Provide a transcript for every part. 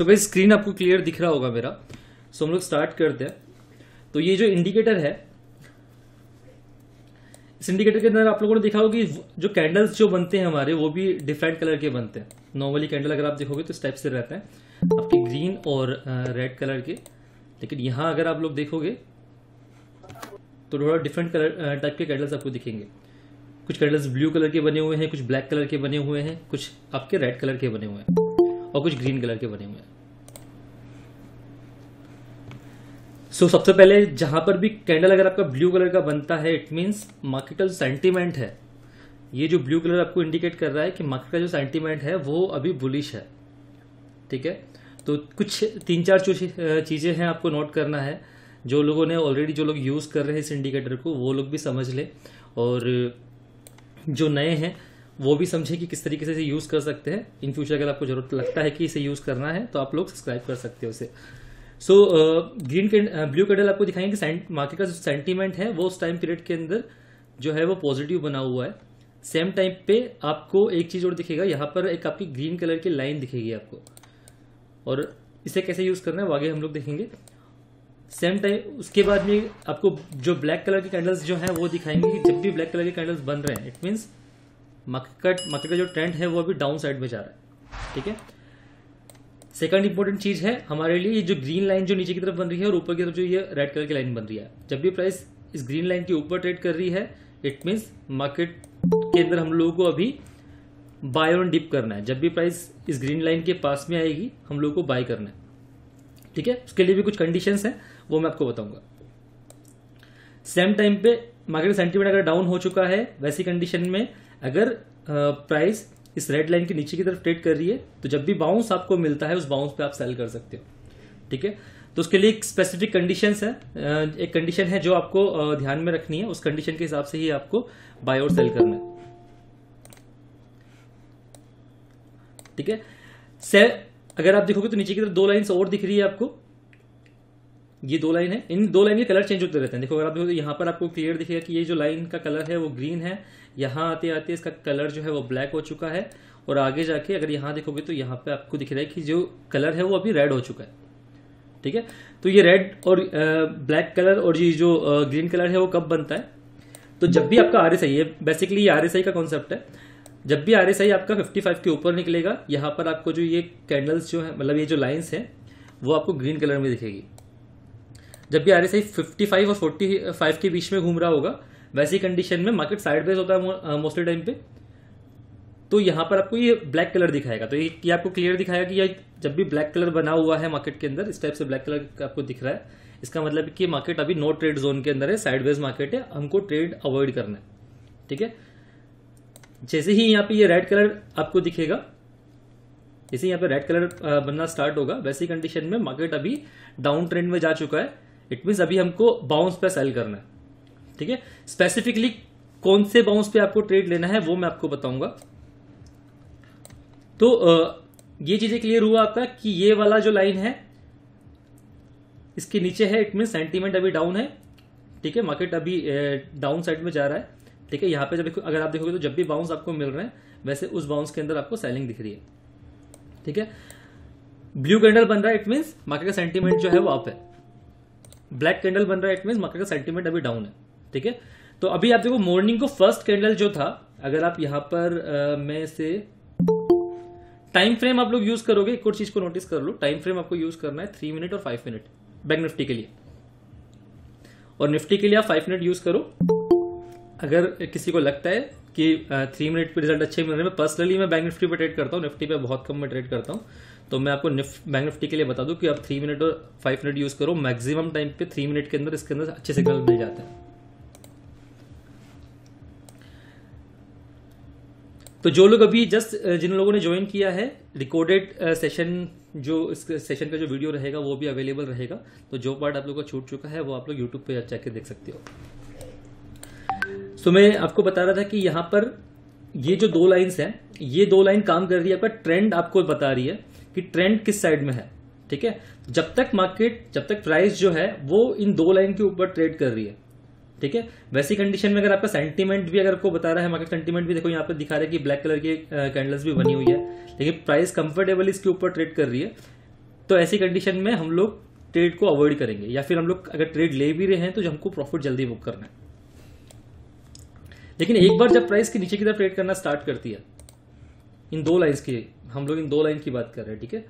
So guys screen आपको clear दिख रहा होगा मेरा। सो हम लोग स्टार्ट करते हैं। तो ये जो इंडिकेटर है, इस इंडिकेटर के अंदर आप लोगों ने देखा होगा कि जो कैंडल्स जो बनते हैं हमारे, वो भी डिफरेंट कलर के बनते हैं। नॉर्मली कैंडल अगर आप देखोगे तो इस टाइप से रहते हैं आपके ग्रीन और रेड कलर के, लेकिन यहाँ अगर आप लोग देखोगे तो थोड़ा डिफरेंट कलर टाइप के कैंडल्स आपको दिखेंगे। कुछ कैंडल्स ब्लू कलर के बने हुए हैं, कुछ ब्लैक कलर के बने हुए हैं, कुछ आपके रेड कलर के बने हुए हैं और कुछ ग्रीन कलर के बने हुए हैं। सो सबसे पहले जहां पर भी कैंडल अगर आपका ब्लू कलर का बनता है, इट मीन्स मार्केट का जो सेंटीमेंट है, ये जो ब्लू कलर आपको इंडिकेट कर रहा है कि मार्केट का जो सेंटीमेंट है वो अभी बुलिश है। ठीक है, तो कुछ 3-4 चीजें हैं आपको नोट करना है। जो लोगों ने ऑलरेडी, जो लोग यूज कर रहे हैं इस इंडिकेटर को, वो लोग भी समझ ले, और जो नए हैं वो भी समझे कि किस तरीके से इसे यूज कर सकते हैं। इन फ्यूचर अगर आपको जरूरत लगता है कि इसे यूज करना है तो आप लोग सब्सक्राइब कर सकते हो इसे। सो ब्लू कैंडल आपको दिखाएंगे कि मार्केट का जो सेंटीमेंट है वो उस टाइम पीरियड के अंदर जो है वो पॉजिटिव बना हुआ है। सेम टाइम पे आपको एक चीज और दिखेगा, यहाँ पर एक आपकी ग्रीन कलर की लाइन दिखेगी आपको, और इसे कैसे यूज करना है वो आगे हम लोग देखेंगे। सेम टाइम उसके बाद में आपको जो ब्लैक कलर के कैंडल्स जो हैं वो दिखाएंगे कि जब भी ब्लैक कलर के कैंडल्स बन रहे हैं, इट मीन्स मार्केट का जो ट्रेंड है वो अभी डाउन साइड में जा रहा है। ठीक है, सेकंड इंपॉर्टेंट चीज है हमारे लिए, ये जो ग्रीन लाइन जो नीचे की तरफ बन रही है और ऊपर की तरफ जो ये रेड कलर की लाइन बन रही है, जब भी प्राइस इस ग्रीन लाइन के ऊपर ट्रेड कर रही है, इट मीन्स मार्केट के अंदर हम लोगों को अभी बाय ऑन डिप करना है। जब भी प्राइस इस ग्रीन लाइन के पास में आएगी, हम लोगों को बाय करना है। ठीक है, उसके लिए भी कुछ कंडीशंस हैं, वो मैं आपको बताऊंगा। सेम टाइम पे मार्केट सेंटीमेंट अगर डाउन हो चुका है, वैसी कंडीशन में अगर प्राइस इस रेड लाइन के नीचे की तरफ ट्रेड कर रही है, तो जब भी बाउंस आपको मिलता है, उस बाउंस पे आप सेल कर सकते हो। ठीक है, तो उसके लिए एक स्पेसिफिक कंडीशंस है, एक कंडीशन है जो आपको ध्यान में रखनी है। उस कंडीशन के हिसाब से ही आपको बाय और सेल करना है। ठीक है, अगर आप देखोगे तो नीचे की तरफ 2 लाइन्स और दिख रही है आपको, ये 2 लाइन है। इन 2 लाइन के कलर चेंज होते रहते हैं। देखो अगर आप देखो तो यहाँ पर आपको क्लियर दिखेगा कि ये जो लाइन का कलर है वो ग्रीन है, यहाँ आते आते इसका कलर जो है वो ब्लैक हो चुका है, और आगे जाके अगर यहाँ देखोगे तो यहाँ पे आपको दिख रहा है कि जो कलर है वो अभी रेड हो चुका है। ठीक है, तो ये रेड और ब्लैक कलर और ये जो ग्रीन कलर है वो कब बनता है? तो जब भी आपका आरएसआई है, बेसिकली ये आरएसआई का कॉन्सेप्ट है, जब भी आरएसआई आपका 55 के ऊपर निकलेगा, यहाँ पर आपको जो ये कैंडल्स जो है, मतलब ये जो लाइन्स है वो आपको ग्रीन कलर में दिखेगी। जब भी आरएसआई 55 और 45 के बीच में घूम रहा होगा, वैसी कंडीशन में मार्केट साइडवेज होता है मोस्टली टाइम पे, तो यहां पर आपको ये ब्लैक कलर दिखाएगा। तो ये आपको क्लियर दिखाएगा कि ये जब भी ब्लैक कलर बना हुआ है मार्केट के अंदर, इस टाइप से ब्लैक कलर आपको दिख रहा है, इसका मतलब कि मार्केट अभी नो ट्रेड जोन के अंदर है, साइडवेज मार्केट है, हमको ट्रेड अवॉइड करना है। ठीक है, जैसे ही यहाँ पे ये रेड कलर आपको दिखेगा, जैसे यहाँ पे रेड कलर बनना स्टार्ट होगा, वैसी कंडीशन में मार्केट अभी डाउन ट्रेंड में जा चुका है। इट मीन्स अभी हमको बाउंस पे सेल करना है। ठीक है, स्पेसिफिकली कौन से बाउंस पे आपको ट्रेड लेना है वो मैं आपको बताऊंगा। तो ये चीजें क्लियर हुआ आपका कि ये वाला जो लाइन है इसके नीचे है, इट मीन्स सेंटीमेंट अभी डाउन है। ठीक है, मार्केट अभी डाउन साइड में जा रहा है। ठीक है, यहाँ पे जब अगर आप देखोगे तो जब भी बाउंस आपको मिल रहे हैं, वैसे उस बाउंस के अंदर आपको सेलिंग दिख रही है। ठीक है, ब्लू कैंडल बन रहा है, इट मीन्स मार्केट का सेंटीमेंट जो है वो अप है। ब्लैक कैंडल बन रहा है, इट मीन्स मार्केट का सेंटीमेंट अभी डाउन है। ठीक है, तो अभी आप देखो मॉर्निंग को फर्स्ट कैंडल जो था, अगर आप यहां पर मैं से टाइम फ्रेम आप लोग यूज करोगे, एक और चीज को नोटिस कर लो, टाइम फ्रेम आपको यूज करना है 3 मिनट और 5 मिनट बैंक निफ्टी के लिए, और निफ्टी के लिए आप 5 मिनट यूज करो। अगर किसी को लगता है कि 3 मिनट पे रिजल्ट अच्छे मिल रहे हैं, पर्सनली मैं बैंक निफ्टी पे ट्रेड करता हूँ, निफ्टी पे बहुत कम मैं ट्रेड करता हूँ, तो मैं आपको बैंक निफ्टी के लिए बता दूं कि आप 3 मिनट और 5 मिनट यूज करो। मैक्सिमम टाइम पे 3 मिनट के अंदर इसके अंदर अच्छे सिग्नल मिल जाते हैं। तो जो लोग अभी जस्ट जिन लोगों ने ज्वाइन किया है, रिकॉर्डेड सेशन, जो इस सेशन का जो वीडियो रहेगा वो भी अवेलेबल रहेगा। तो जो पार्ट आप लोगों को छूट चुका है वो आप लोग यूट्यूब पे जाके देख सकते हो। सो मैं आपको बता रहा था कि यहाँ पर ये जो 2 लाइन्स हैं, ये 2 लाइन काम कर रही है, आपका ट्रेंड आपको बता रही है कि ट्रेंड किस साइड में है। ठीक है, जब तक प्राइस जो है वो इन 2 लाइन के ऊपर ट्रेड कर रही है। ठीक है, वैसी कंडीशन में अगर आपका सेंटीमेंट भी अगर आपको बता रहा है, मार्केट सेंटीमेंट भी देखो यहाँ पे दिखा रहा है कि ब्लैक कलर की कैंडल्स भी बनी हुई है, लेकिन प्राइस कंफर्टेबली इसके ऊपर ट्रेड कर रही है, तो ऐसी कंडीशन में हम लोग ट्रेड को अवॉइड करेंगे, या फिर हम लोग अगर ट्रेड ले भी रहे हैं तो हमको प्रॉफिट जल्दी बुक करना है। लेकिन एक बार जब प्राइस के नीचे की तरफ ट्रेड करना स्टार्ट करती है, इन दो लाइंस की, हम लोग इन दो लाइन की बात कर रहे हैं, ठीक है,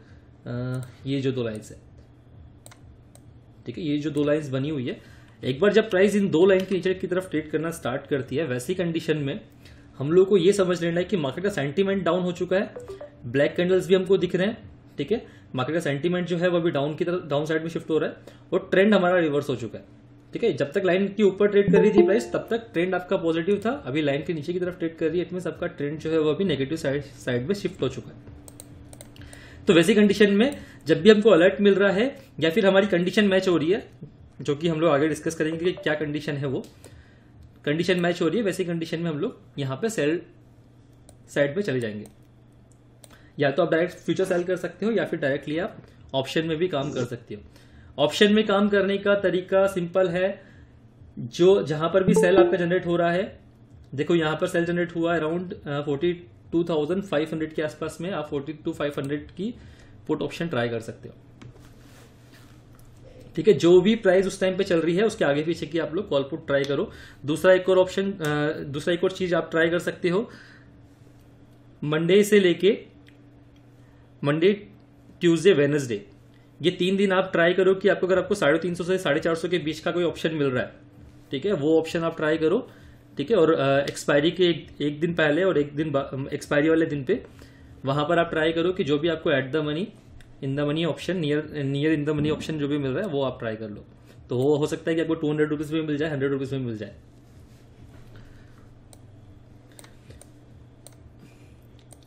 ये जो दो लाइंस है, ठीक है, ये जो दो लाइंस बनी हुई है, एक बार जब प्राइस इन दो लाइन के नीचे की तरफ ट्रेड करना स्टार्ट करती है, वैसी कंडीशन में हम लोग को ये समझ लेना है कि मार्केट का सेंटीमेंट डाउन हो चुका है, ब्लैक कैंडल्स भी हमको दिख रहे हैं, ठीक है, मार्केट का सेंटीमेंट जो है वो अभी डाउन की तरफ, डाउन साइड में शिफ्ट हो रहा है, और ट्रेंड हमारा रिवर्स हो चुका है, ठीक है। जब तक लाइन के ऊपर ट्रेड कर रही थी प्राइस, तब तक ट्रेंड आपका पॉजिटिव था, अभी लाइन के नीचे की तरफ ट्रेड कर रही है, इट मींस आपका ट्रेंड जो है वो अभी नेगेटिव साइड में शिफ्ट हो चुका है। तो वैसी कंडीशन में जब भी हमको अलर्ट मिल रहा है या फिर हमारी कंडीशन मैच हो रही है, जो कि हम लोग आगे डिस्कस करेंगे कि क्या कंडीशन है, वो कंडीशन मैच हो रही है, वैसी कंडीशन में हम लोग यहां पे सेल साइड पे चले जाएंगे। या तो आप डायरेक्ट फ्यूचर सेल कर सकते हो, या फिर डायरेक्टली आप ऑप्शन में भी काम कर सकते हो। ऑप्शन में काम करने का तरीका सिंपल है, जो जहां पर भी सेल आपका जनरेट हो रहा है, देखो यहां पर सेल जनरेट हुआ अराउंड 42,500 के आसपास में, आप 42,500 की पुट ऑप्शन ट्राई कर सकते हो, ठीक है। जो भी प्राइस उस टाइम पे चल रही है उसके आगे पीछे की आप लोग कॉल पुट ट्राई करो। दूसरा एक और ऑप्शन, दूसरा एक और चीज आप ट्राई कर सकते हो, मंडे से लेके मंडे, ट्यूसडे, वेडनेसडे, ये 3 दिन आप ट्राई करो कि आपको, अगर आपको 350 से 450 के बीच का कोई ऑप्शन मिल रहा है, ठीक है, वो ऑप्शन आप ट्राई करो, ठीक है। और एक्सपायरी के एक दिन पहले और एक दिन एक्सपायरी वाले दिन पे वहां पर आप ट्राई करो कि जो भी आपको at the money, in the money option, near in the money option जो भी मिल रहा है वो आप ट्राई कर लो। तो वो हो सकता है कि आपको 200 रुपीज में मिल जाए, 100 रुपीज में मिल जाए।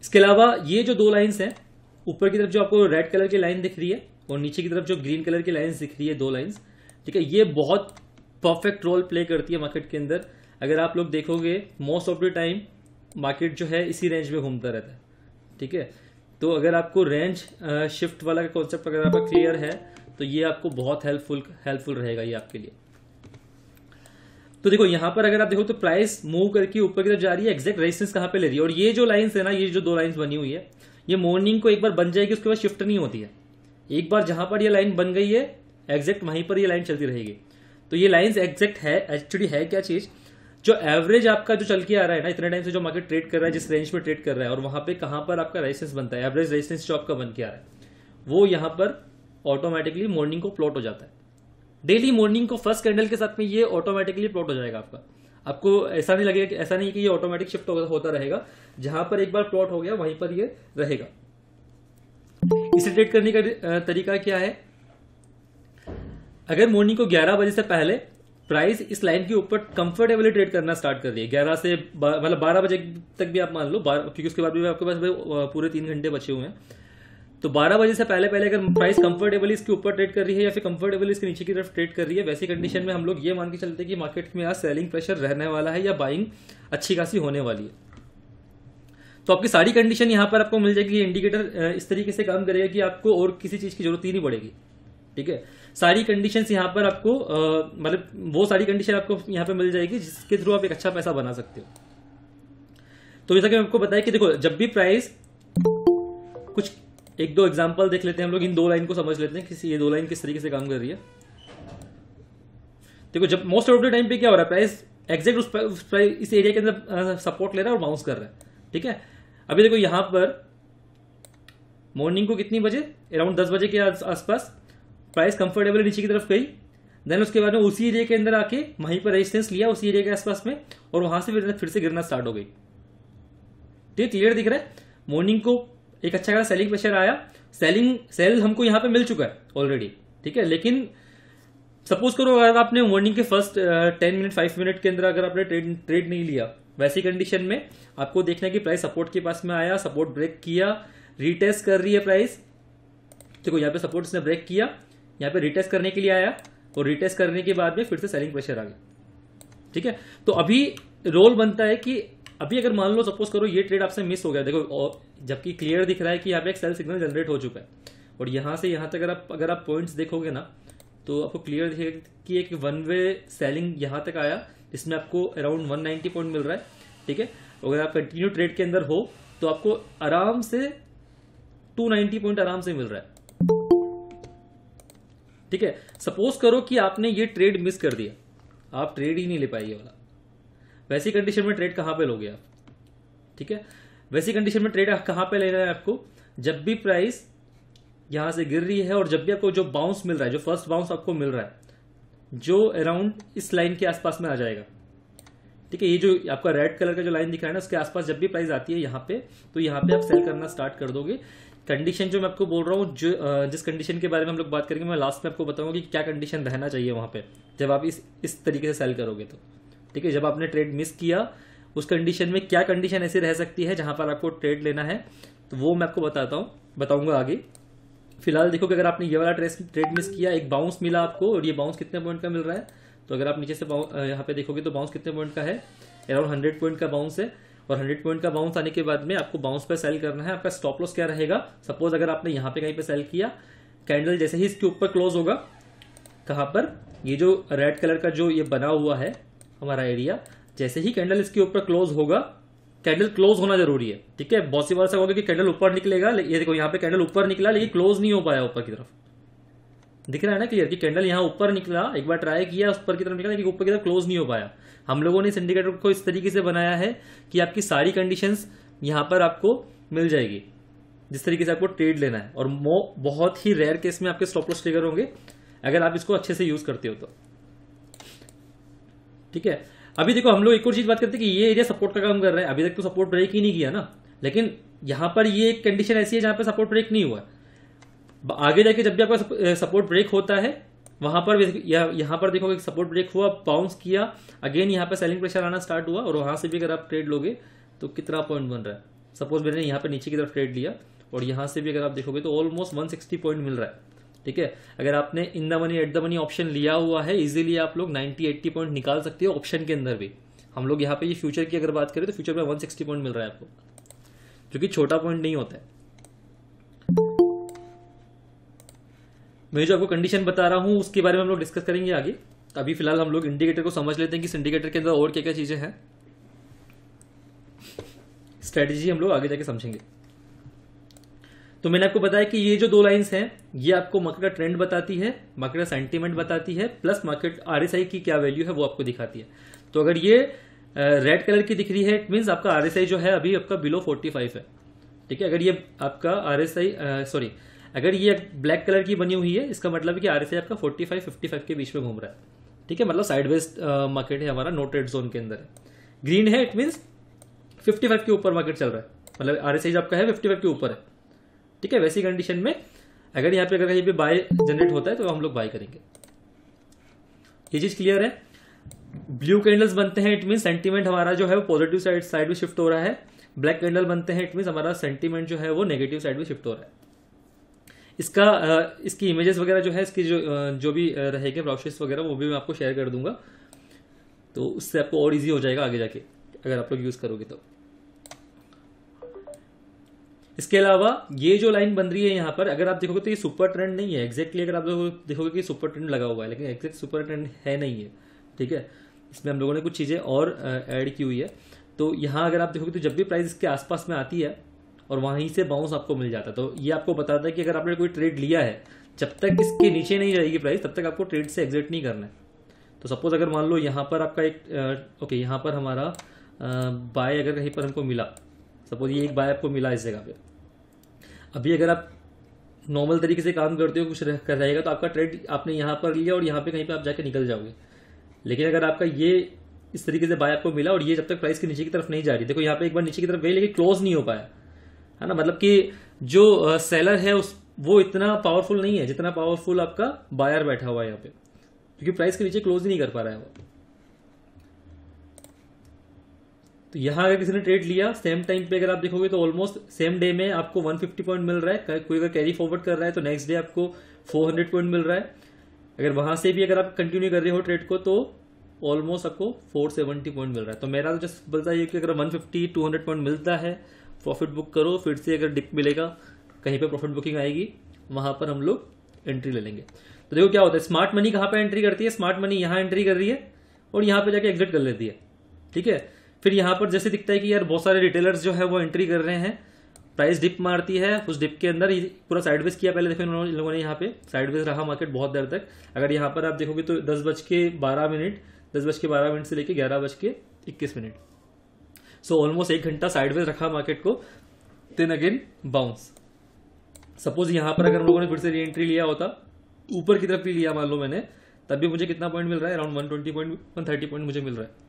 इसके अलावा ये जो दो लाइंस हैं, ऊपर की तरफ जो आपको रेड कलर की लाइन दिख रही है और नीचे की तरफ जो ग्रीन कलर की लाइंस दिख रही है, दो लाइंस, ठीक है, ये बहुत परफेक्ट रोल प्ले करती है मार्केट के अंदर। अगर आप लोग देखोगे most of the time market जो है इसी रेंज में घूमता रहता है, ठीक है। तो अगर आपको रेंज शिफ्ट वाला कॉन्सेप्ट अगर आपका क्लियर है तो ये आपको बहुत हेल्पफुल रहेगा ये आपके लिए। तो देखो यहां पर अगर आप देखो तो प्राइस मूव करके ऊपर की तरफ जा रही है, एग्जैक्ट रेजिस्टेंस कहां पे ले रही है, और ये जो लाइंस है ना, ये जो दो लाइंस बनी हुई है, ये मॉर्निंग को एक बार बन जाएगी, उसके बाद शिफ्ट नहीं होती है। एक बार जहां पर ये लाइन बन गई है, एग्जैक्ट वहीं पर ये लाइन चलती रहेगी। तो ये लाइंस एग्जैक्ट है, एक्चुअली है क्या चीज, जो एवरेज आपका जो चल के आ रहा है ना इतने टाइम से, जो मार्केट ट्रेड कर रहा है, जिस रेंज में ट्रेड कर रहा है, और वहां पे कहां पर आपका रेजिस्टेंस बनता है, एवरेज रेजिस्टेंस जो आपका बन के आ रहा है, वो यहां पर ऑटोमेटिकली मॉर्निंग को प्लॉट हो जाता है। डेली मॉर्निंग को फर्स्ट कैंडल के साथ में ये ऑटोमेटिकली प्लॉट हो जाएगा आपको ऐसा नहीं लगेगा, ऐसा नहीं कि ये ऑटोमेटिक शिफ्ट होता रहेगा, जहां पर एक बार प्लॉट हो गया वहीं पर ये रहेगा। इसे ट्रेड करने का तरीका क्या है, अगर मॉर्निंग को 11 बजे से पहले प्राइस इस लाइन के ऊपर कंफर्टेबली ट्रेड करना स्टार्ट कर दिए, 11 से मतलब 12 बजे तक भी आप मान लो, क्योंकि उसके बाद भी आपके पास पूरे 3 घंटे बचे हुए हैं, तो 12 बजे से पहले अगर प्राइस कंफर्टेबली इसके ऊपर ट्रेड कर रही है या फिर कंफर्टेबली इसके नीचे की तरफ ट्रेड कर रही है, वैसी कंडीशन में हम लोग ये मान के चलते हैं कि मार्केट में आज सेलिंग प्रेशर रहने वाला है या बाइंग अच्छी खासी होने वाली है। तो आपकी सारी कंडीशन यहां पर आपको मिल जाएगी। इंडिकेटर इस तरीके से काम करेगा कि आपको और किसी चीज की जरूरत ही नहीं पड़ेगी, ठीक है। सारी कंडीशंस यहां पर आपको मतलब वो सारी कंडीशन आपको यहां पे मिल जाएगी जिसके थ्रू आप एक अच्छा पैसा बना सकते हो। तो जैसा कि मैं आपको बताया कि देखो जब भी प्राइस, कुछ एक दो एग्जांपल देख लेते हैं हम लोग, इन दो लाइन को समझ लेते हैं कि ये दो लाइन किस तरीके से काम कर रही है। देखो जब मोस्ट ऑफ द टाइम पे क्या हो रहा है, प्राइस एग्जैक्ट उस प्राइस इस एरिया के अंदर सपोर्ट ले रहा है और बाउंस कर रहा है, ठीक है। अभी देखो यहां पर मॉर्निंग को कितनी बजे, अराउंड 10 बजे के आसपास प्राइस कंफर्टेबल नीचे की तरफ गई, देन उसके बाद में उसी एरिया के अंदर आके वहीं पर रेजिस्टेंस लिया उसी एरिया के आसपास में, और वहां से फिर से गिरना स्टार्ट हो गई। ठीक, क्लियर दिख रहा है। मॉर्निंग को एक अच्छा खासा सेलिंग प्रेशर आया, सेल हमको यहां पे मिल चुका है ऑलरेडी, ठीक है। लेकिन सपोज करो अगर आपने मॉर्निंग के फर्स्ट 10 मिनट 5 मिनट के अंदर अगर आपने ट्रेड नहीं लिया, वैसी कंडीशन में आपको देखना है कि प्राइस सपोर्ट के पास में आया, सपोर्ट ब्रेक किया, रीटेस्ट कर रही है प्राइस। देखो यहाँ पे सपोर्ट इसने ब्रेक किया, यहाँ पे रीटेस्ट करने के लिए आया, और रीटेस्ट करने के बाद में फिर से सेलिंग प्रेशर आ गया, ठीक है। तो अभी रोल बनता है कि अभी अगर मान लो सपोज करो ये ट्रेड आपसे मिस हो गया, देखो जबकि क्लियर दिख रहा है कि यहाँ पे एक सेल सिग्नल जनरेट हो चुका है, और यहां से यहां तक अगर आप पॉइंट्स देखोगे ना तो आपको क्लियर दिखेगा कि एक वन वे सेलिंग यहां तक आया, जिसमें आपको अराउंड 190 पॉइंट मिल रहा है, ठीक है। अगर आप कंटिन्यू ट्रेड के अंदर हो तो आपको आराम से 290 पॉइंट आराम से मिल रहा है, ठीक है, सपोज करो कि आपने ये ट्रेड मिस कर दिया, आप ट्रेड ही नहीं ले पाए ये वाला, वैसी कंडीशन में ट्रेड कहां पे लोगे आप? ठीक है, वैसी कंडीशन में ट्रेड कहां पे लेना है आपको? जब भी प्राइस यहां से गिर रही है और जब भी आपको जो बाउंस मिल रहा है, जो फर्स्ट बाउंस आपको मिल रहा है, जो अराउंड इस लाइन के आसपास में आ जाएगा, ठीक है, ये जो आपका रेड कलर का जो लाइन दिख रहा है ना, उसके आसपास जब भी प्राइस आती है यहाँ पे, तो यहाँ पे आप सेल करना स्टार्ट कर दोगे। कंडीशन जो मैं आपको बोल रहा हूँ, जो जिस कंडीशन के बारे में हम लोग बात करेंगे, मैं लास्ट में आपको बताऊंगा कि क्या कंडीशन रहना चाहिए वहां पे जब आप इस तरीके से सेल करोगे तो। ठीक है, जब आपने ट्रेड मिस किया उस कंडीशन में क्या कंडीशन ऐसी रह सकती है जहां पर आपको ट्रेड लेना है, तो वो मैं आपको बताऊंगा आगे। फिलहाल देखो कि अगर आपने ये वाला ट्रेड मिस किया, एक बाउंस मिला आपको, और ये बाउंस कितने पॉइंट का मिल रहा है, तो अगर आप नीचे से यहाँ पे देखोगे तो बाउंस कितने पॉइंट का है, अराउंड 100 पॉइंट का बाउंस है। और 100 पॉइंट का बाउंस आने के बाद में आपको बाउंस पे सेल करना है। आपका स्टॉप लॉस क्या रहेगा? सपोज अगर आपने यहाँ पे कहीं पे सेल किया, कैंडल जैसे ही इसके ऊपर क्लोज होगा, कहां पर, ये जो रेड कलर का जो ये बना हुआ है हमारा एरिया, जैसे ही कैंडल इसके ऊपर क्लोज होगा, कैंडल क्लोज होना जरूरी है। ठीक है, बहुत सी बार ऐसा होगा कि कैंडल ऊपर निकलेगा, ये देखो यहाँ पे कैंडल ऊपर निकला लेकिन क्लोज नहीं हो पाया ऊपर की तरफ, दिख रहा है ना क्लियर कि कैंडल यहाँ ऊपर निकला, एक बार ट्राई किया ऊपर की तरफ निकला लेकिन ऊपर की तरफ क्लोज नहीं हो पाया। हम लोगों ने इस इंडिकेटर को इस तरीके से बनाया है कि आपकी सारी कंडीशंस यहाँ पर आपको मिल जाएगी जिस तरीके से आपको ट्रेड लेना है, और बहुत ही रेयर केस में आपके स्टॉप लॉस ट्रिगर होंगे अगर आप इसको अच्छे से यूज करते हो तो। ठीक है, अभी देखो हम लोग एक और चीज बात करते हैं कि ये एरिया सपोर्ट का काम कर रहा है, अभी तक तो सपोर्ट ब्रेक ही नहीं किया ना, लेकिन यहां पर ये एक कंडीशन ऐसी है जहां पर सपोर्ट ब्रेक नहीं हुआ। आगे जाके जब भी आपका सपोर्ट ब्रेक होता है, वहां पर यहां पर देखोगे सपोर्ट ब्रेक हुआ, बाउंस किया, अगेन यहां पर सेलिंग प्रेशर आना स्टार्ट हुआ, और वहां से भी अगर आप ट्रेड लोगे तो कितना पॉइंट बन रहा है। सपोज मैंने यहां पर नीचे की तरफ ट्रेड लिया और यहां से भी अगर आप देखोगे तो ऑलमोस्ट 160 पॉइंट मिल रहा है। ठीक है, अगर आपने in the money at the money option लिया हुआ है, इजीली आप लोग 90-80 पॉइंट निकाल सकते हो ऑप्शन के अंदर भी। हम लोग यहाँ पे ये फ्यूचर की अगर बात करें तो फ्यूचर में 160 पॉइंट मिल रहा है आपको, जो कि छोटा पॉइंट नहीं होता है। मैं जो आपको कंडीशन बता रहा हूं उसके बारे में हम लोग डिस्कस करेंगे आगे। अभी फिलहाल हम लोग इंडिकेटर को समझ लेते हैं कि इस इंडिकेटर के अंदर और क्या क्या चीजें हैं, स्ट्रेटेजी हम लोग आगे जाके समझेंगे। तो मैंने आपको बताया कि ये जो दो लाइंस हैं, ये आपको मार्केट का ट्रेंड बताती है, मार्केट का सेंटीमेंट बताती है, प्लस मार्केट आरएसआई की क्या वैल्यू है वो आपको दिखाती है। तो अगर ये रेड कलर की दिख रही है, इट मींस आपका आरएसआई जो है अभी आपका बिलो 45 है। ठीक है, अगर ये आपका आरएसआई अगर ये ब्लैक कलर की बनी हुई है, इसका मतलब है कि आरएसआई आपका 45-55 के बीच में घूम रहा है। ठीक है, मतलब साइडवेज मार्केट है हमारा, नो ट्रेड जोन के अंदर है। ग्रीन है, इट मींस 55 के ऊपर मार्केट चल रहा है, मतलब आरएसआई आपका है 55 के ऊपर है। ठीक है, वैसी कंडीशन में अगर यहाँ पे कहीं पे बाय जनरेट होता है तो हम लोग बाय करेंगे। ये चीज क्लियर है। ब्लू कैंडल्स बनते हैं, इट मीन सेंटीमेंट हमारा जो है वो पॉजिटिव साइड में शिफ्ट हो रहा है। ब्लैक कैंडल बनते हैं, इट मीन हमारा सेंटीमेंट जो है वो नेगेटिव साइड में शिफ्ट हो रहा है। इसकी इमेजेस वगैरह जो है, इसकी जो भी रहेंगे ब्राउशर्स वगैरह, वो भी मैं आपको शेयर कर दूंगा, तो उससे आपको और इजी हो जाएगा आगे जाके अगर आप लोग यूज करोगे तो। इसके अलावा ये जो लाइन बन रही है यहाँ पर, अगर आप देखोगे तो ये सुपर ट्रेंड नहीं है एग्जैक्टली। अगर आप देखोगे कि सुपर ट्रेंड लगा हुआ है, लेकिन एग्जैक्ट सुपर ट्रेंड है नहीं है। ठीक है, इसमें हम लोगों ने कुछ चीजें और ऐड की हुई है। तो यहाँ अगर आप देखोगे तो जब भी प्राइस इसके आसपास में आती है और वहीं से बाउंस आपको मिल जाता है, तो ये आपको बताता है कि अगर आपने कोई ट्रेड लिया है, जब तक इसके नीचे नहीं जाएगी प्राइस, तब तक आपको ट्रेड से एग्जिट नहीं करना है। तो सपोज अगर मान लो यहाँ पर आपका एक यहाँ पर हमारा बाय अगर कहीं पर हमको मिला, सपोज ये एक बाय आपको मिला इस जगह पे, अभी अगर आप नॉर्मल तरीके से काम करते हो, कुछ कर जाएगा तो आपका ट्रेड आपने यहाँ पर लिया और यहाँ पे कहीं पे आप जाके निकल जाओगे। लेकिन अगर आपका ये इस तरीके से बाय आपको मिला और ये जब तक प्राइस के नीचे की तरफ नहीं जा रही, देखो यहाँ पे एक बार नीचे की तरफ गई लेकिन क्लोज नहीं हो पाया, है ना, मतलब कि जो सेलर है वो इतना पावरफुल नहीं है जितना पावरफुल आपका बायर बैठा हुआ है यहाँ पे, क्योंकि प्राइस के नीचे क्लोज ही नहीं कर पा रहा है वो। तो यहां अगर किसी ने ट्रेड लिया सेम टाइम पे, अगर आप देखोगे तो ऑलमोस्ट सेम डे में आपको 150 पॉइंट मिल रहा है। कोई अगर कैरी फॉरवर्ड कर रहा है तो नेक्स्ट डे आपको 400 पॉइंट मिल रहा है। अगर वहां से भी अगर आप कंटिन्यू कर रहे हो ट्रेड को तो ऑलमोस्ट आपको 470 पॉइंट मिल रहा है। तो मेरा तो जस्ट बोलता है कि अगर 150-200 पॉइंट मिलता है, प्रॉफिट बुक करो, फिर से अगर डिप मिलेगा कहीं पे प्रॉफिट बुकिंग आएगी, वहां पर हम लोग एंट्री ले लेंगे। तो देखो क्या होता है, स्मार्ट मनी कहां पे एंट्री करती है, स्मार्ट मनी यहां एंट्री कर रही है और यहां पे जाके एग्जिट कर लेती है। ठीक है, फिर यहां पर जैसे दिखता है कि यार बहुत सारे रिटेलर्स जो है वो एंट्री कर रहे हैं प्राइस डिप मारती है, उस डिप के अंदर पूरा साइडवेज किया पहले, देखो इन लोगों ने यहाँ पे साइडवेज रहा मार्केट बहुत देर तक। अगर यहाँ पर आप देखोगे तो 10:12, 10:12 से लेके 11:21, सो ऑलमोस्ट 1 घंटा साइडवेज रखा मार्केट को, देन अगेन बाउंस। सपोज यहाँ पर अगर हम लोगों ने फिर से री एंट्री लिया होता, ऊपर की तरफ भी लिया मान लो मैंने, तब भी मुझे कितना पॉइंट मिल रहा है, अराउंड 120 पॉइंट 130 पॉइंट मुझे मिल रहा है।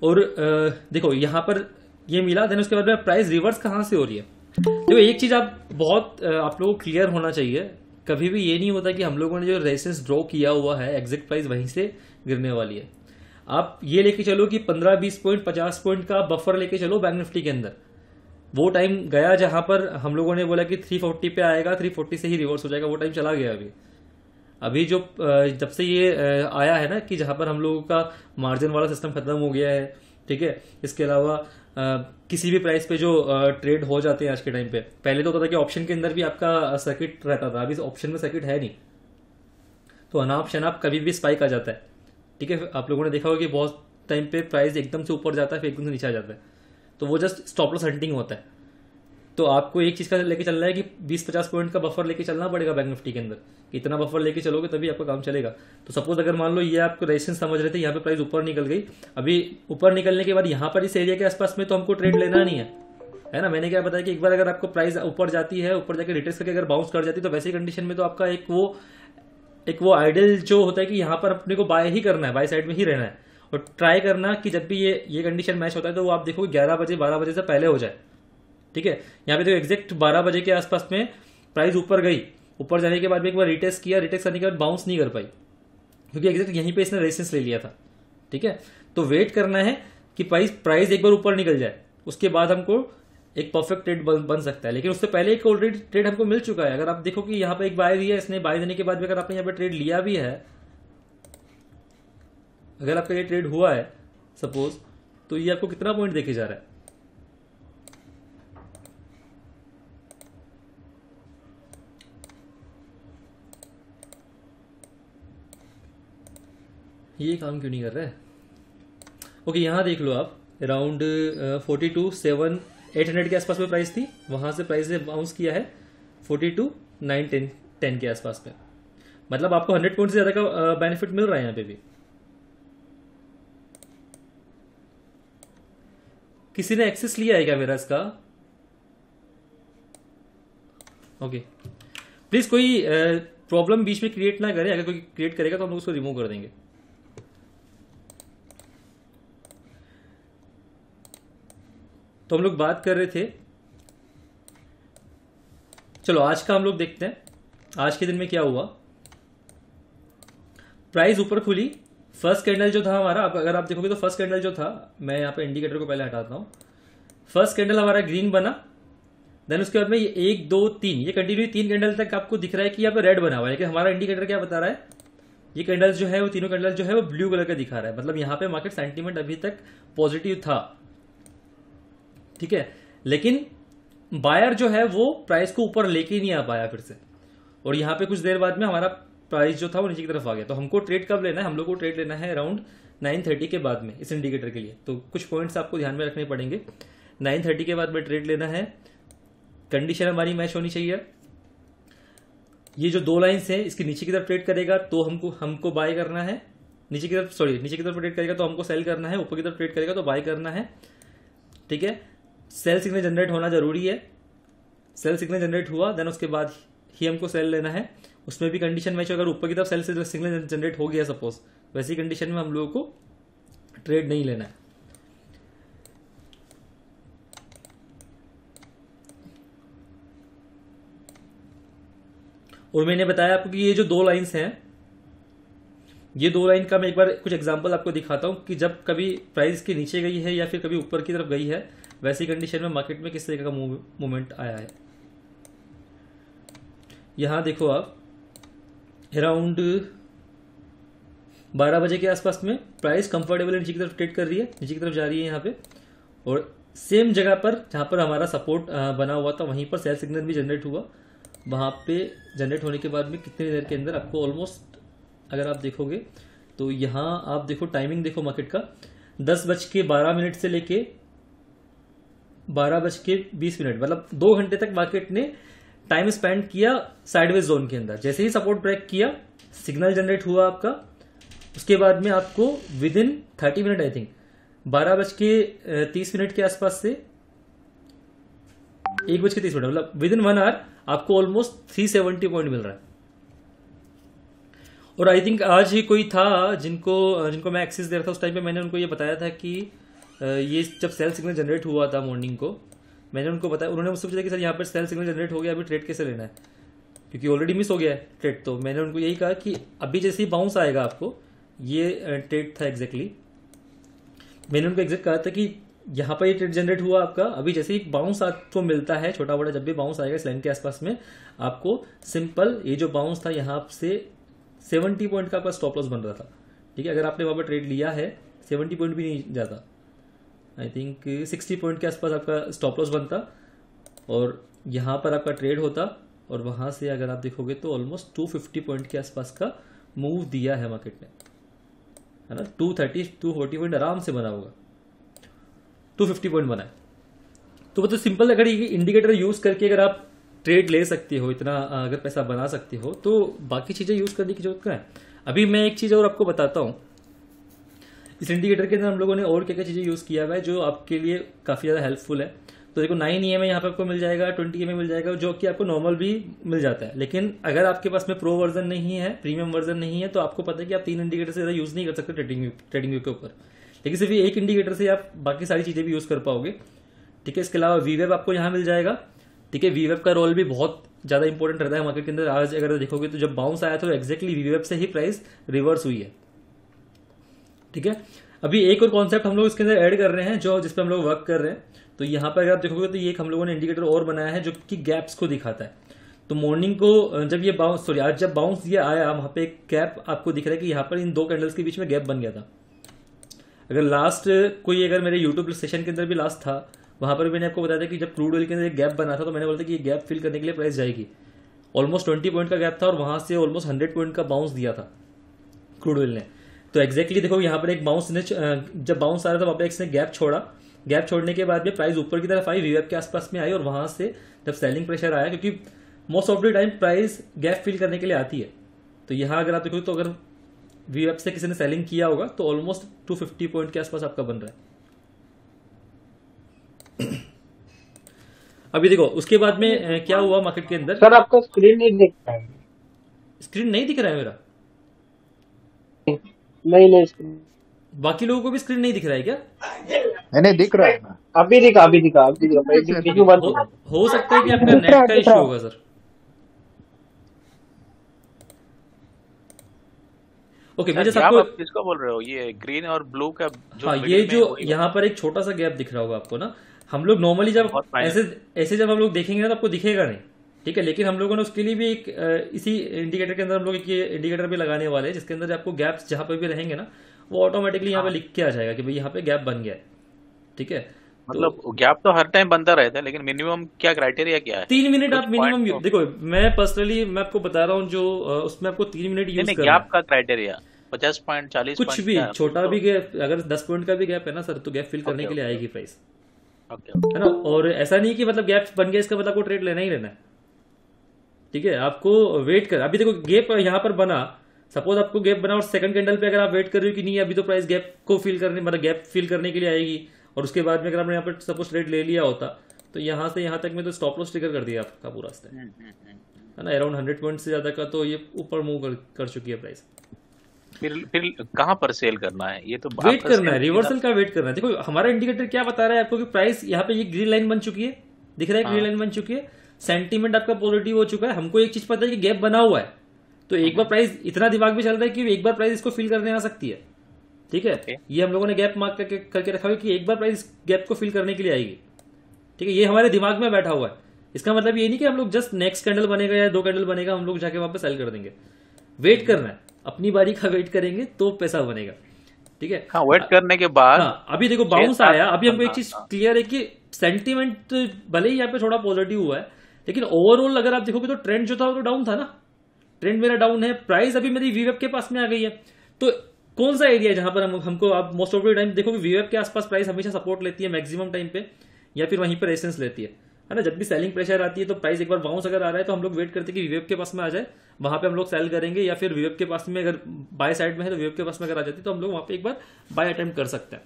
और देखो यहाँ पर ये मिला, देन उसके बाद में प्राइस रिवर्स कहाँ से हो रही है। देखो एक चीज आप बहुत आप लोगों को क्लियर होना चाहिए, कभी भी ये नहीं होता कि हम लोगों ने जो रेजिस्टेंस ड्रॉ किया हुआ है एग्जिट प्राइस वहीं से गिरने वाली है। आप ये लेके चलो कि 15-20 पॉइंट 50 पॉइंट का बफर लेके चलो बैंक निफ्टी के अंदर। वो टाइम गया जहां पर हम लोगों ने बोला कि 340 पे आएगा, 340 से ही रिवर्स हो जाएगा, वो टाइम चला गया। अभी जो जब से ये आया है ना कि जहां पर हम लोगों का मार्जिन वाला सिस्टम खत्म हो गया है, ठीक है। इसके अलावा किसी भी प्राइस पे जो ट्रेड हो जाते हैं आज के टाइम पे, पहले तो होता था कि ऑप्शन के अंदर भी आपका सर्किट रहता था, अभी ऑप्शन में सर्किट है नहीं, तो अनाप शनाप कभी भी स्पाइक आ जाता है, ठीक है। आप लोगों ने देखा होगा कि बहुत टाइम पे प्राइस एकदम से ऊपर जाता है फिर एकदम से नीचे आ जाता है, तो वो जस्ट स्टॉप लॉस हंटिंग होता है। तो आपको एक चीज का लेके चलना है कि 20-50 पॉइंट का बफर लेके चलना पड़ेगा बैंक निफ्टी के अंदर, इतना बफर लेके चलोगे तभी आपका काम चलेगा। तो सपोज अगर मान लो ये आपको रेजिस्टेंस समझ रहे थे, यहाँ पे प्राइस ऊपर निकल गई, अभी ऊपर निकलने के बाद यहाँ पर इस एरिया के आसपास में तो हमको ट्रेड लेना नहीं है ना। मैंने क्या बताया कि एक बार अगर आपको प्राइस ऊपर जाती है, ऊपर जाकर रिटेस्ट करके अगर बाउंस कर जाती है, तो वैसी कंडीशन में तो आपका एक वो आइडियल जो होता है कि यहाँ पर अपने को बाय ही करना है, बाय साइड में ही रहना है, और ट्राई करना कि जब भी ये कंडीशन मैच होता है तो वो आप देखोगे 11 बजे 12 बजे से पहले हो जाए, ठीक है। यहाँ पे तो एग्जैक्ट 12 बजे के आसपास में प्राइस ऊपर गई, ऊपर जाने के बाद भी एक बार रिटेस्ट किया, रिटेस्ट करने के बाद बाउंस नहीं कर पाई, क्योंकि एग्जैक्ट यहीं पे इसने रेजिस्टेंस ले लिया था, ठीक है। तो वेट करना है कि प्राइस एक बार ऊपर निकल जाए, उसके बाद हमको एक परफेक्ट ट्रेड बन सकता है। लेकिन उससे पहले एक ऑलरेडी ट्रेड हमको मिल चुका है। अगर आप देखो कि यहाँ पे एक बाय दिया है इसने, बाय देने के बाद भी अगर आपने यहाँ पे ट्रेड लिया भी है, अगर आपका ये ट्रेड हुआ है सपोज, तो ये आपको कितना पॉइंट देखे जा रहा है, ये काम क्यों नहीं कर रहा है। ओके, यहां देख लो आप, अराउंड 42,700-800 के आसपास में प्राइस थी, वहां से प्राइस ने बाउंस किया है 42,910 के आसपास में। मतलब आपको 100 पॉइंट से ज्यादा का बेनिफिट मिल रहा है यहाँ पे भी। किसी ने एक्सेस लिया है क्या मेरा इसका? ओके, प्लीज कोई प्रॉब्लम बीच में क्रिएट ना करे, अगर कोई क्रिएट करेगा तो हम लोग उसको रिमूव कर देंगे। तो हम लोग बात कर रहे थे, चलो आज का हम लोग देखते हैं आज के दिन में क्या हुआ। प्राइस ऊपर खुली, फर्स्ट कैंडल जो था हमारा, अगर आप देखोगे तो फर्स्ट कैंडल जो था, मैं यहाँ पे इंडिकेटर को पहले हटाता हूँ, फर्स्ट कैंडल हमारा ग्रीन बना, देन उसके बाद में 1 2 3 ये कंटिन्यू 3 कैंडल तक आपको दिख रहा है कि यहाँ पे रेड बना हुआ है, लेकिन हमारा इंडिकेटर क्या बता रहा है, ये कैंडल जो है वो तीनों कैंडल जो है वो ब्लू कलर का दिखा रहा है। मतलब यहाँ पे मार्केट सेंटीमेंट अभी तक पॉजिटिव था, ठीक है। लेकिन बायर जो है वो प्राइस को ऊपर लेके नहीं आ पाया फिर से, और यहाँ पे कुछ देर बाद में हमारा प्राइस जो था वो नीचे की तरफ आ गया। तो हमको ट्रेड कब लेना है, हम लोग को ट्रेड लेना है अराउंड 9:30 के बाद में इस इंडिकेटर के लिए। तो कुछ पॉइंट्स आपको ध्यान में रखने पड़ेंगे। 9:30 के बाद में ट्रेड लेना है, कंडीशन हमारी मैच होनी चाहिए। ये जो 2 लाइन्स है इसकी नीचे की तरफ ट्रेड करेगा तो हमको बाय करना है, नीचे की तरफ ट्रेड करेगा तो हमको सेल करना है, ऊपर की तरफ ट्रेड करेगा तो बाय करना है, ठीक है। सेल सिग्नल जनरेट होना जरूरी है, सेल सिग्नल जनरेट हुआ देन उसके बाद ही हमको सेल लेना है। उसमें भी कंडीशन मैच, अगर ऊपर की तरफ सेल सिग्नल जनरेट हो गया सपोज, वैसी कंडीशन में हम लोगों को ट्रेड नहीं लेना है। और मैंने बताया आपको कि ये जो 2 लाइन्स हैं, ये 2 लाइन का मैं एक बार कुछ एग्जांपल आपको दिखाता हूं कि जब कभी प्राइस के नीचे गई है या फिर कभी ऊपर की तरफ गई है, वैसी कंडीशन में मार्केट में किस तरीके का मूवमेंट आया है। यहां देखो आप, अराउंड 12 बजे के आसपास में प्राइस कंफर्टेबल नीचे की तरफ ट्रेड कर रही है, नीचे की तरफ जा रही है यहाँ पे, और सेम जगह पर जहां पर हमारा सपोर्ट बना हुआ था वहीं पर सेल सिग्नल भी जनरेट हुआ, वहाँ पे जनरेट होने के बाद में कितनी देर के अंदर आपको ऑलमोस्ट, अगर आप देखोगे तो यहाँ आप देखो टाइमिंग देखो मार्केट का, 10:12 से लेके 12:20, मतलब 2 घंटे तक मार्केट ने टाइम स्पेंड किया साइडवेज जोन के अंदर। जैसे ही सपोर्ट ब्रेक किया, सिग्नल जनरेट हुआ आपका, उसके बाद में आपको with in 30 minute, I think 12:30 के आसपास से 1:30, मतलब विद इन 1 आवर आपको ऑलमोस्ट 370 पॉइंट मिल रहा है। और आई थिंक आज ही कोई था जिनको मैं एक्सेस दे रहा था, उस टाइम पे मैंने उनको ये बताया था कि ये जब सेल सिग्नल जनरेट हुआ था मॉर्निंग को, मैंने उनको बताया, उन्होंने मुझसे पूछा कि सर यहाँ पर सेल सिग्नल जनरेट हो गया, अभी ट्रेड कैसे लेना है, क्योंकि ऑलरेडी मिस हो गया है ट्रेड। तो मैंने उनको यही कहा कि अभी जैसे ही बाउंस आएगा आपको, ये ट्रेड था एग्जैक्टली, मैंने उनको एग्जैक्ट कहा था कि यहाँ पर ये ट्रेड जनरेट हुआ आपका, अभी जैसे ही बाउंस आपको मिलता है छोटा बड़ा, जब भी बाउंस आएगा इस लाइन के आसपास में, आपको सिंपल ये जो बाउंस था यहाँ से 70 पॉइंट का आपका स्टॉप लॉस बन रहा था। ठीक है, अगर आपने वहां पर ट्रेड लिया है 70 पॉइंट भी नहीं जाता, आई थिंक 60 पॉइंट के आसपास आपका स्टॉप लॉस बनता और यहाँ पर आपका ट्रेड होता, और वहां से अगर आप देखोगे तो ऑलमोस्ट 250 पॉइंट के आसपास का मूव दिया है मार्केट ने, है ना। 240 पॉइंट आराम से बना होगा, 250 पॉइंट बना है। तो मतलब सिंपल, अगर ये इंडिकेटर यूज करके अगर आप ट्रेड ले सकते हो, इतना अगर पैसा बना सकते हो, तो बाकी चीजें यूज करने की जरूरत क्या है। अभी मैं एक चीज और आपको बताता हूं, इस इंडिकेटर के अंदर हम लोगों ने और क्या क्या चीजें यूज किया हुआ है जो आपके लिए काफी ज्यादा हेल्पफुल है। तो देखो 9 EMA यहाँ पे आपको मिल जाएगा, 20 EMA मिल जाएगा, जो कि आपको नॉर्मल भी मिल जाता है। लेकिन अगर आपके पास में प्रो वर्जन नहीं है, प्रीमियम वर्जन नहीं है, तो आपको पता है कि आप 3 इंडिकेटर से ज्यादा यूज नहीं कर सकते ट्रेडिंग व्यू के ऊपर, लेकिन सिर्फ एक इंडिकेटर से आप बाकी सारी चीजें भी यूज कर पाओगे। ठीक है, इसके अलावा वीवेब आपको यहाँ मिल जाएगा। ठीक है, वीवेब का रोल भी बहुत ज्यादा इंपॉर्टेंट रहता है मार्केट के अंदर। आज अगर देखोगे तो जब बाउंस आया तो एग्जैक्टली वीवेब से ही प्राइस रिवर्स हुई है। ठीक है, अभी एक और कॉन्सेप्ट हम लोग इसके अंदर ऐड कर रहे हैं जो जिस पे हम लोग वर्क कर रहे हैं। तो यहाँ पर अगर आप देखोगे तो ये एक हम लोगों ने इंडिकेटर और बनाया है जो कि गैप्स को दिखाता है। तो मॉर्निंग को जब ये बाउंस, सॉरी आज जब बाउंस ये आया, वहां पे एक गैप आपको दिख रहा है कि यहाँ पर इन 2 कैंडल्स के बीच में गैप बन गया था। अगर लास्ट कोई अगर मेरे यूट्यूब सेशन के अंदर भी लास्ट था, वहां पर मैंने आपको बताया था कि जब क्रूड ऑयल के अंदर एक गैप बना था, तो मैंने बोला था कि ये गैप फिल करने के लिए प्राइस जाएगी। ऑलमोस्ट 20 पॉइंट का गैप था और वहां से ऑलमोस्ट 100 पॉइंट का बाउंस दिया था क्रूड ऑयल ने। तो एग्जैक्टली देखो यहाँ पर एक बाउंस ने, जब बाउंस आ रहा था वहां पर इसने गैप छोड़ा, गैप छोड़ने के बाद में प्राइस ऊपर की तरफ आई, वीवेब के आसपास में आई, और वहां से जब सेलिंग प्रेशर आया, क्योंकि most of the time price gap fill करने के लिए आती है। तो यहाँ अगर आप देखो तो अगर वीवेब से किसी ने सेलिंग किया होगा तो ऑलमोस्ट 250 पॉइंट के आसपास आपका बन रहा है। अभी देखो उसके बाद में क्या हुआ मार्केट के अंदर। सर आपका स्क्रीन नहीं दिख रहा है। स्क्रीन नहीं दिख रहा है मेरा? नहीं स्क्रीन, बाकी लोगों को भी स्क्रीन नहीं दिख रहा है क्या? नहीं दिख रहा है ना। अभी दिखा हो सकता है कि आपका नेट का इश्यू होगा सर। ओके, मैं जैसे आपको, आप किसको बोल रहे हो, ये ग्रीन और ब्लू का जो? हाँ, ये जो यहाँ पर एक छोटा सा गैप दिख रहा होगा आपको ना, हम लोग नॉर्मली जब ऐसे जब हम लोग देखेंगे ना तो आपको दिखेगा नहीं। ठीक है, लेकिन हम लोगों ने उसके लिए भी एक इसी इंडिकेटर के अंदर हम लोग एक इंडिकेटर भी लगाने वाले हैं, जिसके अंदर आपको गैप्स जहां पर भी रहेंगे ना, वो ऑटोमेटिकली यहाँ पे लिख के आ जाएगा कि भाई यहाँ पे गैप बन गया है। ठीक है, मतलब गैप तो हर टाइम बनता रहता है, लेकिन मिनिमम क्या क्राइटेरिया क्या है? 3 मिनट आप मिनिमम देखो, मैं पर्सनली मैं आपको बता रहा हूँ जो उसमें आपको 3 मिनट यूज करना है। गैप का क्राइटेरिया 50 पॉइंट, 40 कुछ भी छोटा भी गैप, अगर 10 पॉइंट का भी गैप है ना सर, तो गैप फिल करने के लिए आएगी प्राइस, है ना। और ऐसा नहीं कि मतलब गैप बन गया इसका मतलब आपको ट्रेड लेना ही लेना है। ठीक है, आपको वेट कर, अभी देखो गैप यहाँ पर बना, सपोज आपको गैप बना और सेकंड कैंडल पे अगर आप वेट कर रहे हो कि नहीं अभी तो प्राइस गैप को फिल करने, मतलब गैप फिल करने के लिए आएगी, और उसके बाद में अगर आपने यहाँ पर सपोज ट्रेड ले लिया होता, तो यहाँ से यहाँ तक में तो स्टॉप लॉस ट्रिगर कर दिया आपका पूरा रास्ता, है ना। अराउंड 100 पॉइंट से ज्यादा का तो ये ऊपर मूव कर चुकी है प्राइस। फिर कहां पर सेल करना है? ये तो वेट करना है, रिवर्सल का वेट करना है। देखो हमारा इंडिकेटर क्या बता रहा है आपको कि प्राइस यहाँ पे ये ग्रीन लाइन बन चुकी है, दिख रहा है ग्रीन लाइन बन चुकी है, सेंटीमेंट आपका पॉजिटिव हो चुका है। हमको एक चीज पता है कि गैप बना हुआ है, तो एक बार प्राइस, इतना दिमाग भी चल रहा है कि एक बार प्राइस इसको फिल करने आ सकती है। ठीक है, ये हम लोगों ने गैप मार्क करके रखा हुआ कि एक बार प्राइस गैप को फिल करने के लिए आएगी। ठीक है, ये हमारे दिमाग में बैठा हुआ है। इसका मतलब ये नहीं कि हम लोग जस्ट नेक्स्ट कैंडल बनेगा या 2 कैंडल बनेगा हम लोग जाके वहां पे सेल कर देंगे। वेट करना है, अपनी बारी का वेट करेंगे तो पैसा बनेगा। ठीक है, हाँ, वेट करने के बाद अभी देखो बाउंस आया, अभी हमको एक चीज क्लियर है कि सेंटीमेंट भले ही यहाँ पे थोड़ा पॉजिटिव हुआ है, लेकिन ओवरऑल अगर आप देखोगे तो ट्रेंड जो था वो तो डाउन था ना, ट्रेंड मेरा डाउन है, प्राइस अभी मेरी वीवेब के पास में आ गई है। तो कौन सा एरिया है जहां पर हमको आप मोस्ट ऑफ द टाइम देखोगे वीवेब के आसपास प्राइस हमेशा सपोर्ट लेती है मैक्सिमम टाइम पे, या फिर वहीं पर रेजिस्टेंस लेती है ना। जब भी सेलिंग प्रेशर आती है तो प्राइस एक बार बाउंस अगर आ रहा है तो हम लोग वेट करते हैं कि वीवेब के पास में आ जाए, वहां पे हम लोग सेल करेंगे, या फिर वीवेब के पास में अगर बाय साइड में है तो वीवेब के पास में अगर आ जाती है तो हम लोग वहां पे एक बार बाय अटेम्प्ट कर सकते हैं।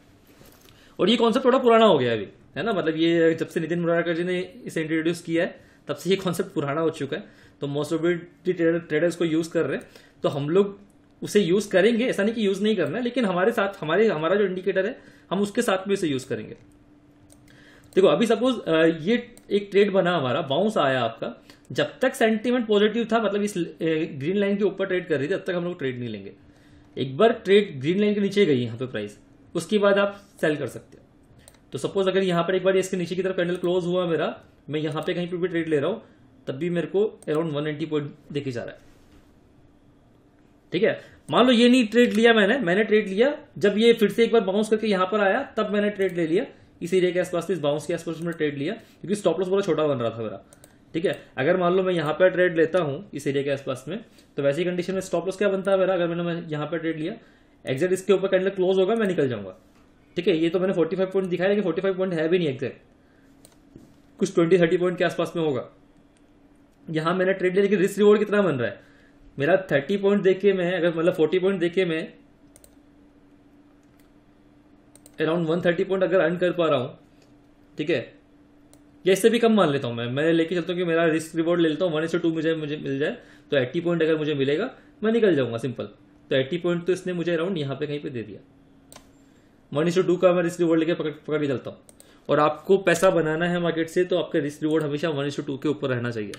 और ये कॉन्सेप्ट थोड़ा पुराना हो गया अभी, है ना, मतलब ये जब से नितिन मुरारकर जी ने इसे इंट्रोड्यूस किया है तब से ये कॉन्सेप्ट पुराना हो चुका है, तो मोस्ट ऑफ ट्रेडर्स को यूज कर रहे हैं, तो हम लोग उसे यूज करेंगे, ऐसा नहीं कि यूज नहीं करना है, लेकिन हमारे साथ हमारा जो इंडिकेटर है हम उसके साथ में इसे यूज करेंगे। देखो अभी सपोज ये एक ट्रेड बना हमारा, बाउंस आया आपका, जब तक सेंटीमेंट पॉजिटिव था, मतलब इस ग्रीन लाइन के ऊपर ट्रेड कर रही थी, तब तक हम लोग ट्रेड नहीं लेंगे। एक बार ट्रेड ग्रीन लाइन के नीचे गई यहाँ पे प्राइस, उसके बाद आप सेल कर सकते हो। तो सपोज अगर यहाँ पर एक बार इसके नीचे की तरफ कैंडल क्लोज हुआ मेरा, मैं यहाँ पे कहीं पे भी ट्रेड ले रहा हूं, तब भी मेरे को अराउंड 190 पॉइंट देखे जा रहा है। ठीक है, मान लो ये नहीं ट्रेड लिया मैंने ट्रेड लिया जब ये फिर से एक बार बाउंस करके यहां पर आया, तब मैंने ट्रेड ले लिया इस एरिया के आसपास, इस बाउंस के आसपास में ट्रेड लिया, क्योंकि स्टॉप लॉस बहुत छोटा बन रहा था मेरा। ठीक है, अगर मान लो मैं यहाँ पर ट्रेड लेता हूं इस एरिया के आसपास में, तो वैसी कंडीशन में स्टॉप लॉस क्या बनता है मेरा, अगर मैं यहाँ पर ट्रेड लिया, एग्जैक्ट इसके ऊपर कैंडल क्लोज होगा, मैं निकल जाऊंगा। ठीक है, ये तो मैंने 45 पॉइंट दिखाया, लेकिन 45 पॉइंट है भी नहीं एग्जैक्ट, कुछ 20-30 पॉइंट के आसपास में होगा। यहां मैंने ट्रेड लिया, लेकिन रिस्क रिवॉर्ड कितना बन रहा है मेरा, 30 पॉइंट देके मैं, अगर मतलब 40 पॉइंट देके मैं अराउंड 130 पॉइंट अगर अर्न कर पा रहा हूं, ठीक है, या इससे भी कम मान लेता हूं मैं लेके चलता हूं कि मेरा रिस्क रिवॉर्ड ले लेता हूं 1:2 मुझे मिल जाए, तो 80 पॉइंट अगर मुझे मिलेगा मैं निकल जाऊंगा सिंपल। तो 80 पॉइंट तो इसने मुझे अराउंड यहां पे कहीं पे दे दिया, 1:2 का मैं रिस्क रिवॉर्ड लेके पकड़ के चलता हूं। और आपको पैसा बनाना है मार्केट से, तो आपका रिस्क रिवॉर्ड हमेशा 1:2 के ऊपर रहना चाहिए।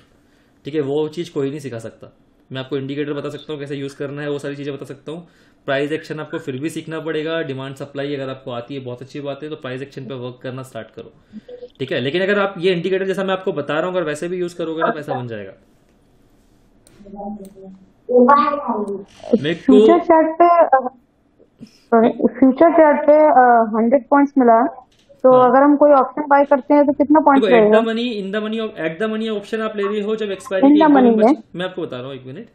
ठीक है, वो चीज कोई नहीं सिखा सकता। मैं आपको इंडिकेटर बता सकता हूँ कैसे यूज करना है, वो सारी चीजें बता सकता हूँ। प्राइस एक्शन आपको फिर भी सीखना पड़ेगा, डिमांड सप्लाई अगर आपको आती है बहुत अच्छी बात है, तो प्राइस एक्शन पे वर्क करना स्टार्ट करो। ठीक है, लेकिन अगर आप ये इंडिकेटर जैसा मैं आपको बता रहा हूँ अगर वैसे भी यूज करोगे ना, पैसा बन जाएगा। फ्यूचर चार्ट पे 100 पॉइंट्स मिला, तो अगर हम कोई ऑप्शन बाय करते हैं तो कितना पॉइंट रहेगा? एट द मनी ऑप्शन आप ले रहे हो जब एक्सपायरी के मैं आपको बता रहा हूँ, एक मिनट।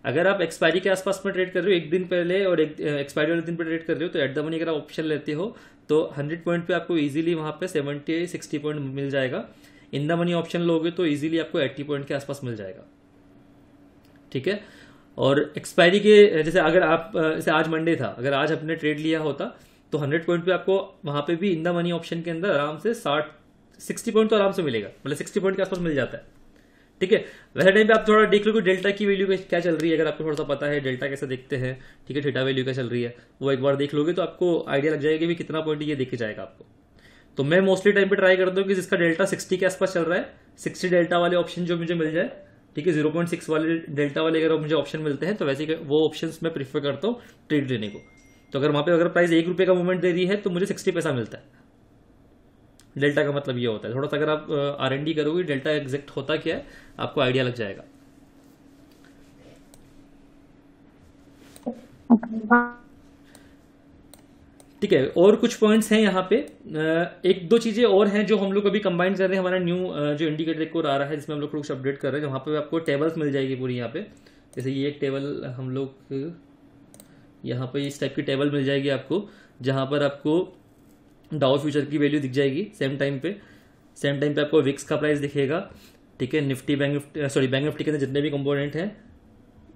अगर आप एक्सपायरी के आसपास में ट्रेड कर रहे हो एक दिन पहले और एक्सपायरी वाले दिन पे ट्रेड कर रहे हो, तो एट द मनी अगर आप ऑप्शन लेते हो तो 100 पॉइंट पे आपको इजीली वहां पे 70-60 पॉइंट मिल जाएगा। इन द मनी ऑप्शन लोगे तो इजीली आपको 80 पॉइंट के आसपास मिल जाएगा। ठीक है, और एक्सपायरी के जैसे अगर आप जैसे आज मंडे था, अगर आज आपने ट्रेड लिया होता तो 100 पॉइंट पे आपको वहां पे भी इन द मनी ऑप्शन के अंदर आराम से 60 पॉइंट तो आराम से मिलेगा, मतलब 60 पॉइंट के आसपास मिल जाता है। ठीक है, वैसे टाइम पे आप थोड़ा देख लो कि डेल्टा की वैल्यू क्या चल रही है, अगर आपको थोड़ा सा पता है डेल्टा कैसे देखते हैं, ठीक है, थीटा वैल्यू क्या चल रही है, वो एक बार देख लोगे तो आपको आइडिया लग जाएगा कि कितना पॉइंट ये देखे जाएगा आपको। तो मैं मोस्टली टाइम पे ट्राई करता हूँ कि जिसका डेल्टा 60 के आसपास चल रहा है, 60 डेल्टा वाले ऑप्शन जो मुझे मिल जाए, ठीक है, 0.6 वाले डेल्टा वाले अगर मुझे ऑप्शन मिलते हैं तो वैसे वो ऑप्शन मैं प्रीफर करता हूँ ट्रेड लेने को। तो अगर वहां पे अगर प्राइस 1 रुपए का मूवमेंट दे रही है तो मुझे 60 पैसा मिलता है। डेल्टा का मतलब ये होता है, थोड़ा सा अगर आप R&D करोगे डेल्टा एग्जैक्ट होता क्या है आपको आइडिया लग जाएगा। ठीक है, और कुछ पॉइंट्स हैं यहाँ पे, एक दो चीजें और हैं जो हम लोग अभी कंबाइन कर रहे हैं। हमारा न्यू जो इंडिकेटर एक और आ रहा है जिसमें हम लोग कुछ अपडेट कर रहे हैं, वहां पे आपको टेबल्स मिल जाएगी पूरी। यहाँ पे जैसे ये एक टेबल हम लोग यहाँ पे इस टाइप की टेबल मिल जाएगी आपको, जहां पर आपको डाउ फ्यूचर की वैल्यू दिख जाएगी सेम टाइम पे आपको विक्स का प्राइस दिखेगा। ठीक है, निफ्टी बैंक निफ्टी के अंदर जितने भी कंपोनेंट हैं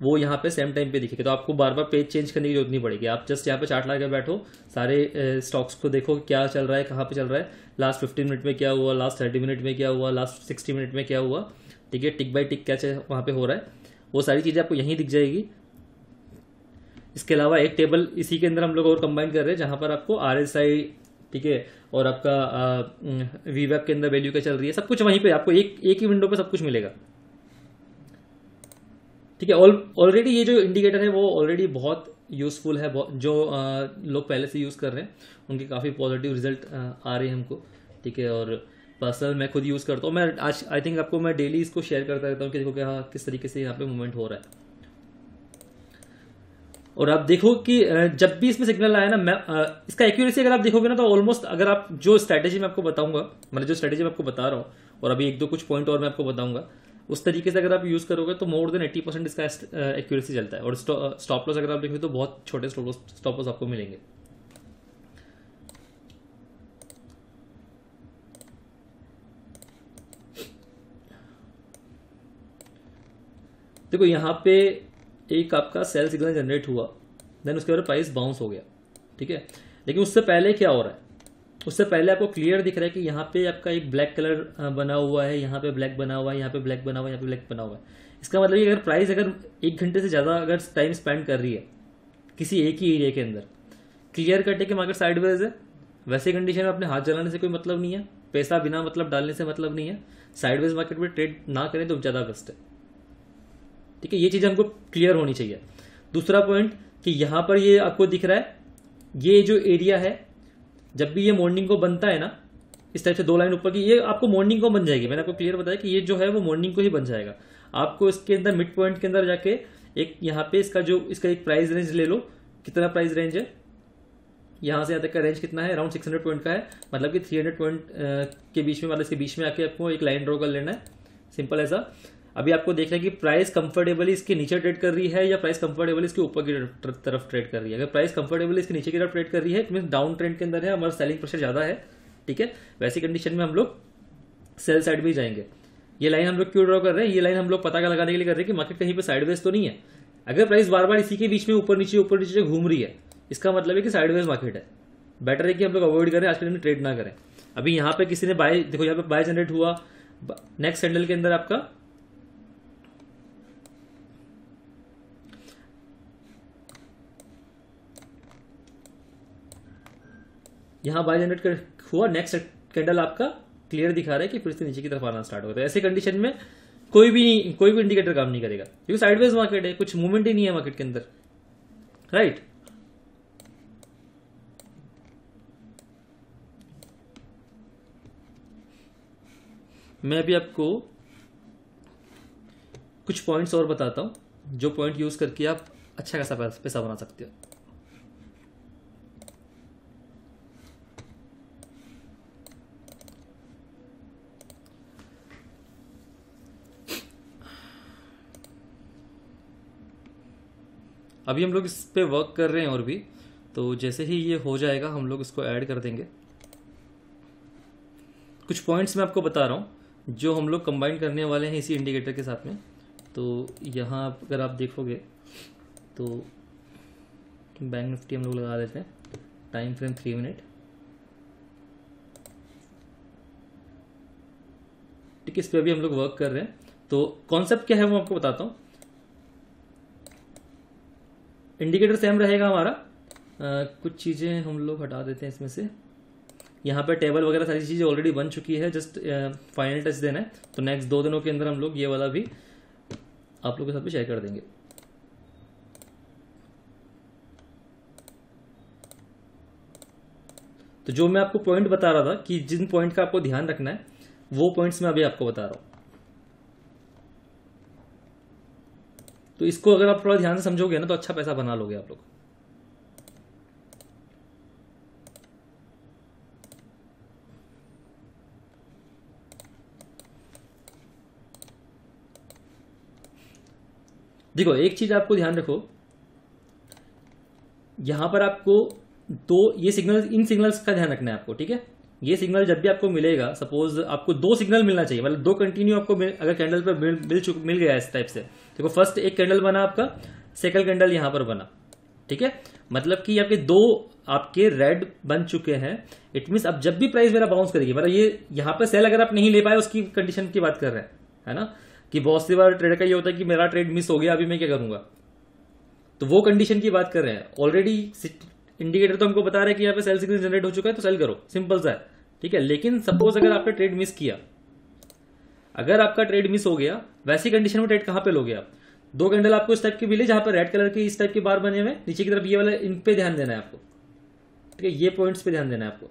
वो यहाँ पे सेम टाइम पे दिखेगा। तो आपको बार बार पेज चेंज करने की जरूरत नहीं पड़ेगी, आप जस्ट यहाँ पे चार्ट लगा के बैठो, सारे स्टॉक्स को देखो क्या चल रहा है, कहाँ पे चल रहा है, लास्ट 15 मिनट में क्या हुआ, लास्ट 30 मिनट में क्या हुआ, लास्ट 60 मिनट में क्या हुआ। ठीक है, टिक बाय टिक क्या वहाँ पे हो रहा है, वो सारी चीजें आपको यहीं दिख जाएगी। इसके अलावा एक टेबल इसी के अंदर हम लोग और कंबाइन कर रहे हैं जहां पर आपको RSI, ठीक है, और आपका वीवेब के अंदर वैल्यू क्या चल रही है, सब कुछ वहीं पे आपको एक ही विंडो पे सब कुछ मिलेगा। ठीक है, ऑलरेडी ये जो इंडिकेटर है वो ऑलरेडी बहुत यूजफुल है, जो लोग पहले से यूज कर रहे हैं उनके काफी पॉजिटिव रिजल्ट आ रहे हैं हमको। ठीक है, और पर्सनल मैं खुद यूज करता हूँ, मैं आज आई थिंक आपको मैं डेली इसको शेयर करता रहता हूँ कि देखो क्या किस तरीके से यहाँ पे मूवमेंट हो रहा है। और आप देखो कि जब भी इसमें सिग्नल आया ना, मैं इसका एक्यूरेसी अगर आप देखोगे ना तो ऑलमोस्ट, अगर आप जो स्ट्रेटेजी मैं आपको बताऊंगा, मतलब जो स्ट्रेटेजी मैं आपको बता रहा हूँ और अभी एक दो कुछ पॉइंट और मैं आपको बताऊंगा। उस तरीके से अगर आप यूज करोगे तो मोर देन 80% इसका एक्यूरेसी चलता है। और स्टॉप लॉस अगर आप देखोगे तो बहुत छोटे स्टॉप लॉस आपको मिलेंगे। देखो यहाँ पे एक आपका सेल सिग्नल जनरेट हुआ, देन उसके बाद प्राइस बाउंस हो गया, ठीक है। लेकिन उससे पहले क्या हो रहा है, उससे पहले आपको क्लियर दिख रहा है कि यहाँ पे आपका एक ब्लैक कलर बना हुआ है, यहाँ पे ब्लैक बना हुआ है, यहाँ पे ब्लैक बना हुआ है, यहाँ पे ब्लैक बना हुआ है। इसका मतलब कि अगर प्राइस अगर 1 घंटे से ज़्यादा अगर टाइम स्पेंड कर रही है किसी एक ही एरिया के अंदर, क्लियर कट है कि मार्केट साइडवेज है, वैसे कंडीशन में अपने हाथ जलाने से कोई मतलब नहीं है, पैसा बिना मतलब डालने से मतलब नहीं है। साइडवेज मार्केट में ट्रेड ना करें तो ज़्यादा बेस्ट है, ठीक है। ये चीज़ हमको क्लियर होनी चाहिए। दूसरा पॉइंट कि यहाँ पर ये आपको दिख रहा है, ये जो एरिया है जब भी ये मॉर्निंग को बनता है ना, इस टाइप से 2 लाइन ऊपर की, ये आपको मॉर्निंग को बन जाएगी। मैंने आपको क्लियर बताया कि ये जो है वो मॉर्निंग को ही बन जाएगा। आपको इसके अंदर मिड पॉइंट के अंदर जाके एक यहाँ पे इसका एक प्राइस रेंज ले लो। कितना प्राइस रेंज है, यहाँ से यहाँ तक का रेंज कितना है, अराउंड 600 पॉइंट का है, मतलब कि 300 पॉइंट के बीच में, मतलब इसके बीच में आके आपको एक लाइन ड्रॉ कर लेना है, सिंपल ऐसा। अभी आपको देखना है कि प्राइस कंफर्टेबली इसके नीचे ट्रेड कर रही है या प्राइस कंफर्टेबली इसके ऊपर की तरफ ट्रेड कर रही है। अगर प्राइस कंफर्टेबली इसके नीचे की तरफ ट्रेड कर रही है इट मीन डाउन ट्रेंड के अंदर है, हमारा सेलिंग प्रेशर ज्यादा है, ठीक है। वैसी कंडीशन में हम लोग सेल साइड में जाएंगे। ये लाइन हम लोग क्यों ड्रॉ कर रहे हैं, ये लाइन हम लोग पता लगाने के लिए कर रहे हैं कि मार्केट कहीं पे साइडवेज तो नहीं है। अगर प्राइस बार बार इसी के बीच में ऊपर नीचे घूम रही है, इसका मतलब है कि साइडवेज मार्केट है। बेटर है कि हम लोग अवॉइड करें, आज के दिन में ट्रेड ना करें। अभी यहाँ पे किसी ने बाय, देखो यहाँ पे बाय जनरेट हुआ, नेक्स्ट कैंडल के अंदर आपका यहाँ बाय जनरेट हुआ, नेक्स्ट कैंडल आपका क्लियर दिखा रहा है कि फिर से नीचे की तरफ आना स्टार्ट होता है। ऐसे कंडीशन में कोई भी इंडिकेटर काम नहीं करेगा, क्योंकि साइडवेज मार्केट है, कुछ मूवमेंट ही नहीं है मार्केट के अंदर, राइट। मैं अभी आपको कुछ पॉइंट्स और बताता हूं, जो पॉइंट यूज करके आप अच्छा खासा पैसा बना सकते हो। अभी हम लोग इस पे वर्क कर रहे हैं और भी, तो जैसे ही ये हो जाएगा हम लोग इसको ऐड कर देंगे। कुछ पॉइंट्स मैं आपको बता रहा हूँ जो हम लोग कंबाइन करने वाले हैं इसी इंडिकेटर के साथ में। तो यहाँ अगर आप देखोगे तो बैंक निफ्टी हम लोग लगा देते हैं, टाइम फ्रेम 3 मिनट, ठीक है। इस पर भी हम लोग वर्क कर रहे हैं। तो कॉन्सेप्ट क्या है वो आपको बताता हूँ। इंडिकेटर सेम रहेगा हमारा, कुछ चीज़ें हम लोग हटा देते हैं इसमें से। यहाँ पे टेबल वगैरह सारी चीज़ें ऑलरेडी बन चुकी है, जस्ट फाइनल टच देना है। तो नेक्स्ट 2 दिनों के अंदर हम लोग ये वाला भी आप लोगों के साथ भी शेयर कर देंगे। तो जो मैं आपको पॉइंट बता रहा था कि जिन पॉइंट का आपको ध्यान रखना है, वो पॉइंट्स मैं अभी आपको बता रहा हूँ। तो इसको अगर आप थोड़ा ध्यान से समझोगे ना तो अच्छा पैसा बना लोगे आप लोग। देखो एक चीज आपको ध्यान रखो, यहां पर आपको ये सिग्नल, इन सिग्नल्स का ध्यान रखना है आपको, ठीक है। ये सिग्नल जब भी आपको मिलेगा, सपोज आपको 2 सिग्नल मिलना चाहिए, मतलब 2 कंटिन्यू आपको अगर कैंडल पर मिल गया इस टाइप से। देखो फर्स्ट एक कैंडल बना आपका, सेकंड कैंडल यहां पर बना, ठीक है। मतलब कि आपके 2 आपके रेड बन चुके हैं। इट मीन्स अब जब भी प्राइस मेरा बाउंस करेगी, मतलब ये यहाँ पे सेल अगर आप नहीं ले पाए उसकी कंडीशन की बात कर रहे हैं, है ना, कि बहुत सी बार ट्रेडर का ये होता है कि मेरा ट्रेड मिस हो गया, अभी मैं क्या करूंगा। तो वो कंडीशन की बात कर रहे हैं। ऑलरेडी इंडिकेटर तो हमको बता रहे हैं कि यहाँ पे सेल सिग्नल जनरेट हो चुका है, तो सेल करो, सिंपल सा है, ठीक है। लेकिन सपोज अगर आपका ट्रेड मिस किया, अगर आपका ट्रेड मिस हो गया, वैसी कंडीशन में ट्रेड कहां पे लोगे आप। 2 कैंडल आपको इस टाइप के मिले जहां पर रेड कलर के इस टाइप के बार बने हुए, नीचे की तरफ ये वाला, इन पे ध्यान देना है आपको, ठीक है। ये पॉइंट्स पे ध्यान देना है आपको।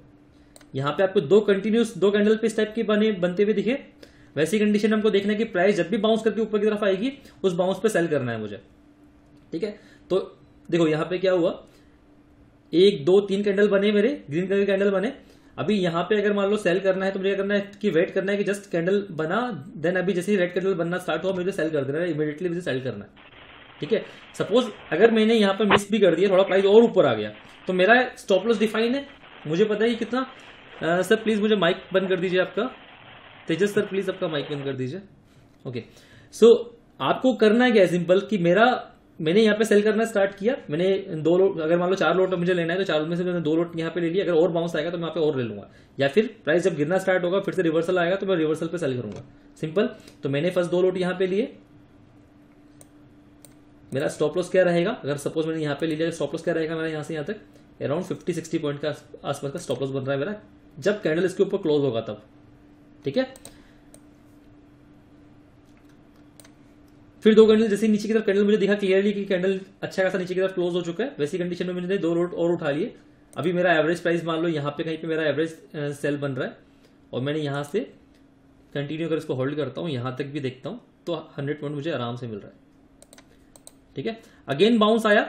यहाँ पे आपको 2 कंटिन्यूस 2 कैंडल पे इस टाइप के बनते हुए दिखे, वैसी कंडीशन हमको देखना है कि प्राइस जब भी बाउंस करके ऊपर की तरफ आएगी उस बाउंस पे सेल करना है मुझे, ठीक है। तो देखो यहाँ पे क्या हुआ, 1 2 3 कैंडल बने मेरे, ग्रीन कलर के कैंडल बने। अभी यहाँ पे अगर मान लो सेल करना है तो मुझे क्या करना है कि वेट करना है कि जस्ट कैंडल बना, देन अभी जैसे ही रेड कैंडल बनना स्टार्ट हुआ मुझे सेल कर देना है, इमीडिएटली मुझे सेल करना है। ठीक है, सपोज अगर मैंने यहाँ पर मिस भी कर दिया, थोड़ा प्राइस और ऊपर आ गया, तो मेरा स्टॉप लॉस डिफाइन है, मुझे पता है कि कितना। सर प्लीज मुझे माइक बंद कर दीजिए आपका, तेजस सर प्लीज आपका माइक बंद कर दीजिए। ओके, सो आपको करना है क्या है, सिंपल कि मैंने यहाँ पे सेल करना स्टार्ट किया, मैंने 2 लोट, अगर मान लो 4 लोट मुझे लेना है तो 4 में से मैंने 2 लोट यहाँ पे ले लिया, अगर और बाउंस आएगा तो मैं यहाँ पे और ले लूंगा, या फिर प्राइस जब गिरना स्टार्ट होगा फिर से रिवर्सल आएगा तो मैं रिवर्सल पे सेल करूंगा, सिंपल। तो मैंने फर्स्ट 2 लोट यहाँ पे लिए, मेरा स्टॉप लॉस क्या रहेगा, अगर सपोज मैंने यहाँ पे ले लिया, स्टॉप लॉस क्या रहेगा मेरा यहाँ से यहाँ तक अराउंड 50-60 पॉइंट का आसपास का स्टॉप लॉस बन रहा है मेरा, जब कैंडल इसके ऊपर क्लोज होगा तब। ठीक है, फिर 2 कैंडल जैसे नीचे की तरफ कैंडल मुझे दिखा क्लियरली कि कैंडल अच्छा खासा नीचे की तरफ क्लोज हो चुका है, वैसी कंडीशन में मैंने 2 लोट और उठा लिए। अभी मेरा एवरेज प्राइस मान लो यहाँ पे कहीं पे मेरा एवरेज सेल बन रहा है, और मैंने यहाँ से कंटिन्यू अगर इसको होल्ड करता हूँ यहाँ तक भी देखता हूँ तो 100 पॉइंट मुझे आराम से मिल रहा है। ठीक है, अगेन बाउंस आया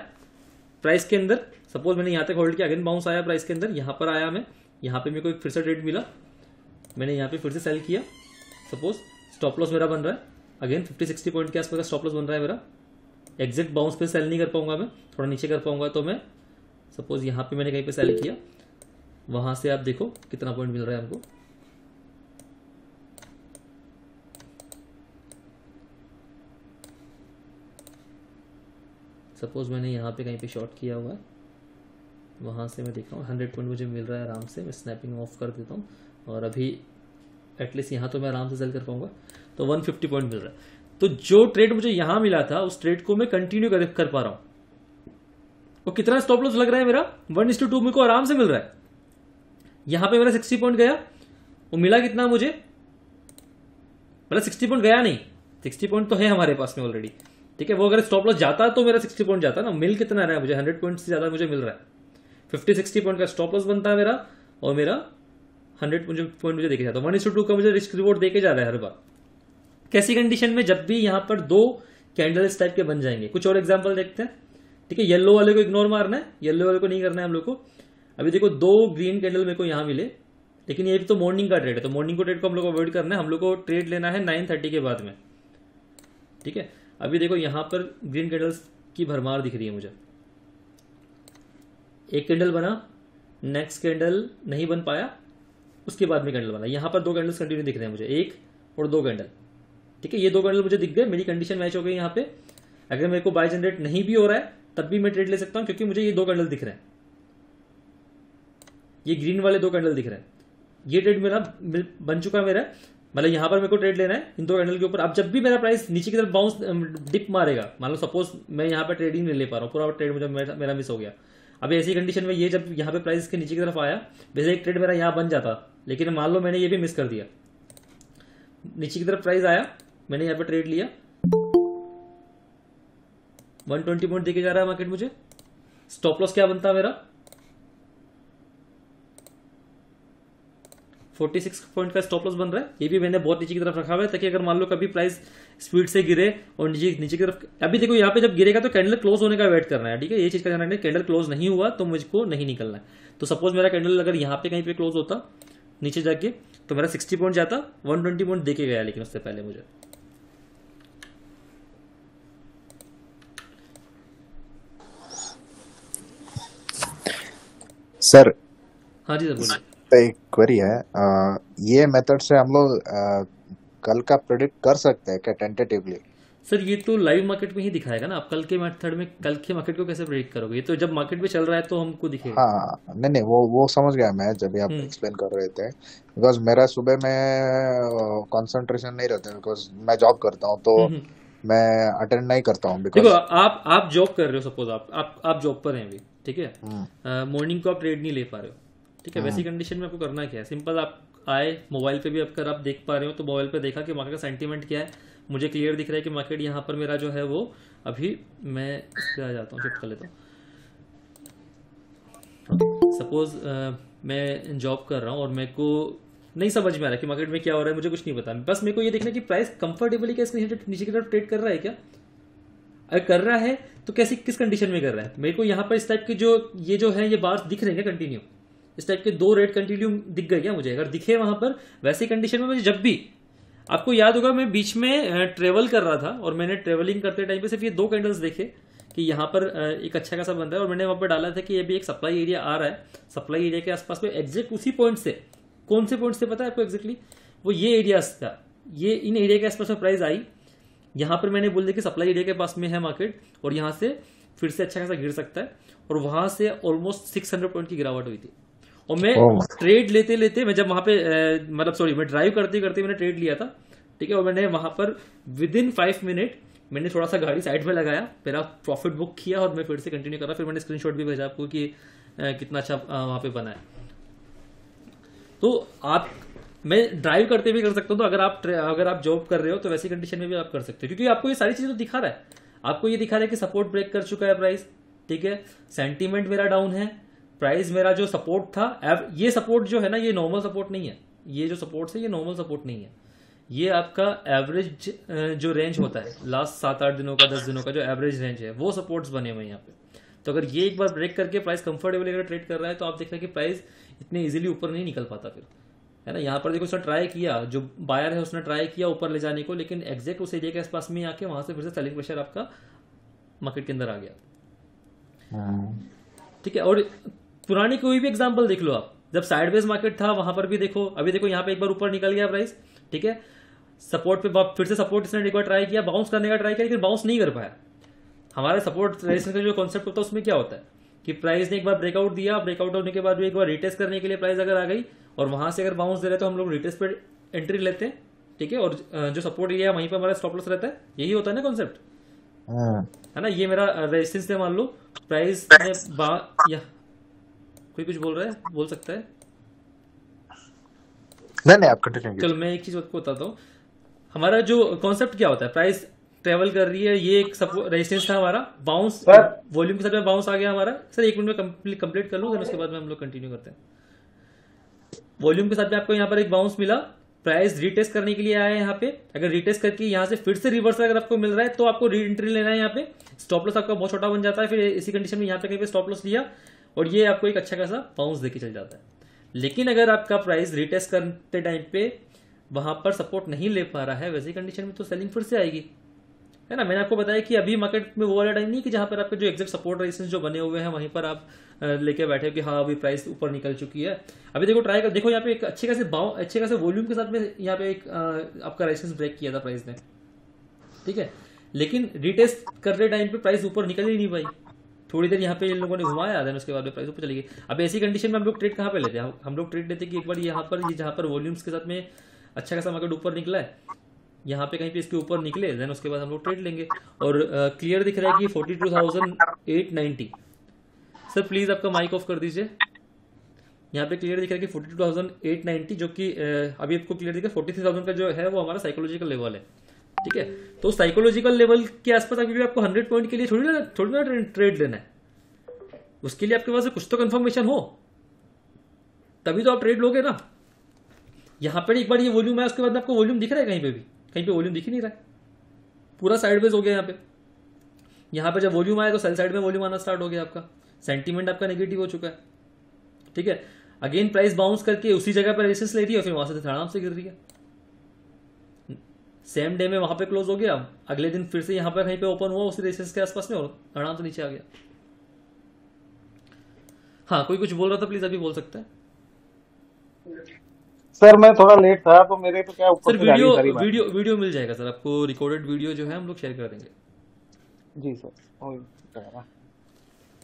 प्राइस के अंदर, सपोज मैंने यहाँ तक होल्ड किया, अगेन बाउंस आया प्राइस के अंदर, यहाँ पर आया मैं, यहाँ पे मेरे को एक फिर से ट्रेड मिला, मैंने यहाँ पे फिर से सेल किया, सपोज स्टॉप लॉस मेरा बन रहा है अगेन 50-60 पॉइंट के आसपास का स्टॉप लॉस बन रहा है मेरा। एग्जैक्ट बाउंस पे सेल नहीं कर पाऊंगा मैं, थोड़ा नीचे कर पाऊंगा, तो मैं सपोज यहाँ पे मैंने कहीं पे सेल किया, वहां से आप देखो कितना पॉइंट मिल रहा है हमको, सपोज मैंने यहाँ पे कहीं पे शॉर्ट किया हुआ है, वहां से मैं देख रहा हूँ 100 पॉइंट मुझे मिल रहा है आराम से। मैं स्नैपिंग ऑफ कर देता हूँ, और अभी एटलीस्ट यहाँ तो मैं आराम से सेल कर पाऊंगा, तो 150 पॉइंट मिल रहा है। तो जो ट्रेड मुझे यहां मिला था उस ट्रेड को मैं कंटिन्यू कर पा रहा हूं। वो कितना स्टॉप लॉस लग रहा है मेरा 1:2 मेरे को आराम से मिल रहा है। यहां पे मेरा 60 पॉइंट गया, वो मिला कितना मुझे, मतलब 60 पॉइंट गया नहीं, 60 पॉइंट तो है हमारे पास में ऑलरेडी। ठीक है, वो अगर स्टॉप लॉस जाता तो मेरा 60 पॉइंट जाता ना, मिल कितना रहा है मुझे 100 पॉइंट से ज्यादा मुझे मिल रहा है। 50-60 पॉइंट का स्टॉप लॉस बनता है मेरा, और मेरा 100 पॉइंट मुझे देके जाता है। 1:2 का मुझे रिस्क रिवॉर्ड देके जा रहा है हर बार। कैसी कंडीशन में, जब भी यहां पर 2 कैंडल इस टाइप के बन जाएंगे। कुछ और एग्जांपल देखते हैं। ठीक है, येलो वाले को इग्नोर मारना है, येलो वाले को नहीं करना है हम लोग को। अभी देखो 2 ग्रीन कैंडल मेरे को यहां मिले, लेकिन ये भी तो मॉर्निंग का ट्रेड है, तो मॉर्निंग को ट्रेड को हम लोग को अवॉइड करना है, हम लोग को ट्रेड लेना है 9:30 के बाद में। ठीक है, अभी देखो यहां पर ग्रीन कैंडल्स की भरमार दिख रही है मुझे। एक कैंडल बना, नेक्स्ट कैंडल नहीं बन पाया, उसके बाद में कैंडल बना। यहां पर 2 कैंडल्स कंटिन्यू दिख रहे हैं मुझे, 1 और 2 कैंडल। ठीक है, ये 2 कैंडल मुझे दिख गए, मेरी कंडीशन मैच हो गई यहाँ पे। अगर मेरे को बाय जनरेट नहीं भी हो रहा है तब भी मैं ट्रेड ले सकता हूं, क्योंकि मुझे ये 2 कैंडल दिख रहे हैं, ये ग्रीन वाले 2 कैंडल दिख रहे हैं। ये ट्रेड मेरा बन चुका है मेरा, मतलब यहां पर मेरे को ट्रेड लेना है इन 2 कैंडल के ऊपर। अब जब भी मेरा प्राइस नीचे की तरफ बाउंस डिप मारेगा, मान लो सपोज मैं यहाँ पे ट्रेडिंग नहीं ले पा रहा हूँ, पूरा ट्रेड मुझे मेरा मिस हो गया। अब ऐसी कंडीशन में ये जब यहाँ पे प्राइस के नीचे की तरफ आया, वैसे एक ट्रेड मेरा यहाँ बन जाता, लेकिन मान लो मैंने ये भी मिस कर दिया। नीचे की तरफ प्राइस आया, मैंने यहाँ पे ट्रेड लिया, 120 पॉइंट देके जा रहा है मार्केट मुझे। स्टॉप लॉस क्या बनता है मेरा 46 पॉइंट का स्टॉप लॉस बन रहा है। ये भी मैंने बहुत नीचे की तरफ रखा हुआ है, ताकि अगर मान लो कभी प्राइस स्पीड से गिरे और नीचे की तरफ, अभी देखो यहाँ पे जब गिरेगा तो कैंडल क्लोज होने का वेट करना है। ठीक है, ये चीज का ध्यान रखना है, कैंडल क्लोज नहीं हुआ तो मुझको नहीं निकलना है। तो सपोज मेरा कैंडल अगर यहाँ पे कहीं पे क्लोज होता नीचे जाके, तो मेरा 60 पॉइंट जाता, 120 पॉइंट देके गया, लेकिन उससे पहले मुझे। सर हाँ जी सर बोलिए। एक क्वेरी है, ये मेथड से हम लोग कल का प्रेडिक्ट कर सकते हैं क्या टेंटेटिवली? सर ये तो लाइव मार्केट में ही दिखाएगा ना, आप कल के मेथड में कल के मार्केट को कैसे प्रेडिक्ट करोगे? ये तो जब मार्केट में चल रहा है तो हमको दिखेगा। हाँ नहीं वो समझ गया मैं, जब भी आप एक्सप्लेन कर रहे थे। बिकॉज मेरा सुबह में कंसंट्रेशन नहीं रहता, बिकॉज मैं जॉब करता हूँ, तो मैं अटेंड नहीं करता हूँ। देखो आप जॉब कर रहे हो, सपोज आप जॉब पर हैं अभी, ठीक है, मॉर्निंग को आप ट्रेड नहीं ले पा रहे हो, ठीक है, वैसी कंडीशन में आपको करना क्या है, सिंपल आप आए मोबाइल पे भी अगर आप देख पा रहे हो तो मोबाइल पे देखा कि मार्केट का सेंटीमेंट क्या है, मुझे क्लियर दिख रहा है कि मार्केट यहाँ पर मेरा जो है वो अभी, मैं इस पे आ जाता हूँ, शिफ्ट कर लेता हूँ। सपोज मैं जॉब कर रहा हूँ और मेरे को नहीं समझ में आ रहा कि मार्केट में क्या हो रहा है, मुझे कुछ नहीं पता, बस मेरे को ये देखना कि प्राइस कंफर्टेबली क्या नीचे की तरफ ट्रेड कर रहा है क्या, अगर कर रहा है तो कैसी किस कंडीशन में कर रहा है। मेरे को यहाँ पर इस टाइप की जो ये जो है ये बार्स दिख रहे हैं कंटिन्यू, इस टाइप के 2 रेड कंटिन्यू दिख गए क्या मुझे? अगर दिखे वहां पर वैसी कंडीशन में मुझे जब भी, आपको याद होगा मैं बीच में ट्रेवल कर रहा था और मैंने ट्रेवलिंग करते टाइम पे सिर्फ ये 2 कैंडल्स देखे कि यहाँ पर एक अच्छा खासा बन रहा है और मैंने वहां पर डाला था कि ये भी एक सप्लाई एरिया आ रहा है। सप्लाई एरिया के आसपास में एग्जैक्ट उसी पॉइंट से, कौन से पॉइंट से पता है आपको एग्जैक्टली? वो ये एरिया था, ये इन एरिया के आसपास में प्राइस आई। यहाँ पर मैंने बोल दिया कि सप्लाई एरिया के पास में है मार्केट और यहाँ से फिर से अच्छा खासा गिर सकता है, और वहां से ऑलमोस्ट 600 पॉइंट की गिरावट हुई थी। और मैं ट्रेड लेते लेते, मैं जब वहां पे मतलब सॉरी, मैं ड्राइव करते करते मैंने ट्रेड लिया था, ठीक है। और मैंने वहां पर विद इन 5 मिनट मैंने थोड़ा सा गाड़ी साइड में लगाया, मेरा प्रॉफिट बुक किया और मैं फिर से कंटिन्यू कर रहा। फिर मैंने स्क्रीनशॉट भी भेजा आपको कि कितना अच्छा वहां पे बना है। तो आप, मैं ड्राइव करते भी कर सकता हूँ। तो अगर आप जॉब कर रहे हो तो वैसी कंडीशन में भी आप कर सकते हो, क्योंकि आपको ये सारी चीजें तो दिखा रहा है। आपको ये दिखा रहा है कि सपोर्ट ब्रेक कर चुका है प्राइस, ठीक है। सेंटीमेंट मेरा डाउन है, प्राइस मेरा जो सपोर्ट था, ये सपोर्ट जो है ना, ये नॉर्मल सपोर्ट नहीं है। ये जो सपोर्ट है ये नॉर्मल सपोर्ट नहीं है, ये आपका एवरेज जो रेंज होता है लास्ट 7-8 दिनों का, 10 दिनों का जो एवरेज रेंज है, वो सपोर्ट्स बने हुए हैं यहाँ पे। तो अगर ये एक बार ब्रेक करके प्राइस कंफर्टेबली अगर ट्रेड कर रहा है तो आप देख रहे हैं कि प्राइस इतने इजीली ऊपर नहीं निकल पाता फिर, है ना। यहाँ पर देखो उसने ट्राई किया, जो बायर है उसने ट्राई किया ऊपर ले जाने को, लेकिन एग्जैक्ट उस एरिया के आसपास में आके वहां से फिर से सेलिंग प्रेशर आपका मार्केट के अंदर आ गया, ठीक है। और पुरानी कोई भी एग्जांपल देख लो आप, जब साइडवेज मार्केट था वहां पर भी देखो, अभी देखो यहाँ पे एक बार ऊपर निकल गया प्राइस, ठीक है। सपोर्ट पे फिर से सपोर्ट इसने एक बार ट्राई किया, बाउंस करने का ट्राई किया, लेकिन बाउंस नहीं कर पाया। हमारे सपोर्ट रेजिस्टेंस का जो कॉन्सेप्ट होता है उसमें क्या होता है कि प्राइस ने एक बार ब्रेकआउट दिया, ब्रेकआउट होने के बाद भी एक बार रिटेस्ट करने के लिए प्राइस अगर आ गई और वहां से अगर बाउंस दे रहे तो हम लोग रिटेस्ट पे एंट्री लेते हैं, ठीक है। और जो सपोर्ट एरिया वहीं पर हमारा स्टॉप लॉस रहता है, यही होता है ना कॉन्सेप्ट, है ना। ये मेरा रेजिस्टेंस है, मान लो प्राइस ने या कोई कुछ बोल रहा है, बोल सकता है। नहीं आप कंटिन्यू कीजिए। चलो मैं एक चीज आपको बताता हूँ, हमारा जो कॉन्सेप्ट क्या होता है, प्राइस ट्रेवल कर रही है, ये एक रेजिस्टेंस था हमारा, बाउंस वॉल्यूम के साथ में बाउंस आ गया हमारा। सर 1 मिनट में कंप्लीट कर लूँ, फिर उसके बाद में हम लोग कंटिन्यू करते हैं। वॉल्यूम के साथ में आपको यहाँ पर एक बाउंस मिला, प्राइस रिटेस्ट करने के लिए आया है यहाँ पे। अगर रिटेस्ट करके यहाँ से फिर से रिवर्सल अगर आपको मिल रहा है तो आपको री एंट्री लेना है यहाँ पे। स्टॉप लॉस आपका बहुत छोटा बन जाता है, फिर इसी कंडीशन में यहाँ पे कहीं पे स्टॉप लॉस लिया और ये आपको एक अच्छा खासा बाउंस देके चल जाता है। लेकिन अगर आपका प्राइस रिटेस्ट करते टाइम पे वहां पर सपोर्ट नहीं ले पा रहा है, वैसी कंडीशन में तो सेलिंग फिर से आएगी, है ना। मैंने आपको बताया कि अभी मार्केट में वो वाला टाइम नहीं कि जहां पर आपके जो एग्जैक्ट सपोर्ट रेजिस्टेंस जो बने हुए हैं वहीं पर आप लेके बैठे हो कि हाँ अभी प्राइस ऊपर निकल चुकी है। अभी देखो ट्राई कर देखो, यहाँ पे एक अच्छे खासे वॉल्यूम के साथ में यहाँ पे एक आपका रेजिस्टेंस ब्रेक किया था प्राइस ने, ठीक है। लेकिन रिटेस्ट करते टाइम पे प्राइस ऊपर निकल ही नहीं पाई, थोड़ी देर यहाँ पे इन लोगों ने घुमाया, देन उसके बाद में प्राइस ऊपर चली गई। अब ऐसी कंडीशन में हम लोग ट्रेड कहाँ पे लेते हैं? हम लोग ट्रेड लेते हैं कि एक बार यहाँ पर जहाँ पर वॉल्यूम्स के साथ में अच्छा खासा मार्केट ऊपर निकला है, यहाँ पे कहीं पे इसके ऊपर निकले, देन उसके बाद हम लोग ट्रेड लेंगे। और क्लियर दिख रहा है कि 42,890। सर प्लीज आपका माइक ऑफ कर दीजिए। यहाँ पे क्लियर दिख रहा है कि 42,890, जो कि अभी आपको क्लियर दिख रहा है 43,000 का जो है वो हमारा साइकोलॉजिकल लेवल है, ठीक है। तो साइकोलॉजिकल लेवल के आसपास आपको 100 पॉइंट के लिए थोड़ी ना ट्रेड लेना है, उसके लिए आपके पास कुछ तो कंफर्मेशन हो तभी तो आप ट्रेड लोगे ना। यहां पर एक बार ये वॉल्यूम है, उसके बाद आपको वॉल्यूम दिख रहा है कहीं पे भी? कहीं पे वॉल्यूम दिख ही नहीं रहा है, पूरा साइडवेज हो गया यहाँ पे। यहाँ पे जब वॉल्यूम आया तो सेल साइड में वॉल्यूम आना स्टार्ट हो गया, आपका सेंटीमेंट आपका नेगेटिव हो चुका है, ठीक है। अगेन प्राइस बाउंस करके उसी जगह पर रेजिस्टेंस ले रही है, फिर वहां से आराम से गिर रही है। सेम डे में वहां पे क्लोज हो गया, अगले दिन फिर से यहां पर कहीं पे ओपन हुआ उसी रेजिस्टेंस के आसपास में और आराम से नीचे आ गया। हाँ कोई कुछ बोल रहा था, प्लीज अभी बोल सकता है। सर मैं थोड़ा लेट था तो मेरे तो क्या ऊपर सर वीडियो मिल जाएगा सर आपको, रिकॉर्डेड वीडियो जो है हम लोग शेयर कर देंगे। जी सर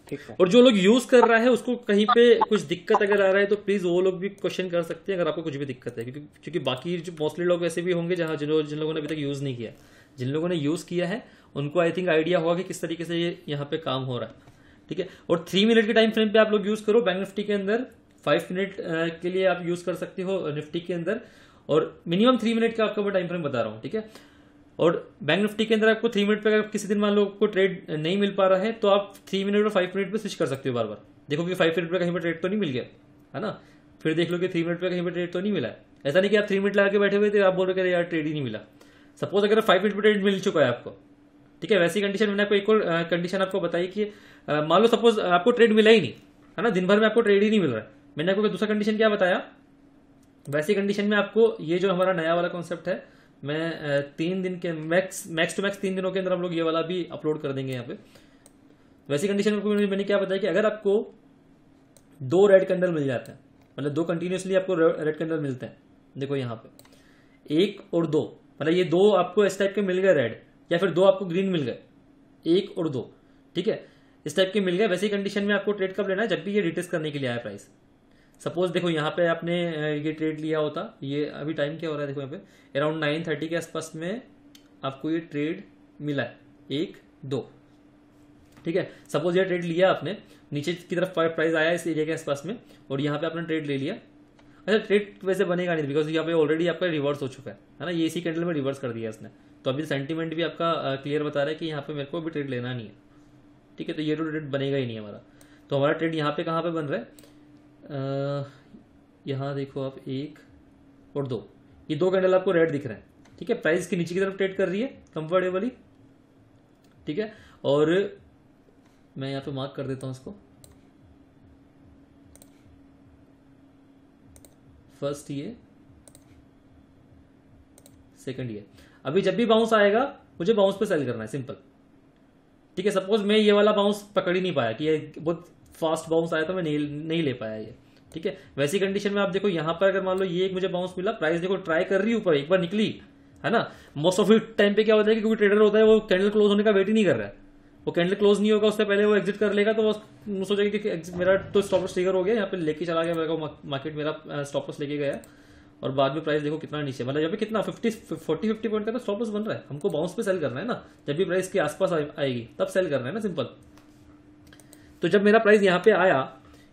ठीक है। और जो लोग यूज कर रहा है उसको कहीं पे कुछ दिक्कत अगर आ रहा है तो प्लीज वो लोग भी क्वेश्चन कर सकते हैं अगर आपको कुछ भी दिक्कत है, क्योंकि बाकी जो मोस्टली लोग ऐसे भी होंगे जहां जिन लोगों ने अभी तक यूज नहीं किया। जिन लोगों ने यूज किया है उनको आई थिंक आइडिया होगा कि किस तरीके से ये यहाँ पे काम हो रहा है, ठीक है। और 3 मिनट के टाइम फ्रेम पे आप लोग यूज करो, बैंक निफ्टी के अंदर 5 मिनट के लिए आप यूज कर सकते हो निफ्टी के अंदर, और मिनिमम 3 मिनट का आपको मैं टाइम फ्रेम बता रहा हूँ, ठीक है। और बैंक निफ्टी के अंदर आपको 3 मिनट पे अगर किसी दिन मान लो आपको ट्रेड नहीं मिल पा रहा है तो आप 3 मिनट और 5 मिनट पे स्विच कर सकते हो बार बार। देखो कि 5 मिनट पे कहीं पर ट्रेड तो नहीं मिल गया है ना, फिर देख लो कि 3 मिनट पे कहीं पर ट्रेड तो नहीं मिला है। ऐसा नहीं कि आप 3 मिनट लगा के बैठे हुए थे आप बोल रहे यार ट्रेड ही नहीं मिला। सपोज अगर 5 मिनट पे ट्रेड मिल चुका है आपको, ठीक है, वैसी कंडीशन मैंने आपको एक और कंडीशन आपको बताई कि मान लो सपोज आपको ट्रेड मिला ही नहीं है ना, दिन भर में आपको ट्रेड ही नहीं मिल रहा है, मैंने आपको दूसरा कंडीशन क्या बताया, वैसी कंडीशन में आपको ये जो हमारा नया वाला कॉन्सेप्ट है, मैं 3 दिन के मैक्स टू मैक्स 3 दिनों के अंदर हम लोग ये वाला भी अपलोड कर देंगे यहाँ पे। वैसी कंडीशन में मैंने क्या बताया कि अगर आपको 2 रेड कैंडल मिल जाते हैं, मतलब 2 कंटिन्यूसली आपको रेड कैंडल मिलते हैं, देखो यहाँ पे 1 और 2, मतलब ये 2 आपको इस टाइप के मिल गए रेड, या फिर 2 आपको ग्रीन मिल गए, 1 और 2, ठीक है, इस टाइप के मिल गए। वैसी कंडीशन में आपको ट्रेड कब लेना है, जब भी ये रिटेस्ट करने के लिए आया प्राइस। सपोज देखो यहाँ पे आपने ये ट्रेड लिया होता, ये अभी टाइम क्या हो रहा है देखो यहाँ पे अराउंड 9:30 के आसपास में आपको ये ट्रेड मिला है 1, 2, ठीक है। सपोज ये ट्रेड लिया आपने, नीचे की तरफ प्राइस आया इस एरिया के आसपास में, और यहाँ पे आपने ट्रेड ले लिया। अच्छा, ट्रेड वैसे बनेगा नहीं बिकॉज यहाँ पे ऑलरेडी आपका रिवर्स हो चुका है ना, ये इसी कैंडल में रिवर्स कर दिया इसने, तो अभी सेंटीमेंट भी आपका क्लियर बता रहा है कि यहाँ पे मेरे को अभी ट्रेड लेना नहीं है, ठीक है। तो ये तो ट्रेड बनेगा ही नहीं हमारा। तो हमारा ट्रेड यहाँ पे कहाँ पे बन रहा है, यहाँ देखो आप 1 और 2, ये 2 कैंडल आपको रेड दिख रहे हैं, ठीक है। प्राइस की नीचे की तरफ ट्रेड कर रही है कंफर्टेबली, ठीक है। और मैं यहाँ पे मार्क कर देता हूँ इसको, फर्स्ट ये, सेकंड ये। अभी जब भी बाउंस आएगा मुझे बाउंस पे सेल करना है, सिंपल, ठीक है। सपोज मैं ये वाला बाउंस पकड़ ही नहीं पाया कि ये बहुत फास्ट बाउंस आया तो मैं नहीं ले पाया ये, ठीक है। वैसी कंडीशन में आप देखो यहाँ पर अगर मान लो ये एक मुझे बाउंस मिला, प्राइस देखो ट्राई कर रही है ऊपर, एक बार निकली है ना। मोस्ट ऑफ इट टाइम पे क्या होता है कि कोई ट्रेडर होता है वो कैंडल क्लोज होने का वेट ही नहीं कर रहा है, वो कैंडल क्लोज नहीं होगा उससे पहले वो एग्जिट कर लेगा, तो वो सोचेगा कि मेरा तो स्टॉप लॉस ट्रिगर हो गया, यहाँ पे लेके चला गया, मेरे को मार्केट मेरा स्टॉप लॉस लेके गया, और बाद में प्राइस देखो कितना नीचे, मतलब यहाँ पे कितना 40-50 पॉइंट का तो स्टॉप लॉस बन रहा है। हमको बाउंस पे सेल करना है ना, जब भी प्राइस के आसपास आएगी तब सेल करना है ना, सिंपल। तो जब मेरा प्राइस यहाँ पे आया,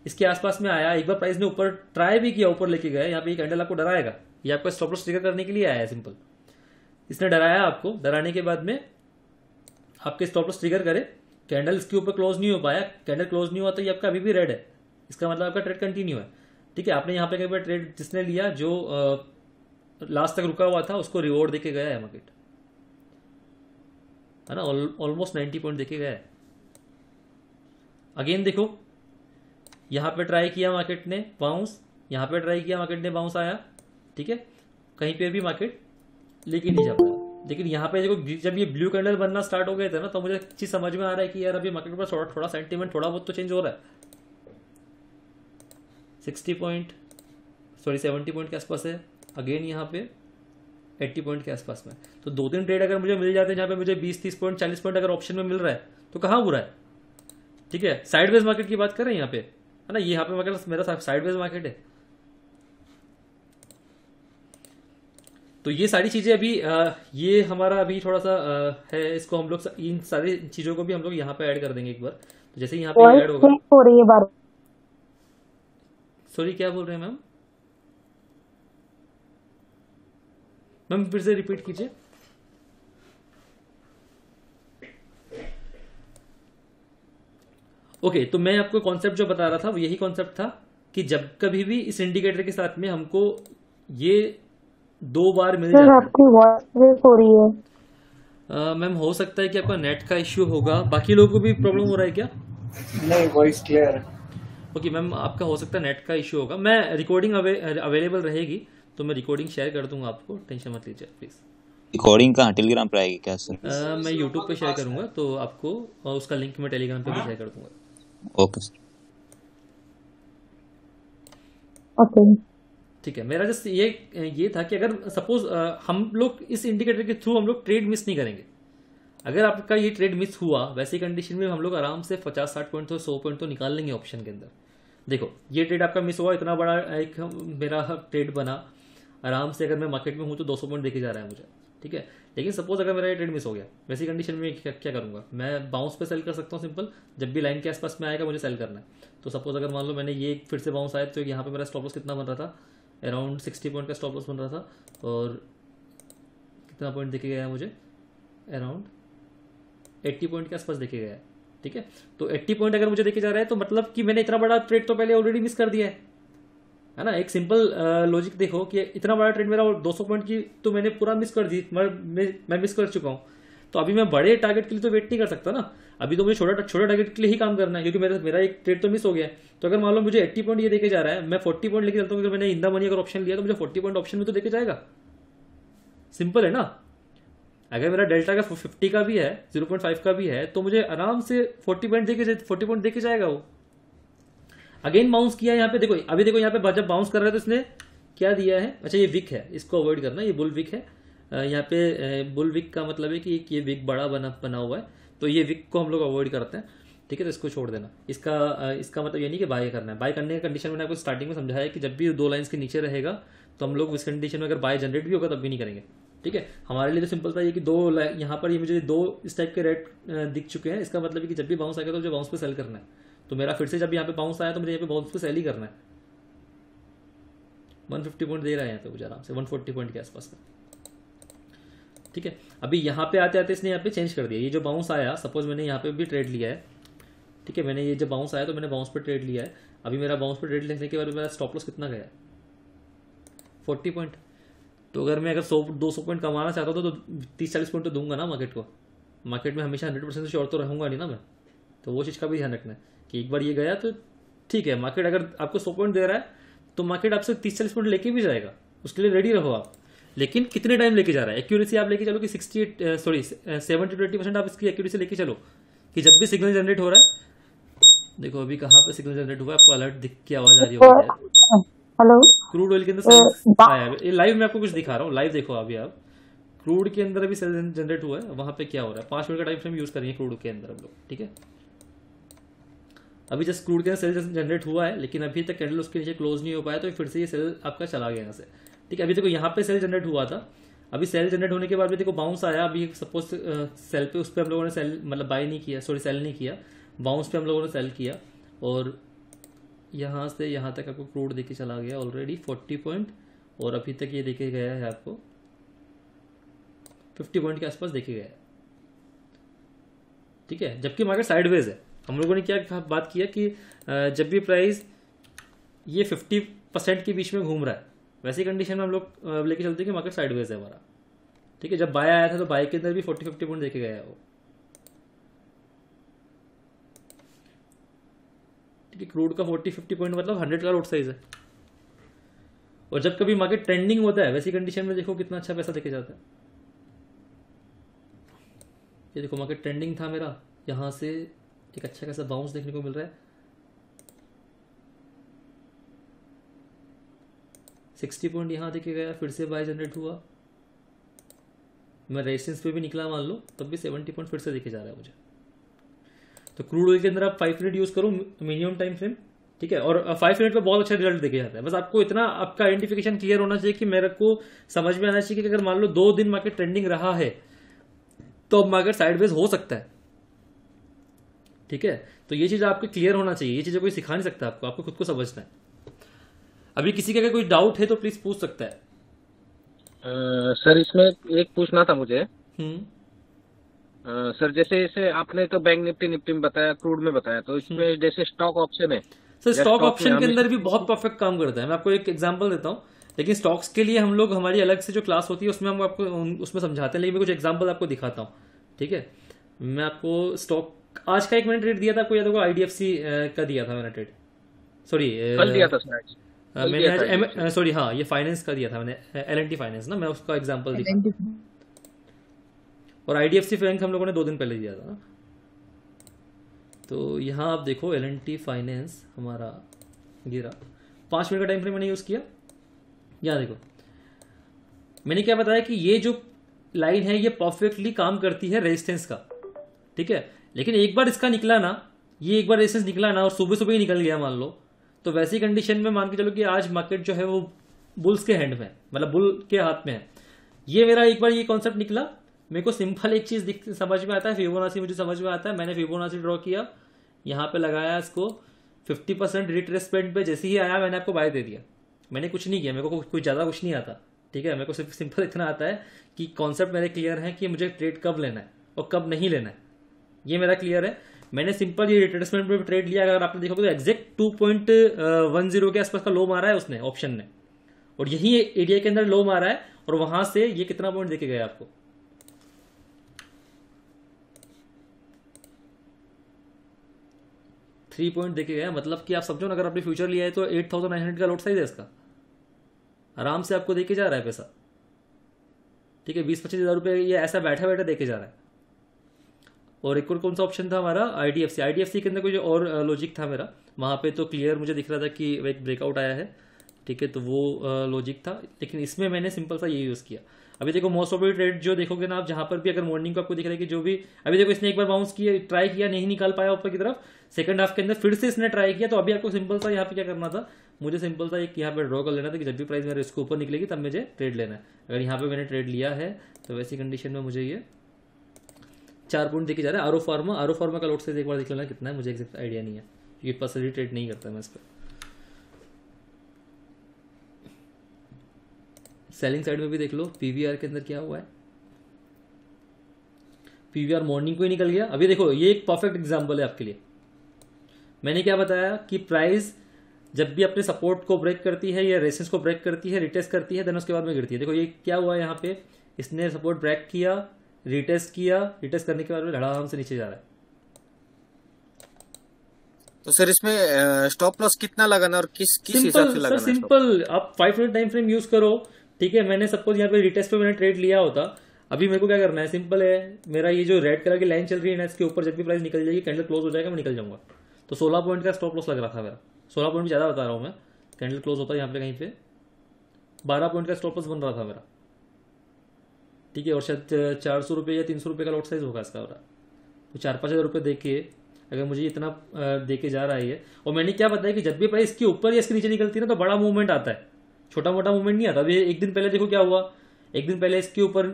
इसके आसपास में आया, एक बार प्राइस ने ऊपर ट्राई भी किया, ऊपर लेके गया, यहाँ पे ये कैंडल आपको डराएगा, ये आपको स्टॉप लॉस ट्रिगर करने के लिए आया है, सिंपल। इसने डराया आपको, डराने के बाद में आपके स्टॉप लॉस ट्रिगर करे, कैंडल इसके ऊपर क्लोज नहीं हो पाया, कैंडल क्लोज नहीं हुआ तो ये आपका अभी भी रेड है, इसका मतलब आपका ट्रेड कंटिन्यू है, ठीक है। आपने यहाँ पे कई बार ट्रेड जिसने लिया जो लास्ट तक रुका हुआ था उसको रिवॉर्ड देके गया है मार्केट, है ना, ऑलमोस्ट 90 पॉइंट देके गया है। अगेन देखो यहाँ पे ट्राई किया मार्केट ने बाउंस, यहाँ पे ट्राई किया मार्केट ने बाउंस आया, ठीक है, कहीं पे भी मार्केट लेके नहीं जा पाया। लेकिन यहाँ पे देखो जब ये ब्लू कैंडल बनना स्टार्ट हो गए थे ना, तो मुझे चीज समझ में आ रहा है कि यार अभी मार्केट पर थोड़ा सेंटीमेंट थोड़ा बहुत तो चेंज हो रहा है। 70 पॉइंट के आसपास है, अगेन यहाँ पे 80 पॉइंट के आसपास में। तो 2-3 ट्रेड अगर मुझे मिल जाते हैं जहाँ पे मुझे 20-30 पॉइंट 40 पॉइंट अगर ऑप्शन में मिल रहा है तो कहाँ बुरा है, ठीक है। साइडवेज मार्केट की बात कर रहे हैं यहाँ पे, है ना, ये यहाँ पे मार्केट मेरा साइडवेज मार्केट है। तो ये सारी चीजें अभी ये हमारा अभी थोड़ा सा है, इसको हम लोग इन सारी चीजों को भी हम लोग यहाँ पे ऐड कर देंगे एक बार। तो जैसे यहाँ पे ऐड होगा, हो रही है बार, सॉरी क्या बोल रहे हैं मैम, मैम फिर से रिपीट कीजिए। ओके, तो मैं आपको कॉन्सेप्ट जो बता रहा था वो यही कॉन्सेप्ट था कि जब कभी भी इस इंडिकेटर के साथ में हमको ये 2 बार मिल जाता है। आपकी वॉइस ब्रेक हो रही है मैम, हो सकता है कि आपका नेट का इश्यू होगा, बाकी लोगों को भी प्रॉब्लम हो रहा है क्या? नहीं, वॉइस क्लियर है। ओके मैम, आपका हो सकता है नेट का इश्यू होगा। मैं रिकॉर्डिंग अवेलेबल रहेगी तो मैं रिकॉर्डिंग शेयर कर दूंगा आपको, टेंशन मत लीजिए प्लीज। रिकॉर्डिंग कहाँ, टेलीग्राम पे आएगी क्या सर? मैं यूट्यूब पे शेयर करूंगा, तो आपको उसका लिंक मैं टेलीग्राम पे भी शेयर कर दूंगा। ओके सर, ओके ठीक है। मेरा जस्ट ये था कि अगर सपोज हम लोग इस इंडिकेटर के थ्रू हम लोग ट्रेड मिस नहीं करेंगे। अगर आपका ये ट्रेड मिस हुआ, वैसी कंडीशन में हम लोग आराम से 50-60 पॉइंट तो 100 पॉइंट तो निकाल लेंगे ऑप्शन के अंदर। देखो ये ट्रेड आपका मिस हुआ, इतना बड़ा एक मेरा ट्रेड बना, आराम से अगर मैं मार्केट में हूँ तो 200 पॉइंट देके जा रहा है मुझे, ठीक है। लेकिन सपोज अगर मेरा ये ट्रेड मिस हो गया, वैसी कंडीशन में क्या करूंगा, मैं बाउंस पे सेल कर सकता हूँ सिंपल। जब भी लाइन के आसपास में आएगा मुझे सेल करना है। तो सपोज अगर मान लो मैंने ये फिर से बाउंस आया, तो यहाँ पे मेरा स्टॉप लॉस कितना बन रहा था, अराउंड 60 पॉइंट का स्टॉप लॉस बन रहा था, और कितना पॉइंट देके गया मुझे, अराउंड 80 पॉइंट के आसपास देखे गया है, ठीक है। तो 80 पॉइंट अगर मुझे देखे जा रहा है तो मतलब कि मैंने इतना बड़ा ट्रेड तो पहले ऑलरेडी मिस कर दिया है ना। एक सिंपल लॉजिक देखो कि इतना बड़ा ट्रेड मेरा 200 पॉइंट की तो मैंने पूरा मिस कर दी, मैं मिस कर चुका हूँ। तो अभी मैं बड़े टारगेट के लिए तो वेट नहीं कर सकता ना। अभी तो मुझे छोटा छोटा टारगेट के लिए ही काम करना है, क्योंकि मेरा एक ट्रेड तो मिस हो गया है। तो अगर मान लो मुझे 80 पॉइंट ये देके जा रहा है, मैं 40 पॉइंट लेके चलता हूँ, अगर मैंने इन द मनी अगर ऑप्शन लिया तो मुझे 40 पॉइंट ऑप्शन में तो देके जाएगा। सिंपल है ना। अगर मेरा डेल्टा का 50 का भी है, 0.5 का भी है, तो मुझे आराम से 40 पॉइंट देके जाएगा वो। अगेन बाउंस किया यहाँ पे, देखो अभी देखो यहाँ पे जब बाउंस कर रहा है तो इसने क्या दिया है, अच्छा ये विक है, इसको अवॉइड करना, ये बुल विक है। यहाँ पे बुल विक का मतलब है कि ये विक बड़ा बना हुआ है, तो ये विक को हम लोग अवॉइड करते हैं, ठीक है। तो इसको छोड़ देना। इसका मतलब ये नहीं कि बाय करना है। बाय करने का कंडीशन मैंने आपको स्टार्टिंग में समझाया है कि जब भी 2 लाइंस के नीचे रहेगा तो हम लोग इस कंडीशन में अगर बाय जनरेट भी होगा तब भी नहीं करेंगे, ठीक है। हमारे लिए तो सिंपल था ये कि 2 यहाँ पर ये मुझे 2 इस टाइप के रेट दिख चुके हैं, इसका मतलब है कि जब भी बाउंस आएगा तो मुझे बाउंस पे सेल करना है। तो मेरा फिर से जब यहाँ पे बाउंस आया तो मुझे यहाँ पे बाउंस पे सेल ही करना है। 150 पॉइंट दे रहा है यहाँ पे मुझे आराम से, 140 पॉइंट के आसपास का, ठीक है। अभी यहाँ पे आते आते इसने यहाँ पे चेंज कर दिया। ये जो बाउंस आया, सपोज मैंने यहाँ पे भी ट्रेड लिया है, ठीक है। मैंने ये जब बाउंस आया तो मैंने बाउंस पे ट्रेड लिया है। अभी मेरा बाउंस पे ट्रेड लेने के बाद मेरा स्टॉप लॉस कितना गया, 40 पॉइंट। तो अगर मैं अगर 100-200 पॉइंट कमाना चाहता हूँ तो 30-40 पॉइंट तो दूंगा ना मार्केट को। मार्केट में हमेशा 100% श्योर तो रहूंगा नहीं ना मैं। तो वो चीज़ का भी ध्यान रखना है कि एक बार ये गया तो ठीक है, मार्केट अगर आपको 100 पॉइंट दे रहा है तो मार्केट आपसे 30-40 पॉइंट लेके भी जाएगा, उसके लिए रेडी रहो आप। लेकिन कितने टाइम लेके जा रहा है, एक्यूरेसी आप लेके चलो कि 70-80% आप इसकी एक्यूरेसी लेके चलो कि जब भी सिग्नल जनरेट हो रहा है, देखो अभी कहाँ पे सिग्नल जनरेट हुआ है, आपको अलर्ट दिख के आवाज आ रही होगी। हेलो, क्रूड ऑयल के अंदर सेल आया है, लाइव में आपको कुछ दिखा रहा हूँ, लाइव देखो अभी आप। क्रूड के अंदर अभी सेल जनरेट हुआ है, वहां पे क्या हो रहा है, 5 मिनट का टाइम फ्रेम यूज करेंगे क्रूड के अंदर हम लोग, ठीक है। अभी जस्ट क्रूड के अंदर सेल जनरेट हुआ है, लेकिन अभी तक कैंडल उसके नीचे क्लोज नहीं हो पाया, तो फिर से ये सेल आपका चला गया यहाँ से, ठीक है। अभी देखो यहाँ पे सेल जनरेट हुआ था, अभी सेल जनरेट होने के बाद भी देखो बाउंस आया। अभी सपोज सेल पे, उस पर हम लोगों ने सेल मतलब बाय नहीं किया, सॉरी सेल नहीं किया, बाउंस पे हम लोगों ने सेल किया, और यहाँ से यहाँ तक आपको क्रूड देके चला गया ऑलरेडी 40 पॉइंट, और अभी तक ये देखे गया है आपको 50 पॉइंट के आसपास देखे गया है, ठीक है। जबकि मार्केट साइडवेज है। हम लोगों ने क्या बात किया कि जब भी प्राइस ये 50% के बीच में घूम रहा है, वैसी कंडीशन में हम लोग लेके चलते हैं कि मार्केट साइडवेज है हमारा, ठीक है। जब बाय आया था तो बाय के अंदर भी 40-50 पॉइंट देखे गया है वो, ठीक है। क्रूड का 40-50 पॉइंट मतलब 100 का रोड साइज है। और जब कभी मार्केट ट्रेंडिंग होता है वैसी कंडीशन में देखो कितना अच्छा पैसा देके जाता है। ये देखो मार्केट ट्रेंडिंग था मेरा, यहां से एक अच्छा खासा बाउंस देखने को मिल रहा है, 60 पॉइंट यहां देखे गया, फिर से बाय जनरेट हुआ, मैं रेजिस्टेंस पे भी निकला मान लो, तब भी 70 पॉइंट फिर से देखे जा रहा है मुझे। तो क्रूड ऑयल के अंदर आप 5 मिनट यूज करो मिनिमम टाइम फ्रेम, ठीक है। और 5 मिनट में बहुत अच्छा रिजल्ट देखे जाता है। बस आपको इतना आपका आइडेंटिफिकेशन क्लियर होना चाहिए कि मेरे को समझ में आना चाहिए कि अगर मान लो 2 दिन मार्केट ट्रेंडिंग रहा है तो अब मार्केट साइडवेज हो सकता है, ठीक है। तो ये चीज आपको क्लियर होना चाहिए, ये चीजें कोई सिखा नहीं सकता आपको, आपको खुद को समझना है। अभी किसी का अगर कोई डाउट है तो प्लीज पूछ सकता है। सर इसमें एक पूछना था मुझे। सर जैसे आपने तो बैंक निफ्टी में बताया, क्रूड में बताया, तो इसमें जैसे स्टॉक ऑप्शन है, सर स्टॉक ऑप्शन के अंदर भी बहुत परफेक्ट काम करता है। मैं आपको एक एग्जांपल देता हूँ, लेकिन स्टॉक्स के लिए हम लोग हमारी अलग से जो क्लास होती है उसमें हम आपको उसमें समझाते हैं, लेकिन मैं कुछ एग्जांपल आपको दिखाता हूँ, ठीक है। मैं आपको स्टॉक आज का एक मैंने ट्रेड दिया था, आपको याद होगा IDFC का दिया था मैंने ट्रेड, सॉरी कल दिया था सर, मैंने आज सॉरी हाँ ये फाइनेंस का दिया था मैंने, L&T फाइनेंस ना, मैं उसका एग्जांपल दिखा, और IDFC बैंक हम लोगों ने 2 दिन पहले दिया था ना। तो यहाँ आप देखो L&T फाइनेंस हमारा गिरा, 5 मिनट का टाइम फ्रेम मैंने यूज किया। यहाँ देखो मैंने क्या बताया कि ये जो लाइन है ये परफेक्टली काम करती है रेजिस्टेंस का, ठीक है। लेकिन एक बार इसका निकला ना, ये एक बार रेजिस्टेंस निकला ना और सुबह सुबह ही निकल गया मान लो, तो वैसी कंडीशन में मान के चलो कि आज मार्केट जो है वो बुल्स के हैंड में, मतलब बुल के हाथ में है। ये मेरा एक बार ये कॉन्सेप्ट निकला, मेरे को सिंपल एक चीज समझ में आता है, फिबोनाची मुझे समझ में आता है। मैंने फिबोनाची ड्रॉ किया, यहाँ पे लगाया इसको 50% रिट्रेसमेंट पे, जैसे ही आया मैंने आपको बाय दे दिया। मैंने कुछ नहीं किया, मेरे को कुछ ज्यादा कुछ नहीं आता, ठीक है। मेरे को सिर्फ सिंपल इतना आता है कि कॉन्सेप्ट मेरे क्लियर है कि मुझे ट्रेड कब लेना है और कब नहीं लेना है, ये मेरा क्लियर है। मैंने सिंपल ये रिट्रेसमेंट पे ट्रेड लिया। अगर आपने देखा तो एग्जैक्ट 2.10 के आसपास का लो मारा है उसने ऑप्शन ने, और यही एरिया के अंदर लो मारा है, और वहां से ये कितना पॉइंट देके गया आपको, 3 पॉइंट देके गया, मतलब कि आप समझो ना, अगर आपने फ्यूचर लिया है तो 8,900 का लॉट साइज है इसका, आराम से आपको देके जा रहा है पैसा। ठीक है, 20-25 हज़ार रुपये ये ऐसा बैठा बैठा देके जा रहा है। और एक और कौन सा ऑप्शन था हमारा, आईडीएफसी के अंदर कोई और लॉजिक था मेरा, वहाँ पे तो क्लियर मुझे दिख रहा था कि एक ब्रेकआउट आया है। ठीक है, तो वो लॉजिक था, लेकिन इसमें मैंने सिंपल सा ये यूज़ किया। अभी देखो मोस्ट ऑफ द ट्रेड जो देखोगे ना आप, जहाँ पर भी अगर मॉर्निंग को आपको दिख रहा है कि जो भी, अभी देखो इसने एक बार बाउंस किया, ट्राई किया, नहीं निकाल पाया ऊपर की तरफ, सेकंड हाफ के अंदर फिर से इसने ट्राई किया, तो अभी आपको सिंपल सा यहाँ पे क्या करना था, मुझे सिंपल सा एक यहाँ पे ड्रॉ कर लेना था कि जब भी प्राइस मेरे इसको ऊपर निकलेगी तब मुझे ट्रेड लेना है। अगर यहाँ पे मैंने ट्रेड लिया है तो वैसी कंडीशन में मुझे ये 4 पॉइंट देखे जा रहा है। आरो फार्मा का लॉट साइज एक बार देख लेना कितना है, मुझे एग्जैक्ट आइडिया नहीं है क्योंकि पर्सनली ट्रेड नहीं करता मैं इस पर। सेलिंग साइड में भी देख लो पीवीआर के अंदर क्या हुआ है, पीवीआर मॉर्निंग को ही निकल गया। अभी देखो ये एक परफेक्ट एग्जांपल है आपके लिए। मैंने क्या बताया कि प्राइस जब भी अपने सपोर्ट को ब्रेक करती है या रेसिस्टेंस को ब्रेक करती है, रिटेस्ट करती है, देन उसके बाद में गिरती है। देखो ये क्या हुआ यहाँ पे, इसने सपोर्ट ब्रेक किया, रिटेस्ट किया, रिटेस्ट करने के बाद में धड़ाम से नीचे जा रहा है। तो सर इसमें स्टॉप लॉस कितना लगाना और किस हिसाब से लगाना? सिंपल, आप 5 मिनट टाइम फ्रेम यूज करो। ठीक है, मैंने सपोज यहाँ पे रिटेस्ट पे मैंने ट्रेड लिया होता, अभी मेरे को क्या करना है, सिंपल है, मेरा ये जो रेड कलर की लाइन चल रही है ना, इसके ऊपर जब भी प्राइस निकल जाएगी, कैंडल क्लोज हो जाएगा, मैं निकल जाऊंगा। तो 16 पॉइंट का स्टॉप लॉस लग रहा था मेरा, 16 पॉइंट ज्यादा बता रहा हूँ मैं, कैंडल क्लोज होता है यहाँ पे कहीं पे 12 पॉइंट का स्टॉप लॉस बन रहा था मेरा। ठीक है, और शायद 400 रुपये या 300 रुपये का लॉट साइज होगा इसका हो रहा, तो 4-5 हज़ार रुपये देके अगर मुझे इतना देके जा रहा है ये। और मैंने क्या बताया कि जब भी प्राइस इसके ऊपर या इसके नीचे निकलती है ना तो बड़ा मूवमेंट आता है, छोटा मोटा मूवमेंट नहीं आता। अभी एक दिन पहले देखो क्या हुआ, एक दिन पहले इसके ऊपर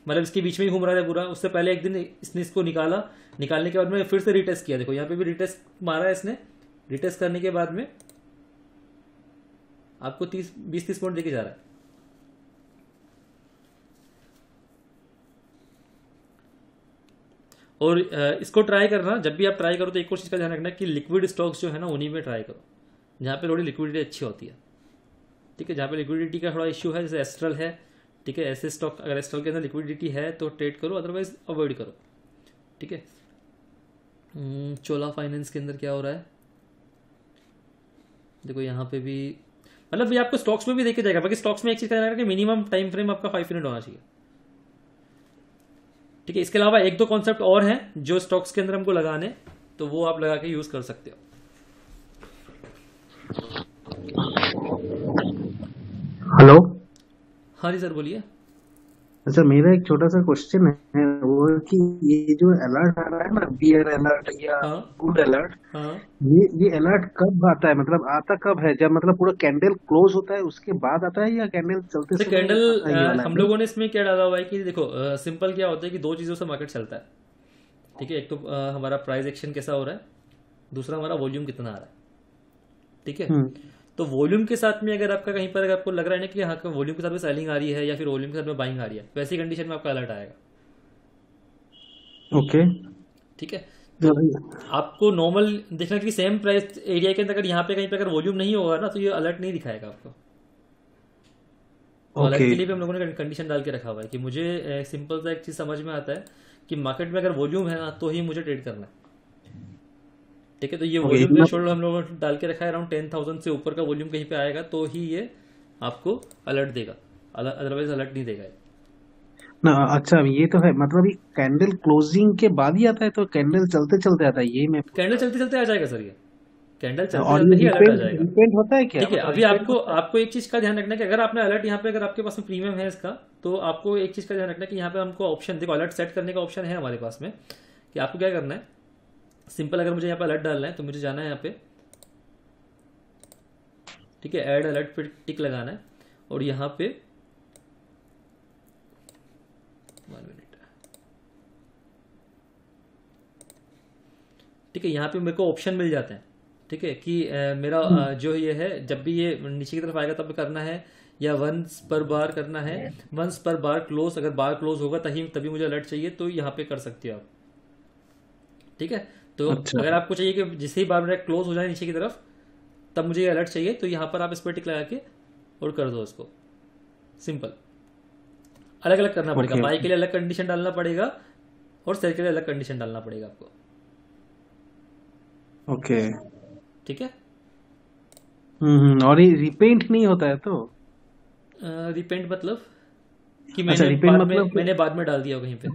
मतलब इसके बीच में ही घूम रहा था पूरा, उससे पहले एक दिन इसने इसको निकाला, निकालने के बाद में फिर से रिटेस्ट किया। देखो यहाँ पे भी रिटेस्ट मारा है इसने, रिटेस्ट करने के बाद में आपको 20-30 पॉइंट देके जा रहा है। और इसको ट्राई करना, जब भी आप ट्राई करो तो एक और चीज का ध्यान रखना कि लिक्विड स्टॉक्स जो है ना उन्हीं में ट्राई करो जहाँ पे थोड़ी लिक्विडिटी अच्छी होती है। ठीक है, जहाँ पे लिक्विडिटी का थोड़ा इश्यू है, जैसे एस्ट्रल है। ठीक है, ऐसे स्टॉक अगर एस्ट्रल के अंदर लिक्विडिटी है तो ट्रेड करो, अदरवाइज अवॉइड करो। ठीक है, चोला फाइनेंस के अंदर क्या हो रहा है देखो, यहाँ पे भी मतलब ये आपको स्टॉक्स में भी देखे जाएगा। बाकी स्टॉक्स में एक चीज का ध्यान रखना कि मिनिमम टाइम फ्रेम आपका 5 मिनट होना चाहिए। ठीक है, इसके अलावा 1-2 कॉन्सेप्ट और हैं जो स्टॉक्स के अंदर हमको लगाने, तो वो आप लगा के यूज कर सकते हो। हेलो, हाँ जी सर बोलिए। अच्छा मेरा एक छोटा सा क्वेश्चन है, वो है कि ये जो अलर्ट आ रहा है ना, बियर अलर्ट या हाँ गुड अलर्ट, हाँ, ये अलर्ट कब आता है? मतलब आता कब है? जब मतलब पूरा कैंडल क्लोज होता है उसके बाद आता है या कैंडल चलते तो समय कैंडल आता है ये वाला? हम लोगों ने इसमें क्या डाला हुआ है कि देखो सिंपल क्या होता है कि 2 चीजों से मार्केट चलता है। ठीक है, एक तो हमारा प्राइस एक्शन कैसा हो रहा है, दूसरा हमारा वॉल्यूम कितना आ रहा है। ठीक है, तो वॉल्यूम के साथ में अगर आपका कहीं पर अगर आपको लग रहा है ना कि हाँ वॉल्यूम के साथ में सेलिंग आ रही है या फिर वॉल्यूम के साथ में बाइंग आ रही है, वैसी कंडीशन में आपका अलर्ट आएगा। ओके, ठीक है, तो आपको नॉर्मल देखना कि सेम प्राइस एरिया के अंदर अगर यहाँ पे कहीं पे अगर वॉल्यूम नहीं होगा ना तो ये अलर्ट नहीं दिखाएगा आपको। तो अलर्ट के लिए भी हम लोगों ने कंडीशन डाल के रखा हुआ है कि मुझे सिंपल सा एक चीज समझ में आता है कि मार्केट में अगर वॉल्यूम है ना तो ही मुझे ट्रेड करना है। ठीक है, तो ये वॉल्यूम थ्रेशोल्ड हम लोगों ने डाल के रखा है, अराउंड 10,000 से ऊपर का वॉल्यूम कहीं पे आएगा तो ही ये आपको अलर्ट देगा, अदरवाइज अलर्ट नहीं देगा ना। अच्छा ये तो है, मतलब ये कैंडल क्लोजिंग के बाद ही आता है, तो कैंडल चलते चलते आता है ये मैं? कैंडल चलते चलते आ जाएगा सर, ये कैंडल चलते और चलते ही ये अलर्ट आ जाएगा। डिपेंड होता है क्या? ठीक है, अभी आपको एक चीज का ध्यान रखना है कि अगर आपने अलर्ट यहाँ पे अगर आपके पास में प्रीमियम है इसका, तो आपको एक चीज का ध्यान रखना है कि यहाँ पे हमको ऑप्शन देखो, अलर्ट सेट करने का ऑप्शन है हमारे पास में कि आपको क्या करना है। सिंपल, अगर मुझे यहाँ पे अलर्ट डालना है तो मुझे जाना है यहाँ पे, ठीक है, ऐड अलर्ट पे टिक लगाना है और यहाँ पे 1 मिनट, ठीक है, यहाँ पे मेरे को ऑप्शन मिल जाते हैं। ठीक है, कि मेरा जो ये है जब भी ये नीचे की तरफ आएगा तब करना है या वंस पर बार करना है, वंस पर बार क्लोज, अगर बार क्लोज होगा तभी मुझे अलर्ट चाहिए तो यहाँ पे कर सकते हो आप। ठीक है, तो अच्छा। अगर आपको चाहिए कि जिसे ही बार मेरा क्लोज हो जाए नीचे की तरफ तब मुझे अलर्ट चाहिए, तो यहाँ पर आप इस पर टिक लगा के और कर दो इसको। सिंपल, अलग अलग करना पड़ेगा, बाई के लिए अलग कंडीशन डालना पड़ेगा और सेल के लिए अलग कंडीशन डालना पड़ेगा आपको। ओके। ठीक है। और ये रिपेंट नहीं होता है तो? रिपेंट मतलब कि अच्छा, रिपेंट मतलब मैंने बाद में डाल दिया हो कहीं पे।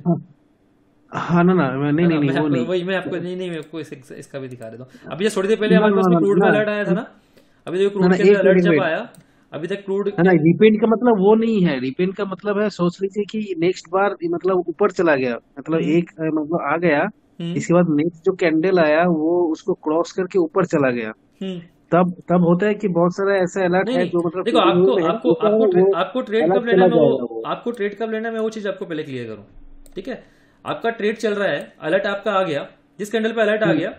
हाँ ना ना, नहीं है ना, नहीं नहीं, मैं वो आपको नहीं। वही मैं आपको नहीं मैं आपको इसका भी दिखा देता हूँ। अभी जस्ट थोड़ी देर पहले ना हमारे पास ना में ना क्रूड का ना अलर्ट आया था ना। अभी देखो ना क्रूड ना, के अंदर एक अलर्ट मिनट जब वेट। आया, अभी तक क्रूड। ना ना, रिपेंट का मतलब वो नहीं है। रिपेंट का मतलब है, सोच लीजिए कि नेक्स्ट बार मतलब ऊपर चला गया, मतलब हम्म एक मतलब आ गया, हम्म इसके बाद नेक्स्ट जो कैंडल आया वो उसको क्रॉस करके ऊपर चला गया, हम्म तब तब होता है कि बहुत सारा ऐसा अलर्ट नहीं है नहीं, जो मतलब देखो ट्रेडिंग व्यू आपको में है, आपको तो क्या है वो आपको ट्रेड कब अलर्ट लेना है, चला मैं वो जाएगा वो। आपको ट्रेड कब लेना है मैं वो चीज आपको पहले क्लियर करूँ। ठीक है, आपका ट्रेड चल रहा है, अलर्ट आपका आ गया, जिस कैंडल पे अलर्ट आ हम्म गया,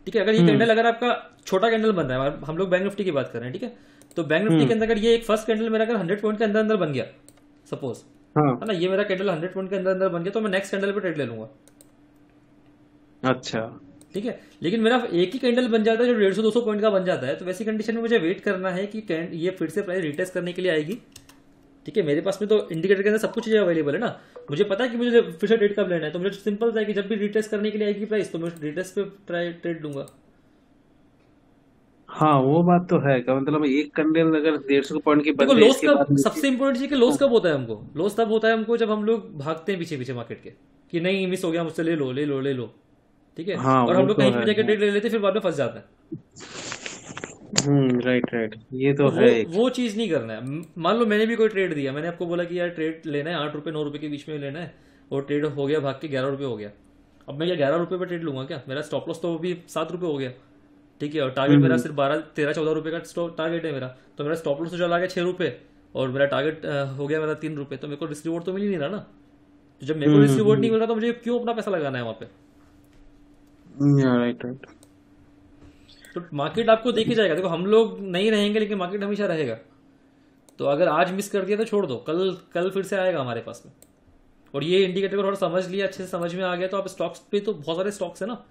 ठीक है, अगर ये हम्म कैंडल अगर आपका छोटा कैंडल बन रहा है, हम लोग बैंक निफ्टी की बात कर रहे हैं, ठीक है, तो बैंक निफ्टी के हम्म। अंदर अगर ये एक फर्स्ट कैंडल मेरा अगर 100 पॉइंट के अंदर अंदर बन गया सपोज, हाँ। है ना, ये मेरा कैंडल 100 पॉइंट के अंदर अंदर बन गया, तो मैं नेक्स्ट कैंडल पे ट्रेड ले लूंगा। अच्छा। ठीक है, लेकिन मेरा एक ही कैंडल बन जाता है जो 150-200 पॉइंट का बन जाता है, तो वैसी कंडीशन में मुझे वेट करना है कि ये फिर से प्राइस रिटेस्ट करने के लिए आएगी। ठीक है, मेरे पास में तो इंडिकेटर के अंदर सब कुछ चीजें अवेलेबल है ना, मुझे पता है कि मुझे फिर से ट्रेड कब लेना है, तो मुझे सिंपल है कि जब भी रिटेस्ट करने के लिए आएगी प्राइस, तो मैं रिटेस्ट पे ट्रेड लूंगा। हाँ वो बात तो है का मतलब एक कैंडल अगर 150 पॉइंट की देखो बन जाए लॉस इसके कब, बाद नीचे। सबसे इंपॉर्टेंट चीज कि लॉस कब होता है हमको, लॉस तब होता है हमको जब हम लोग भागते हैं पीछे पीछे मार्केट के, कि नहीं मिस हो गया मुझसे, ले लो ले लो ले लो। ठीक है, हाँ और वो हम लोग तो कहीं है। पे जाके ट्रेड ले लेते हैं, फिर बाद में फंस जाता है। राइट राइट, ये तो तो है एक। वो चीज नहीं करना है। मान लो मैंने भी कोई ट्रेड दिया, मैंने आपको बोला कि यार ट्रेड लेना है 8 रुपए 9 रुपए के बीच में लेना है, और ट्रेड हो गया भाग के 11 रुपए हो गया, अब मैं क्या 11 रुपए पे ट्रेड लूंगा क्या? मेरा स्टॉप लॉस तो भी 7 रुपए हो गया। ठीक है, और टारगेट मेरा हम्म सिर्फ 12 13 14 रुपए का टारगेट है मेरा, तो मेरा स्टॉप लॉस तो चला गया 6 रुपए, और मेरा टारगेट हो गया मेरा 3 रुपए, तो मेरे को रिस्क रिवॉर्ड तो मिल ही नहीं रहा ना। तो जब मेरे को रिस्क रिवॉर्ड नहीं मिल रहा, तो मुझे क्यों अपना पैसा लगाना है वहां पे? Right right. तो मार्केट आपको देखे जाएगा, देखो हम लोग नहीं रहेंगे लेकिन मार्केट हमेशा रहेगा। तो अगर आज मिस कर दिया तो छोड़ दो, कल कल फिर से आएगा हमारे पास में। और ये इंडिकेटर को थोड़ा समझ लिया, अच्छे से समझ में आ गया, तो आप स्टॉक्स पे, तो बहुत सारे स्टॉक्स है ना,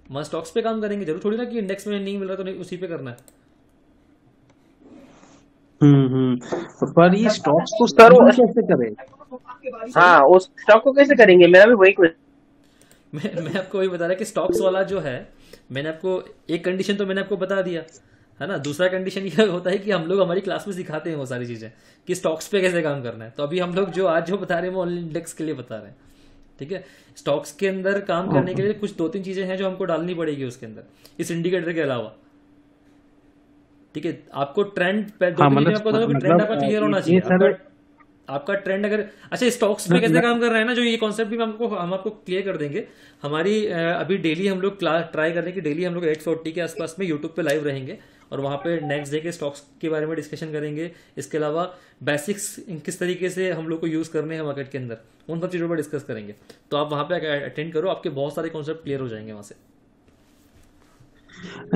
मैं स्टॉक्स पे काम करेंगे, जरूर थोड़ी ना कि इंडेक्स में नहीं मिल रहा तो नहीं उसी पे करना है। पर ये स्टॉक्स को सर स्टडी कैसे करें? हाँ, उस स्टॉक को कैसे करेंगे, मेरा भी वही क्वेश्चन। मैं आपको वही बता रहा कि स्टॉक्स वाला जो है, मैंने आपको एक कंडीशन तो मैंने आपको बता दिया है ना, दूसरा कंडीशन ये होता है कि हम लोग हमारी क्लास में सिखाते हैं वो सारी चीजें कि स्टॉक्स पे कैसे काम करना है। तो अभी हम लोग जो आज जो बता रहे हैं वो ओनली इंडेक्स के लिए बता रहे हैं। ठीक है, स्टॉक्स के अंदर काम करने के लिए कुछ 2-3 चीजें हैं जो हमको डालनी पड़ेगी उसके अंदर, इस इंडिकेटर के अलावा। ठीक है, आपको ट्रेंड, हाँ चीजें आपको बताऊं कि ट्रेंड आपका क्लियर होना ये चाहिए। सारे आपका ट्रेंड अगर अच्छा स्टॉक्स पे कैसे काम कर रहा है ना, जो ये कॉन्सेप्ट भी हम आपको क्लियर कर देंगे। हमारी अभी डेली हम लोग ट्राई कर रहे हैं कि डेली हम लोग 8:40 के आसपास में यूट्यूब पे लाइव रहेंगे, और वहां पे नेक्स्ट डे के स्टॉक्स के बारे में डिस्कशन करेंगे। इसके अलावा बेसिक्स किस तरीके से हम लोग को यूज करने हैं मार्केट के अंदर, उन सब चीजों पर डिस्कस करेंगे। तो आप वहां पे अटेंड करो, आपके बहुत सारे कॉन्सेप्ट क्लियर हो जाएंगे वहां से।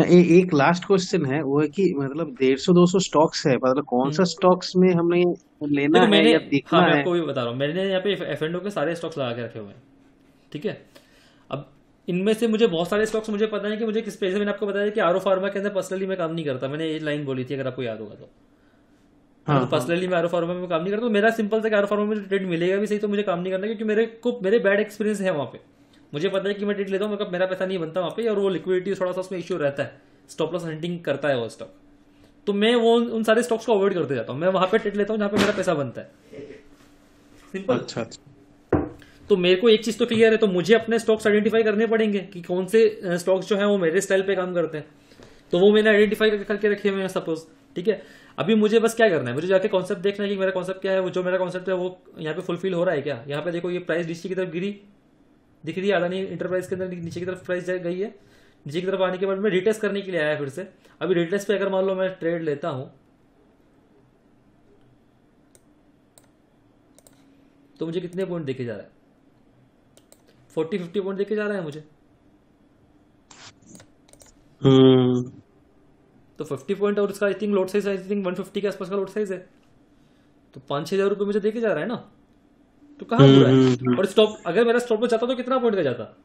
एक लास्ट क्वेश्चन है, वो है कि मतलब 150-200 स्टॉक्स है, मतलब कौन सा स्टॉक्स में हमने लेना देखो है मैंने, या हाँ देखना मैं है? आपको भी बता रहा हूँ, मैंने यहाँ पे F&O के सारे स्टॉक्स लगा के रखे हुए हैं। ठीक है, अब इनमें से मुझे बहुत सारे स्टॉक्स मुझे पता है कि मुझे किस पेज, मैंने आपको बताया कि आरो फार्मा के अंदर पर्सनली मैं काम नहीं करता, मैंने ये लाइन बोली थी अगर आपको याद होगा तो। हाँ तो पर्सनली मैं आरो फार्मा में काम नहीं करता, तो मेरा सिंपल था कि आरो फार्मा में ट्रेड मिलेगा भी सही तो मुझे काम नहीं करना, क्योंकि मेरे बैड एक्सपीरियंस है वहाँ पे। मुझे पता है कि मैं ट्रेड लेता हूँ, मेरा पैसा नहीं बनता वहाँ पे, और वो लिक्विडिटी थोड़ा सा उसमें इश्यू रहता है, स्टॉप लॉस हंटिंग करता है वो स्टॉक। तो मैं वो उन सारे स्टॉक्स को अवॉइड करते जाता हूँ, मैं वहां पे ट्रेड लेता हूँ जहाँ पे मेरा पैसा बनता है। सिंपल। अच्छा। तो मेरे को एक चीज तो क्लियर है, तो मुझे अपने स्टॉक्स आइडेंटिफाई करने पड़ेंगे कि कौन से स्टॉक्स जो है वो मेरे स्टाइल पे काम करते हैं, तो वो मैंने आइडेंटिफाई करके रखे हुए हैं सपोज। ठीक है, अभी मुझे बस क्या करना है, मुझे जाके कॉन्सेप्ट देखना है कि मेरा कॉन्सेप्ट क्या है, वो जो मेरा कॉन्सेप्ट है वो यहाँ पे फुलफिल हो रहा है क्या। यहाँ पे देखो ये प्राइस नीचे की तरफ गिरी, दिख रही है अदानी इंटरप्राइज के अंदर नीचे की तरफ प्राइस गई है, नीचे की तरफ आने के बाद मैं रिटेस्ट करने के लिए आया फिर से। अभी रिटेस्ट पे अगर मान लो मैं ट्रेड लेता हूं, तो मुझे कितने पॉइंट देखे जा रहा है? 40-50 पॉइंट देखे जा रहा है मुझे। तो 50 पॉइंट, और उसका I think load size, I think 150 के आसपास का लोड साइज है, तो 5-6 हजार रुपये मुझे देखे जा रहा है ना, तो कहाँ बुरा है? और स्टॉप, अगर मेरा स्टॉप लॉस जाता तो कितना पॉइंट का जाता?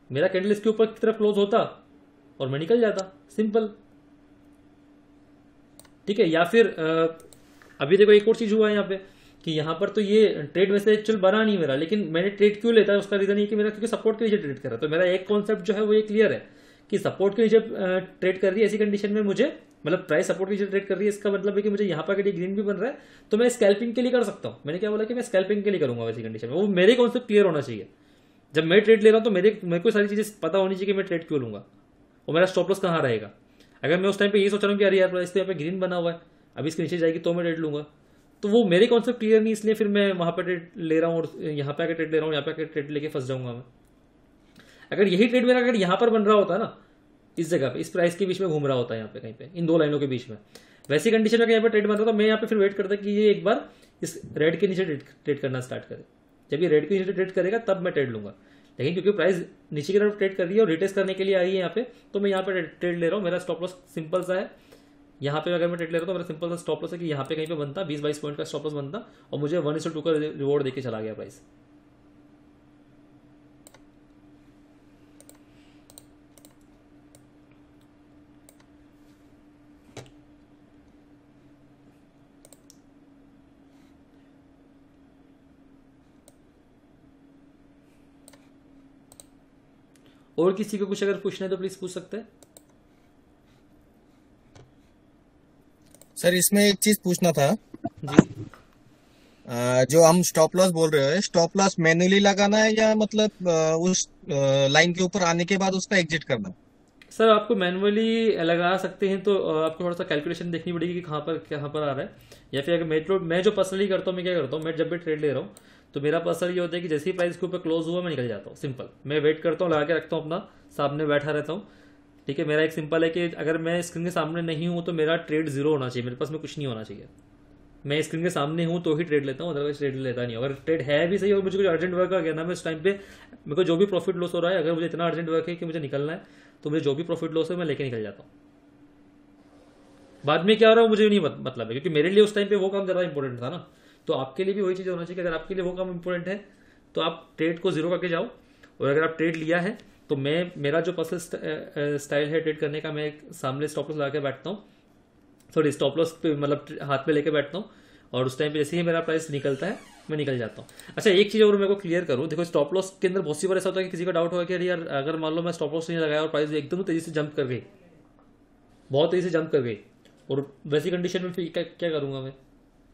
मेरा कैंडल इसके ऊपर की तरफ क्लोज होता और मैं निकल जाता, सिंपल। ठीक है, या फिर अभी देखो एक और चीज हुआ है यहाँ पे कि यहाँ पर तो ये ट्रेड में से एक्चुअल बना नहीं मेरा, लेकिन मैंने ट्रेड क्यों लेता है उसका रीजन ये कि मेरा क्योंकि सपोर्ट के नीचे ट्रेड कर रहा है। तो मेरा एक कॉन्सेप्ट जो है वो ये क्लियर है कि सपोर्ट के नीचे ट्रेड कर रही है, ऐसी कंडीशन में मुझे मतलब प्राइस सपोर्ट के नीचे ट्रेड कर रही है, इसका मतलब है कि मुझे यहाँ पर ग्रीन भी बन रहा है, तो मैं स्कैल्पिंग के लिए कर सकता हूँ। मैंने क्या बोला कि मैं स्कैल्पिंग के लिए करूंगा वैसी कंडीशन में। वो मेरे कॉन्सेप्ट क्लियर होना चाहिए। जब मैं ट्रेड ले रहा हूँ तो मेरे को सारी चीजें पता होनी चाहिए कि मैं ट्रेड क्यों लूंगा और मेरा स्टॉप लॉस कहाँ रहेगा। अगर मैं उस टाइम पे ये सोच रहा हूँ कि अरे यार प्राइस तो यहाँ पे ग्रीन बना हुआ है, अभी इसके नीचे जाएगी तो मैं ट्रेड लूंगा, तो वो मेरे कॉन्सेप्ट क्लियर नहीं, इसलिए फिर मैं वहां पर ट्रेड ले रहा हूँ और यहाँ पे आकर ट्रेड ले रहा हूँ, यहाँ पे आकर ट्रेड लेके फंस जाऊंगा मैं। अगर यही ट्रेड मेरा अगर यहाँ पर बन रहा होता ना, इस जगह पे इस प्राइस के बीच में घूम रहा होता है यहाँ पे कहीं पे इन दो लाइनों के बीच में, वैसी कंडीशन में यहाँ पे ट्रेड बन रहा था, मैं यहाँ पे फिर वेट करता कि ये एक बार इस रेड के नीचे ट्रेड करना स्टार्ट करे। जब ये रेड के नीचे ट्रेड करेगा तब मैं ट्रेड लूंगा, लेकिन क्योंकि प्राइस नीचे की तरफ ट्रेड कर रही है और रिटेस्ट करने के लिए आई है यहाँ पे, तो मैं यहाँ पे ट्रेड ले रहा हूँ। मेरा स्टॉप लॉस सिंपल सा है, यहाँ पे अगर मैं ट्रेड ले रहा हूँ तो मेरा सिंपल सा स्टॉप लॉस है कि यहाँ पे कहीं पे बनता 20-22 पॉइंट का स्टॉप लॉस बनता और मुझे 1:2 का रिवॉर्ड देके चला गया प्राइस। और किसी को कुछ अगर पूछना है तो प्लीज पूछ सकते हैं। सर इसमें एक चीज पूछना था जी, जो हम स्टॉप लॉस बोल रहे हैं, स्टॉप लॉस मैन्युअली लगाना है या मतलब उस लाइन के ऊपर आने के बाद उसका एग्जिट करना? सर आपको मैनुअली लगा सकते हैं, तो आपको थोड़ा सा कैलकुलेशन देखनी पड़ेगी कि कहाँ पर आ रहा है। या फिर अगर मैं जो पर्सनली करता हूँ, मैं क्या करता हूँ, मैं जब भी ट्रेड ले रहा हूँ तो मेरा पर्सनल ये होता है कि जैसे ही प्राइस के ऊपर क्लोज हुआ मैं निकल जाता हूँ। सिंपल, मैं वेट करता हूँ, लगा के रखता हूँ, अपना सामने बैठा रहता हूँ। ठीक है, मेरा एक सिंपल है कि अगर मैं स्क्रीन के सामने नहीं हूँ तो मेरा ट्रेड जीरो होना चाहिए, मेरे पास में कुछ नहीं होना चाहिए। मैं स्क्रीन के सामने हूँ तो ही ट्रेड लेता हूँ, अदरवाइज ट्रेड लेता नहीं हूँ। अगर ट्रेड है भी सही और मुझे कुछ अर्जेंट वर्क आ गया ना, मैं उस टाइम पे मेरे को जो भी प्रॉफिट लॉस हो रहा है, अगर मुझे इतना अर्जेंट वर्क है कि मुझे निकलना है, तो मुझे जो भी प्रॉफिट लॉस है मैं लेके निकल जाता हूँ। बाद में क्या हो रहा है मुझे नहीं मतलब है, क्योंकि मेरे लिए उस टाइम पे वो काम ज़्यादा इंपॉर्टेंट था ना। तो आपके लिए भी वही चीज़ होना चाहिए कि अगर आपके लिए वो काम इंपॉर्टेंट है तो आप ट्रेड को जीरो करके जाओ, और अगर आप ट्रेड लिया है तो मेरा जो पर्सनल स्टाइल है ट्रेड करने का, मैं सामने स्टॉप लॉस लगा के बैठता हूँ, सॉरी स्टॉप लॉस पे मतलब हाथ में लेके बैठता हूँ, और उस टाइम पे जैसे ही मेरा प्राइस निकलता है मैं निकल जाता हूँ। अच्छा, एक चीज़ और मेरे को क्लियर करूँ, देखो स्टॉप लॉस के अंदर बहुत सी बार ऐसा होता है कि किसी का डाउट होगा कि अरे यार अगर मान लो मैं स्टॉप लॉस नहीं लगाया और प्राइस एकदम तेजी से जंप कर गई, बहुत तेजी से जंप कर गई, और वैसी कंडीशन में फिर क्या करूँगा मैं,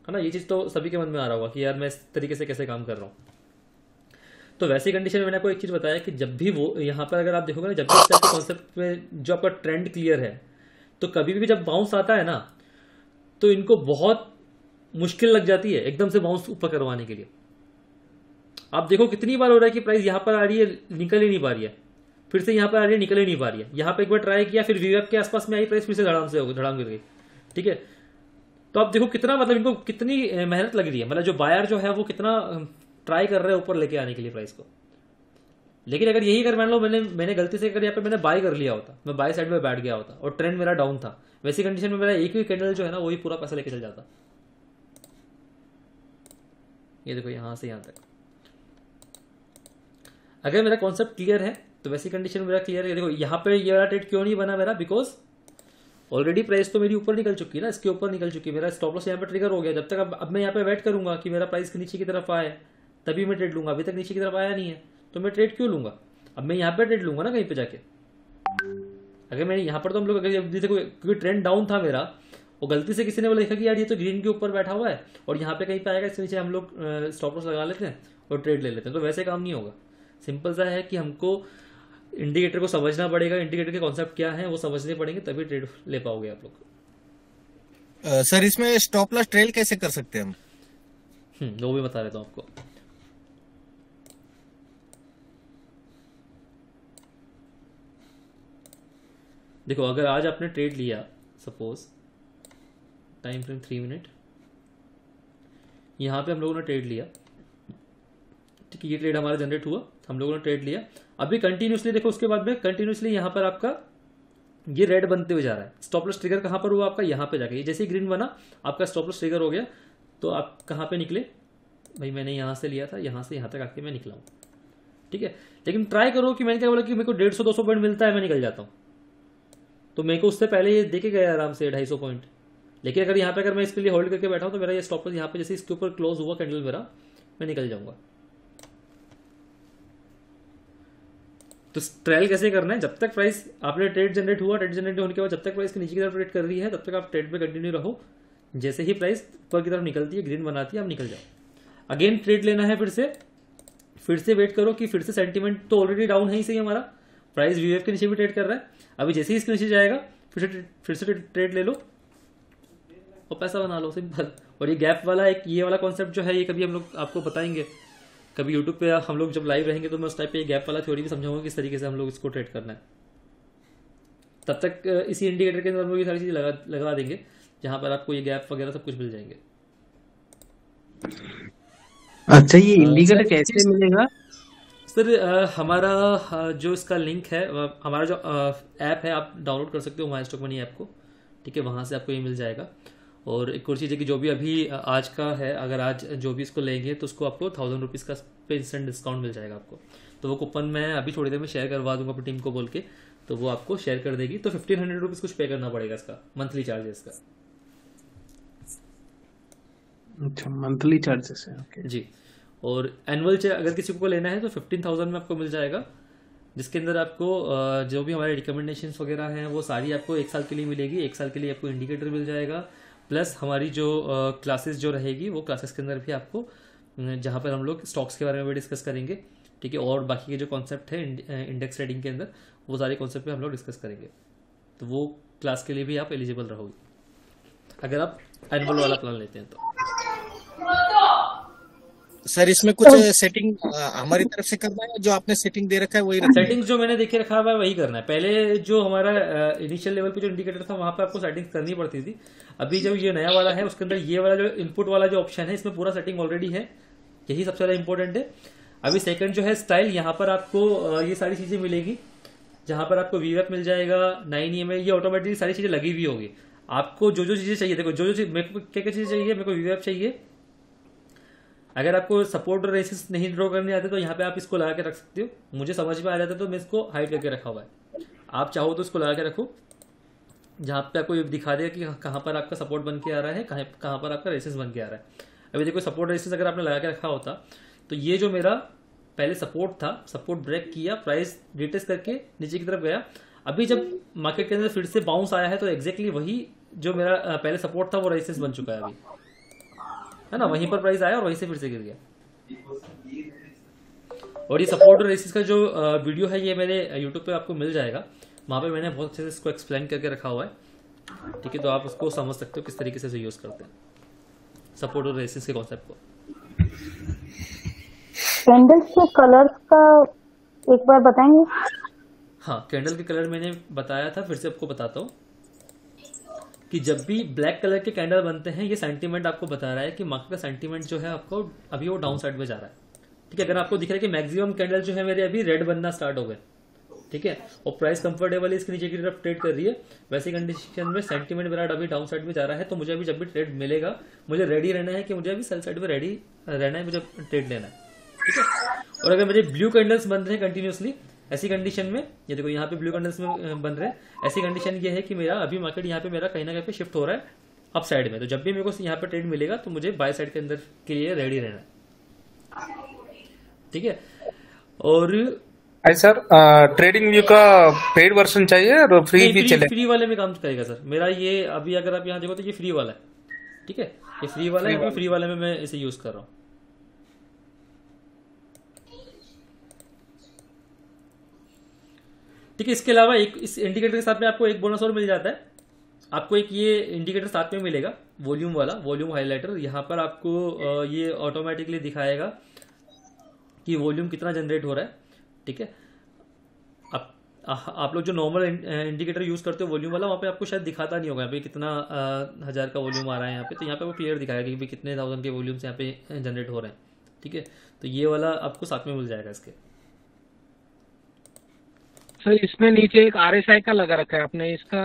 है ना। ये चीज़ तो सभी के मन में आ रहा होगा कि यार मैं इस तरीके से कैसे काम कर रहा हूँ। तो वैसी कंडीशन में मैंने आपको एक चीज़ बताया कि जब भी वो यहाँ पर अगर आप देखोगे ना, जब भी इस टाइप के कॉन्सेप्ट में जो आपका ट्रेंड क्लियर है, तो कभी भी जब बाउंस आता है ना, तो इनको बहुत मुश्किल लग जाती है एकदम से बाउंस ऊपर करवाने के लिए। आप देखो कितनी बार हो रहा है कि प्राइस यहाँ पर आ रही है, निकल ही नहीं पा रही है, फिर से यहाँ पर आ रही है, निकल ही नहीं पा रही है। यहाँ पे एक बार ट्राई किया, फिर वीवेप के आसपास में आई प्राइस, फिर से धड़ाम गिर गई। ठीक है, तो आप देखो कितना मतलब इनको कितनी मेहनत लग रही है, मतलब जो बायर जो है वो कितना ट्राई कर रहे हैं ऊपर लेके आने के लिए प्राइस को। लेकिन अगर यही अगर मान लो मैंने गलती से अगर यहाँ पे मैंने बाय कर लिया होता, मैं बाय साइड में बैठ गया होता और ट्रेंड मेरा डाउन था, वैसी कंडीशन में मेरा एक ही कैंडल जो है ना वही पूरा पैसा लेके चल जाता। ये देखो यहां से यहां तक। अगर मेरा कॉन्सेप्ट क्लियर है तो वैसी कंडीशन में मेरा क्लियर है। देखो यहाँ पे ये वाला ट्रेड क्यों नहीं बना मेरा, बिकॉज ऑलरेडी प्राइस तो मेरी ऊपर निकल चुकी है ना, इसके ऊपर निकल चुकी है, मेरा स्टॉप लॉस यहाँ पे ट्रिगर हो गया। जब तक अब मैं यहाँ पे वेट करूंगा कि मेरा प्राइस नीचे की तरफ आए तभी मैं ट्रेड लूंगा। अभी तक नीचे की तरफ आया नहीं है तो मैं ट्रेड क्यों लूंगा, अब मैं यहाँ पे ट्रेड लूंगा ना कहीं पे जाके। अगर मैंने यहाँ पर तो हम लोग अगर देखो क्योंकि ट्रेंड डाउन था मेरा, और गलती से किसी ने बोला देखा कि यार ये तो ग्रीन के ऊपर बैठा हुआ है और यहाँ पे कहीं पे आएगा, इसके नीचे हम लोग स्टॉप लॉस लगा लेते हैं और ट्रेड ले लेते हैं, तो वैसे काम नहीं होगा। सिंपल सा है कि हमको इंडिकेटर को समझना पड़ेगा, इंडिकेटर के कॉन्सेप्ट क्या है वो समझने पड़ेंगे, तभी ट्रेड ले पाओगे आप लोग। सर इसमें स्टॉप लॉस ट्रेल कैसे कर सकते हैं हम? वो भी बता देता हूँ आपको। देखो अगर आज आपने ट्रेड लिया, सपोज टाइम फ्रेम 3 मिनट, यहाँ पे हम लोगों ने ट्रेड लिया, ठीक है, ये ट्रेड हमारा जनरेट हुआ, हम लोगों ने ट्रेड लिया। अभी कंटिन्यूसली देखो उसके बाद में कंटिन्यूसली यहाँ पर आपका ये रेड बनते हुए जा रहा है। स्टॉप लॉस ट्रिगर कहाँ पर हुआ आपका, यहाँ पे जाके, ये जैसे ही ग्रीन बना आपका स्टॉप लॉस ट्रिगर हो गया, तो आप कहाँ पे निकले भाई, मैंने यहाँ से लिया था, यहाँ से यहाँ तक आके मैं निकला हूँ। ठीक है, लेकिन ट्राई करो कि मैंने क्या बोला कि मेरे को 150-200 पॉइंट मिलता है मैं निकल जाता हूँ, तो मेरे को उससे पहले ये देके गया आराम से 250 पॉइंट। लेकिन अगर यहाँ पे अगर मैं इसके लिए होल्ड करके बैठा हूँ तो मेरा ये स्टॉप लॉस यहाँ पे जैसे इसके ऊपर क्लोज हुआ कैंडल मेरा, मैं निकल जाऊंगा। तो ट्रायल कैसे करना है, जब तक प्राइस आपने ट्रेड जनरेट हुआ, ट्रेड जनरेट होने के बाद जब तक प्राइस के नीचे की तरफ ट्रेड कर रही है तब तक आप ट्रेड पे कंटिन्यू रहो। जैसे ही प्राइस ऊपर की तरफ निकलती है, ग्रीन बनाती है, आप निकल जाओ। अगेन ट्रेड लेना है, फिर से वेट करो कि फिर से सेंटीमेंट तो ऑलरेडी डाउन है ही सही हमारा, प्राइस वीएफ के नीचे भी ट्रेड कर रहा है। अभी जैसे ही इसके नीचे जाएगा फिर से ट्रेड ले लो और पैसा बना लो, सिंपल। और ये गैप वाला एक ये वाला कॉन्सेप्ट जो है, ये कभी हम लोग आपको बताएंगे, कभी यूट्यूब पे हम लोग जब लाइव रहेंगे तो मैं उस टाइप पे गैप वाला थ्योरी भी समझाऊंगा किस तरीके से हम लोग इसको ट्रेड करना है। तब तक इसी इंडिकेटर के अंदर हम लोग ये सारी चीजें लगा देंगे जहां पर आपको ये गैप वगैरह सब कुछ मिल जाएंगे। अच्छा, ये इंडिकेटर कैसे मिलेगा सर? हमारा जो इसका लिंक है, हमारा जो ऐप है आप डाउनलोड कर सकते हो माई स्टॉक मनी ऐप को, ठीक है, वहाँ से आपको ये मिल जाएगा। और एक और चीज़ है कि जो भी अभी आज का है, अगर आज जो भी इसको लेंगे तो उसको आपको 1000 रुपीज़ का पे इंस्टेंट डिस्काउंट मिल जाएगा आपको। तो वो कूपन मैं अभी थोड़ी देर में शेयर करवा दूंगा अपनी टीम को बोल के, तो वो आपको शेयर कर देगी। तो 1500 रुपीज़ कुछ पे करना पड़ेगा इसका, मंथली चार्जेस का। अच्छा, मंथली चार्जेस है, ओके जी। और एनुअल अगर किसी को लेना है तो 15,000 में आपको मिल जाएगा, जिसके अंदर आपको जो भी हमारे रिकमेंडेशंस वगैरह हैं वो सारी आपको 1 साल के लिए मिलेगी। 1 साल के लिए आपको इंडिकेटर मिल जाएगा, प्लस हमारी जो क्लासेस जो रहेगी वो क्लासेस के अंदर भी आपको, जहाँ पर हम लोग स्टॉक्स के बारे में भी डिस्कस करेंगे, ठीक है, और बाकी के जो कॉन्सेप्ट है इंडेक्स ट्रेडिंग के अंदर, वो सारे कॉन्सेप्ट पे हम लोग डिस्कस करेंगे। तो वो क्लास के लिए भी आप एलिजिबल रहोगे अगर आप एनुअल वाला प्लान लेते हैं तो। सर इसमें कुछ सेटिंग हमारी तरफ से करना है, जो आपने सेटिंग दे रखा है वही रखना है? सेटिंग्स जो मैंने देखे रखा है वही करना है। पहले जो हमारा इनिशियल लेवल पे जो इंडिकेटर था वहां पे आपको सेटिंग्स करनी पड़ती थी। अभी जब ये नया वाला है उसके अंदर ये वाला जो इनपुट वाला जो ऑप्शन है, इसमें पूरा सेटिंग ऑलरेडी है, यही सबसे ज्यादा इंपॉर्टेंट है। अभी सेकंड जो है स्टाइल, यहाँ पर आपको ये सारी चीजें मिलेगी, जहां पर आपको वीवेप मिल जाएगा, 9 EMA, ये ऑटोमेटिकली सारी चीजें लगी हुई होगी। आपको जो जो चीजें चाहिए, देखो जो चीज मेरे को क्या क्या चीजें चाहिए, मेरे को वीवेप चाहिए। अगर आपको सपोर्ट और रेसिस नहीं ड्रॉ करने आते तो यहाँ पे आप इसको लगा के रख सकते हो। मुझे समझ में आ जाता है तो मैं इसको हाइड करके रखा हुआ है। आप चाहो तो इसको लगा के रखो, जहाँ पे आपको ये दिखा देगा कि कहाँ पर आपका सपोर्ट बन के आ रहा है, कहाँ पर आपका रेसिस बन के आ रहा है। अभी देखो सपोर्ट रेसिस अगर आपने लगा के रखा होता तो ये जो मेरा पहले सपोर्ट था, सपोर्ट ब्रेक किया, प्राइस रिटेस्ट करके नीचे की तरफ गया। अभी जब मार्केट के अंदर फिर से बाउंस आया है तो एग्जैक्टली वही जो मेरा पहले सपोर्ट था वो रेसिस बन चुका है अभी, है ना, वहीं पर प्राइस आया और वहीं से फिर से गिर गया। और ये सपोर्ट और रेसिस का जो वीडियो है ये मेरे यूट्यूब पे आपको मिल जाएगा, वहां पे मैंने बहुत अच्छे से इसको एक्सप्लेन करके रखा हुआ है, ठीक है, तो आप उसको समझ सकते हो किस तरीके से यूज करते हैं सपोर्ट और रेसिस के कॉन्सेप्ट को। कैंडल्स के कलर्स का एक बार बताएंगे? हाँ, कैंडल के कलर मैंने बताया था, फिर से आपको बताता हूँ कि जब भी ब्लैक कलर के कैंडल बनते हैं, ये सेंटीमेंट आपको बता रहा है कि मार्केट का सेंटीमेंट जो है आपको अभी वो डाउन साइड में जा रहा है, ठीक है। अगर आपको दिख रहा है कि मैक्सिमम कैंडल जो है मेरे अभी रेड बनना स्टार्ट हो गए, ठीक है, और प्राइस कंफर्टेबल इसके नीचे की तरफ ट्रेड कर रही है, वैसी कंडीशन में सेंटीमेंट मेरा अभी डाउन साइड में जा रहा है, तो मुझे अभी जब भी ट्रेड मिलेगा मुझे रेडी रहना है कि मुझे अभी सेल साइड में रेडी रहना है, मुझे ट्रेड लेना है, ठीक है। और अगर मेरे ब्लू कैंडल्स बन रहे हैं कंटिन्यूसली, ऐसी कंडीशन में, ये देखो यहाँ पे ब्लू कैंडल्स में बन रहे हैं, ऐसी कंडीशन ये है कि मेरा अभी मार्केट यहाँ पे मेरा कहीं ना कहीं पे शिफ्ट हो रहा है अप साइड में। तो जब भी मेरे को यहाँ पे ट्रेड मिलेगा तो मुझे बाय साइड के अंदर के लिए रेडी रहना है, ठीक है। और सर ट्रेडिंग व्यू का पेड वर्जन चाहिए और फ्री भी चले? फ्री वाले में काम करेगा सर मेरा ये। अभी अगर आप यहाँ देखो तो ये फ्री वाला है, ठीक है, ये फ्री वाला है, फ्री वाले में मैं इसे यूज कर रहा हूँ। ठीक है, इसके अलावा एक इस इंडिकेटर के साथ में आपको एक बोनस और मिल जाता है। आपको एक ये इंडिकेटर साथ में मिलेगा, वॉल्यूम वाला, वॉल्यूम हाइलाइटर। यहाँ पर आपको ये ऑटोमेटिकली दिखाएगा कि वॉल्यूम कितना जनरेट हो रहा है, ठीक है। आप लोग जो नॉर्मल इंडिकेटर यूज करते हो वॉल्यूम वाला, वहाँ पे आपको शायद दिखाता नहीं होगा यहाँ पे कितना 1000 का वॉल्यूम आ रहा है यहाँ पे, तो यहाँ पे वो क्लियर दिखाएगा कि कितने 1000 के वॉल्यूम्स यहाँ पे जनरेट हो रहे हैं, ठीक है। तो ये वाला आपको साथ में मिल जाएगा इसके। सर इसमें नीचे एक RSI का लगा रखा है आपने, इसका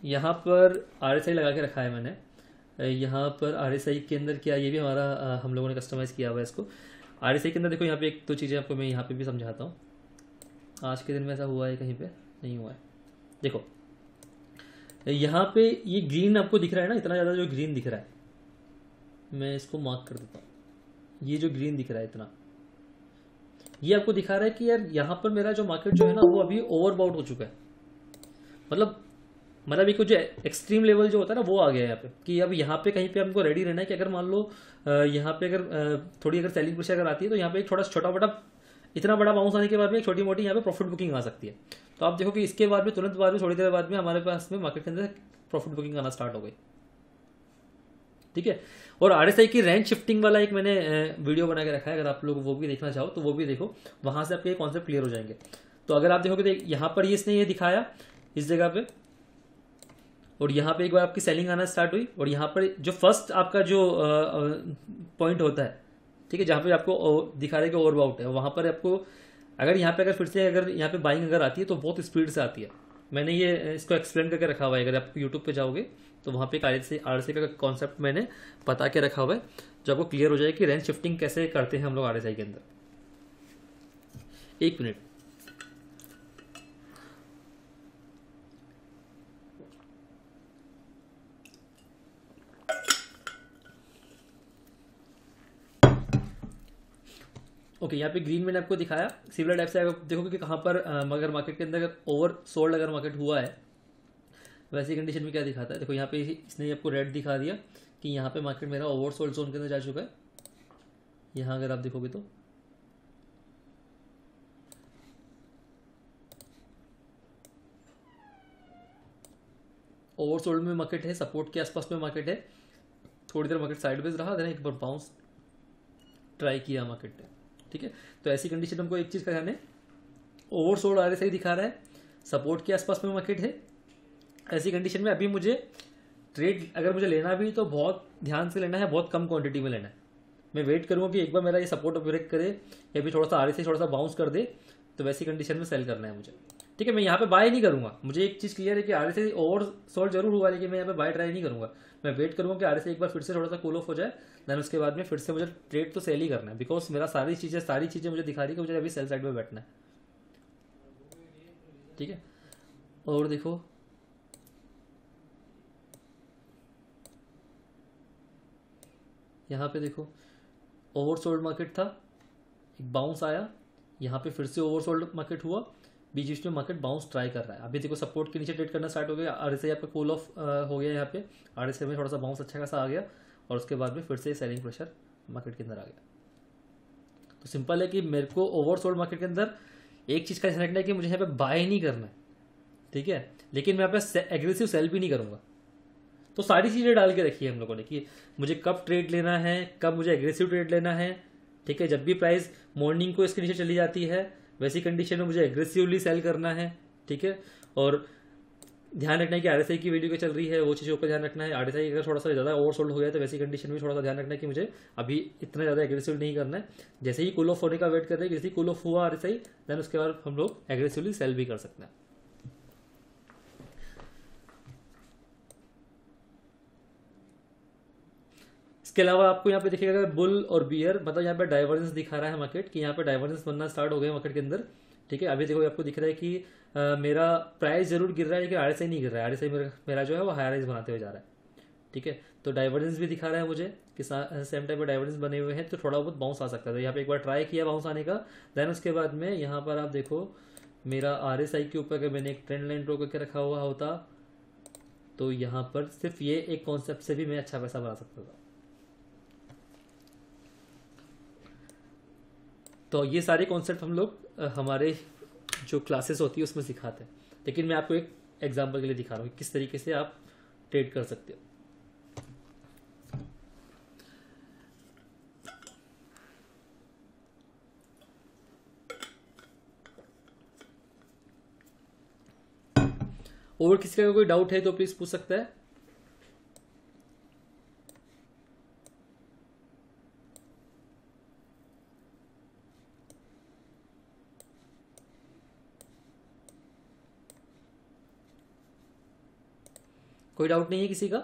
यहाँ पर RSI लगा के रखा है मैंने। यहाँ पर RSI के अंदर क्या, ये भी हमारा हम लोगों ने कस्टमाइज किया हुआ है इसको। RSI के अंदर देखो यहाँ पे एक दो चीज़ें आपको मैं यहाँ पे भी समझाता हूँ। आज के दिन में ऐसा हुआ है, कहीं पे नहीं हुआ है। देखो यहाँ पे ये ग्रीन आपको दिख रहा है ना, इतना ज़्यादा जो ग्रीन दिख रहा है, मैं इसको मार्क कर देता हूँ। ये जो ग्रीन दिख रहा है इतना, ये आपको दिखा रहा है कि यार यहाँ पर मेरा जो मार्केट जो है ना वो अभी ओवरबाउट हो चुका है। मतलब एक जो एक्सट्रीम लेवल जो होता है ना वो आ गया है यहाँ पे, कि अब यहाँ पे कहीं पे हमको रेडी रहना है कि अगर मान लो यहाँ पे अगर थोड़ी अगर सेलिंग प्रेशर अगर आती है तो यहाँ पे एक थोड़ा छोटा बड़ा इतना बड़ा बाउंस आने के बाद में एक छोटी मोटी यहाँ पे प्रॉफिट बुकिंग आ सकती है। तो आप देखो कि इसके बाद में तुरंत बाद में थोड़ी देर बाद में हमारे पास में मार्केट के अंदर प्रॉफिट बुकिंग आना स्टार्ट हो गई। ठीक है, और आरएसआई की रेंज शिफ्टिंग वाला एक मैंने वीडियो बना के रखा है, अगर आप लोग वो भी देखना चाहो तो वो भी देखो, वहां से आपके ये कॉन्सेप्ट क्लियर हो जाएंगे। तो अगर आप देखोगे तो यहाँ पर इसने ये दिखाया इस जगह पे, और यहाँ पे एक बार आपकी सेलिंग आना स्टार्ट हुई, और यहाँ पर जो फर्स्ट आपका जो पॉइंट होता है, ठीक है, जहाँ पे आपको दिखा रहा है कि ओवरबाउट है, वहां पर आपको अगर यहाँ पे अगर फिर से अगर यहाँ पे बाइंग अगर आती है तो बहुत स्पीड से आती है। मैंने ये इसको एक्सप्लेन करके रखा हुआ है, अगर आप यूट्यूब पे जाओगे तो वहाँ पे आरएसआई का कॉन्सेप्ट मैंने बता के रखा हुआ है, जो आपको क्लियर हो जाए कि रेंज शिफ्टिंग कैसे करते हैं हम लोग आरएसआई के अंदर। एक मिनट, ओके, यहाँ पे ग्रीन मैंने आपको दिखाया, सिमिलर टाइप से आप देखोगे कि कहाँ पर अगर मार्केट के अंदर ओवर सोल्ड अगर मार्केट हुआ है वैसी कंडीशन में क्या दिखाता है। देखो यहाँ पे इसने आपको रेड दिखा दिया कि यहाँ पे मार्केट मेरा ओवर सोल्ड जोन के अंदर जा चुका है। यहाँ अगर आप देखोगे तो ओवर सोल्ड में मार्केट है, सपोर्ट के आसपास में मार्केट है, थोड़ी देर मार्केट साइडवेज रहा, देन एक बार बाउंस ट्राई किया मार्केट ने। ठीक है, तो ऐसी कंडीशन हमको एक चीज का ध्यान है, ओवर सोल्ड आरएसआई दिखा रहा है, सपोर्ट के आसपास में मार्केट है। ऐसी कंडीशन में अभी मुझे ट्रेड अगर मुझे लेना भी तो बहुत ध्यान से लेना है, बहुत कम क्वांटिटी में लेना है। मैं वेट करूंगा कि एक बार मेरा ये सपोर्ट ब्रेक करे या फिर थोड़ा सा आरएसआई थोड़ा सा बाउंस कर दे, तो वैसी कंडीशन में सेल करना है मुझे। ठीक है, मैं यहाँ पे बाय नहीं करूंगा, मुझे एक चीज क्लियर है कि आरएसआई ओवर सोल्ड जरूर हुआ, लेकिन मैं यहाँ पे बाय ट्राई नहीं करूंगा। मैं वेट करूंगा कि आरएसआई एक बार फिर से थोड़ा सा कूल ऑफ हो जाए, देन उसके बाद में फिर से मुझे ट्रेड तो सेल ही करना है, बिकॉज मेरा सारी चीजें मुझे दिखा रही है कि मुझे अभी सेल साइड में बैठना है। ठीक है, और देखो यहाँ पे देखो ओवरसोल्ड मार्केट था, एक बाउंस आया, यहाँ पे फिर से ओवरसोल्ड मार्केट हुआ, बीच बीच में मार्केट बाउंस ट्राई कर रहा है। अभी देखो सपोर्ट के नीचे ट्रेड करना स्टार्ट हो गया, आरएसआई यहाँ पे कूल ऑफ हो गया, यहाँ पे आरएसआई में थोड़ा सा बाउंस अच्छा खासा आ गया, और उसके बाद में फिर से सेलिंग प्रेशर मार्केट के अंदर आ गया। तो सिंपल है कि मेरे को ओवरसोल्ड मार्केट के अंदर एक चीज़ का ध्यान रखना है कि मुझे यहाँ पे बाय नहीं करना है, ठीक है, लेकिन मैं यहाँ पे एग्रेसिव सेल भी नहीं करूँगा। तो सारी चीज़ें डाल के रखी है हम लोगों ने कि मुझे कब ट्रेड लेना है, कब मुझे एग्रेसिव ट्रेड लेना है। ठीक है, जब भी प्राइस मॉर्निंग को इसके नीचे चली जाती है वैसी कंडीशन में मुझे एग्रेसिवली सेल करना है। ठीक है, और ध्यान रखना है कि आरएसआई की वैल्यू क्या चल रही है, वो चीज़ों का ध्यान रखना है। आरएसआई अगर थोड़ा सा ज़्यादा ओवरसोल्ड हो गया तो वैसी कंडीशन में थोड़ा सा ध्यान रखना है कि मुझे अभी इतना ज़्यादा एग्रेसिव नहीं करना है। जैसे ही कूल ऑफ होने का वेट कर रहे हैं, जैसे ही कूल ऑफ हुआ आरएसआई, देन उसके बाद हम लोग एग्रेसिवली सेल भी कर सकते हैं। इसके अलावा आपको यहाँ पे देखिएगा अगर बुल और बियर, मतलब यहाँ पे डाइवर्जेंस दिखा रहा है मार्केट कि यहाँ पे डाइवर्जेंस बनना स्टार्ट हो गया मार्केट के अंदर। ठीक है, अभी देखो आपको दिख रहा है कि मेरा प्राइस जरूर गिर रहा है लेकिन आरएसआई नहीं गिर रहा है, आरएसआई मेरा जो है वो हायर राइज बनाते हुए जा रहा है। ठीक है, तो डाइवर्जेंस भी दिखा रहा है मुझे कि सेम टाइप में डाइवर्जेंस बने हुए हैं, तो थोड़ा बहुत बाउंस आ सकता है। तो यहाँ पे एक बार ट्राई किया बाउंस आने का, देन उसके बाद में यहाँ पर आप देखो मेरा आरएसआई के ऊपर अगर मैंने एक ट्रेंड लाइन ड्रॉ करके रखा हुआ होता तो यहाँ पर सिर्फ ये एक कॉन्सेप्ट से भी मैं अच्छा पैसा बना सकता था। तो ये सारे कॉन्सेप्ट हम लोग हमारे जो क्लासेस होती है उसमें सिखाते हैं, लेकिन मैं आपको एक एग्जांपल के लिए दिखा रहा हूँ किस तरीके से आप ट्रेड कर सकते हो। और किसी का कोई डाउट है तो प्लीज पूछ सकता है। कोई डाउट नहीं है किसी का?